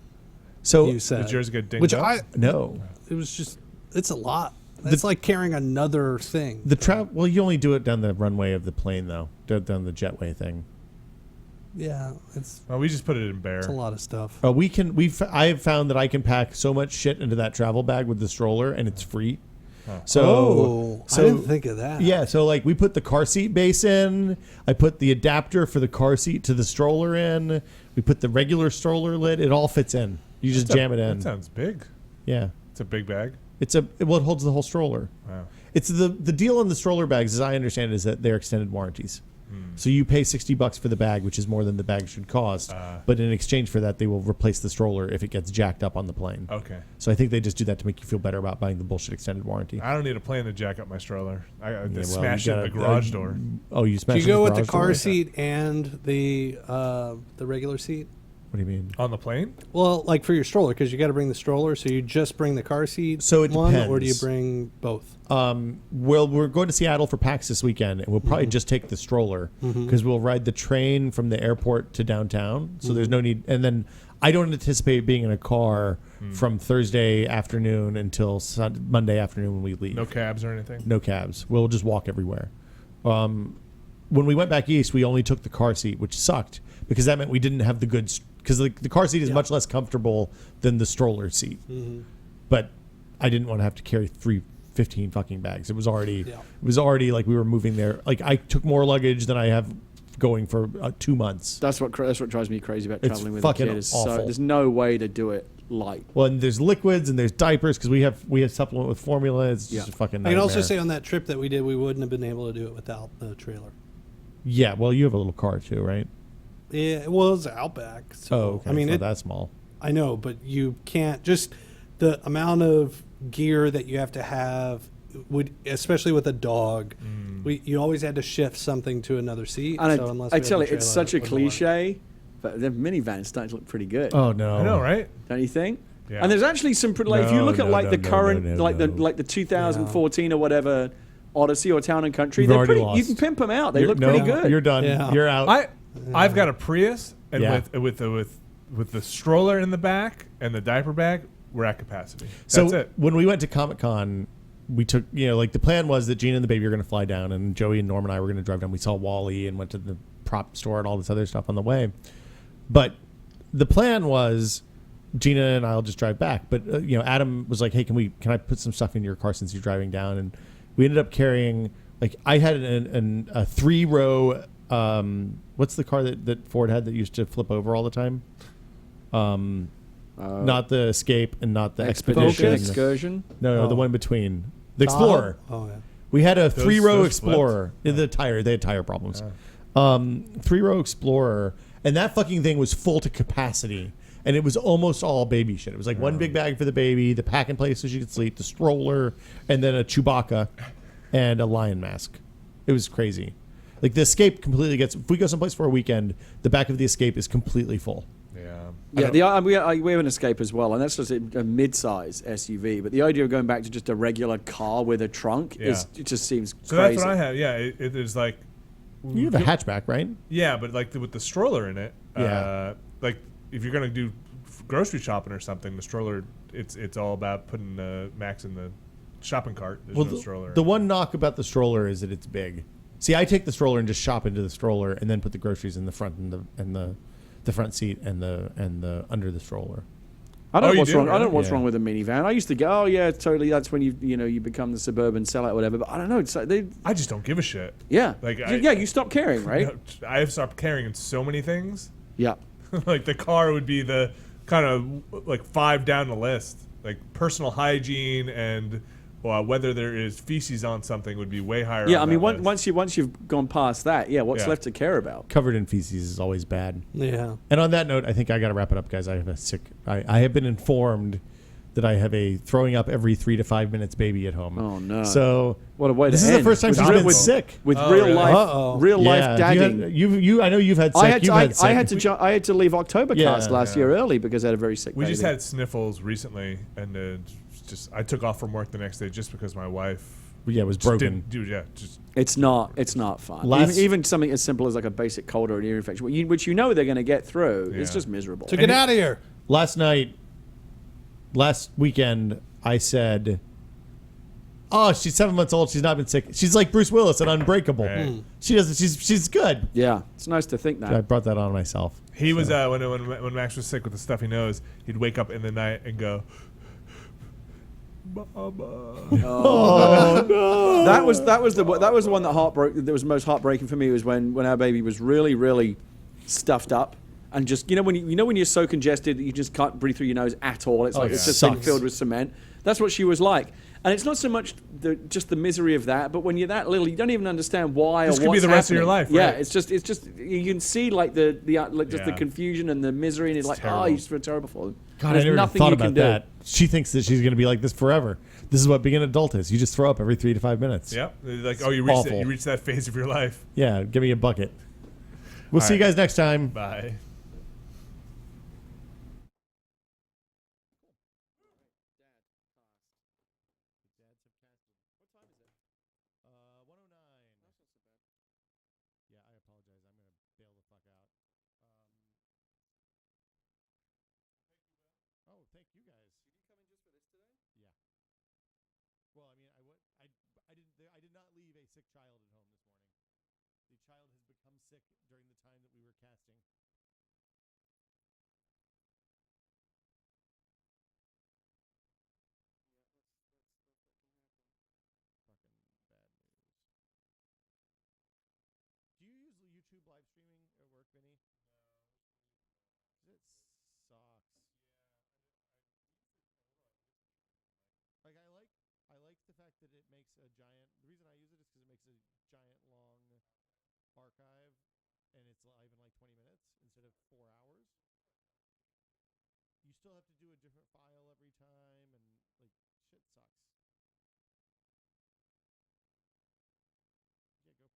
So said. Did yours get dinged Which up? no. it was just, it's a lot. It's like carrying another thing. The travel. Well, you only do it down the runway of the plane, though. Down the jetway thing. Yeah, it's Well, we just put it in bear. a lot of stuff. Oh, I have found that I can pack so much shit into that travel bag with the stroller, and it's free. So, I didn't think of that. Yeah, so like we put the car seat base in. I put the adapter for the car seat to the stroller in. We put the regular stroller lid. It all fits in. You just jam it in. That sounds big. Yeah, It's a big bag. it holds the whole stroller. Wow. It's the deal on the stroller bags, as I understand it, is that they're extended warranties. So you pay $60 for the bag, which is more than the bag should cost. But in exchange for that, they will replace the stroller if it gets jacked up on the plane. Okay. So I think they just do that to make you feel better about buying the bullshit extended warranty. I don't need a plane to jack up my stroller. I Yeah, well, smash you it in the gotta- garage door. Oh, you Do smash you go in with the garage car door? seat and the regular seat? What do you mean? On the plane? Well, like for your stroller, because you got to bring the stroller. So you just bring the car seat. So it one, or do you depends. bring both? Well, we're going to Seattle for PAX this weekend, and we'll probably just take the stroller because we'll ride the train from the airport to downtown. So there's no need. And then I don't anticipate being in a car from Thursday afternoon until Monday afternoon when we leave. No cabs or anything? No cabs. We'll just walk everywhere. When we went back east, we only took the car seat, which sucked because that meant we didn't have the goods. Because the car seat is much less comfortable than the stroller seat. But I didn't want to have to carry 15 fucking bags. It was already like we were moving there. Like I took more luggage than I have going for 2 months. That's what drives me crazy about It's traveling with a fucking kid. Is awful. So there's no way to do it light. Well, and there's liquids and there's diapers because we have supplement with formula. It's just a fucking I can also nightmare. say on that trip that we did, we wouldn't have been able to do it without the trailer. Yeah, well, you have a little car too, right? Yeah, well, it was Outback. So, Oh, okay. I mean, It's not that small. I know, but you can't just the amount of gear that you have to have would, especially with a dog. You always had to shift something to another seat. And so unless I we had tell the you, it's trailer, such a it wouldn't work. cliche, but the minivan's starting to look pretty good. Oh no, I know, right? Don't you think? Yeah. And there's actually some like if you No, look at no, like no, the no, current no, no, like no. the 2014 or whatever Odyssey or Town and Country, You've they're already pretty. You lost. can pimp them out. They You're- look pretty no, good. You're done. Yeah. You're out. I've got a Prius, and Yeah. with the stroller in the back and the diaper bag, we're at capacity. That's So it. when we went to Comic-Con, we took, like the plan was that Gina and the baby were going to fly down and Joey and Norm and I were going to drive down. We saw Wall-E and went to the prop store and all this other stuff on the way. But the plan was Gina and I'll just drive back. But, Adam was like, hey, can I put some stuff in your car since you're driving down? And we ended up carrying, like I had a 3-row, what's the car that Ford had that used to flip over all the time? Not the Escape and not the Expedition. Excursion. No, the Oh. one between. The Explorer. Oh, yeah. We had a 3-row those Explorer. They had tire problems. 3-row Explorer, and that fucking thing was full to capacity. And it was almost all baby shit. It was like one big bag for the baby, the pack and play so she could sleep, the stroller, and then a Chewbacca and a lion mask. It was crazy. Like the Escape completely gets. If we go someplace for a weekend, the back of the Escape is completely full. Yeah, we have an Escape as well, and that's just a mid-size SUV. But the idea of going back to just a regular car with a trunk it just seems so crazy. That's what I have. Yeah, it is like you have a hatchback, right? Yeah, but like with the stroller in it. Yeah. Like if you're gonna do grocery shopping or something, the stroller it's all about putting Max in the shopping cart. There's no stroller. The one knock about the stroller is that it's big. See, I take the stroller and just shop into the stroller, and then put the groceries in the front and the front seat and the under the stroller. I don't know what's wrong. I don't know what's wrong with a minivan. I used to go, oh yeah, totally. That's when you become the suburban sellout, or whatever. But I don't know. It's like I just don't give a shit. Yeah, like you stop caring, right? I have stopped caring in so many things. Yeah, like the car would be the kind of like 5 down the list. Like personal hygiene and whether there is feces on something would be way higher. Yeah, I mean once you've gone past that, what's left to care about? Covered in feces is always bad. Yeah. And on that note, I think I got to wrap it up, guys. I have been informed that I have a throwing up every 3 to 5 minutes baby at home. Oh no! So what a way to this end. is the first time she's been sick with real life dagging. I know you've had sick. I had to leave Oktobercast last year early because I had a very sick. We baby. just had sniffles recently, and I took off from work the next day just because my wife was broken. It's not fun. Even something as simple as like a basic cold or an ear infection, which they're going to get through. It's just miserable. So get out of here. Last weekend, I said, "Oh, she's 7 months old. She's not been sick. She's like Bruce Willis in Unbreakable. Right. She doesn't. She's good." Yeah, it's nice to think that. I brought that on myself. He was when Max was sick with the stuffy nose. He'd wake up in the night and go, "Mama." Oh no! That was the one that was most heartbreaking for me. Was when our baby was really, really stuffed up. And just when you're so congested that you just can't breathe through your nose at all. It's like it's just thing filled with cement. That's what she was like. And it's not so much just the misery of that, but when you're that little, you don't even understand why this or what's could be the rest of your life. Yeah, right? it's just you can see like the confusion and the misery, and it's like terrible. You just feel terrible for them. God, I never even thought about that. She thinks that she's going to be like this forever. This is what being an adult is. You just throw up every 3 to 5 minutes. Yep. Like you reached that phase of your life. Yeah. Give me a bucket. We'll see you guys next time. Bye. I did not leave a sick child at home this morning. The child has become sick during the time that we were casting. Fucking bad news. Do you use YouTube live streaming at work, Vinny? No. It sucks. Like I like the fact that it makes a giant. The reason I use it is because it makes a giant long archive, and it's live in like 20 minutes instead of 4 hours. You still have to do a different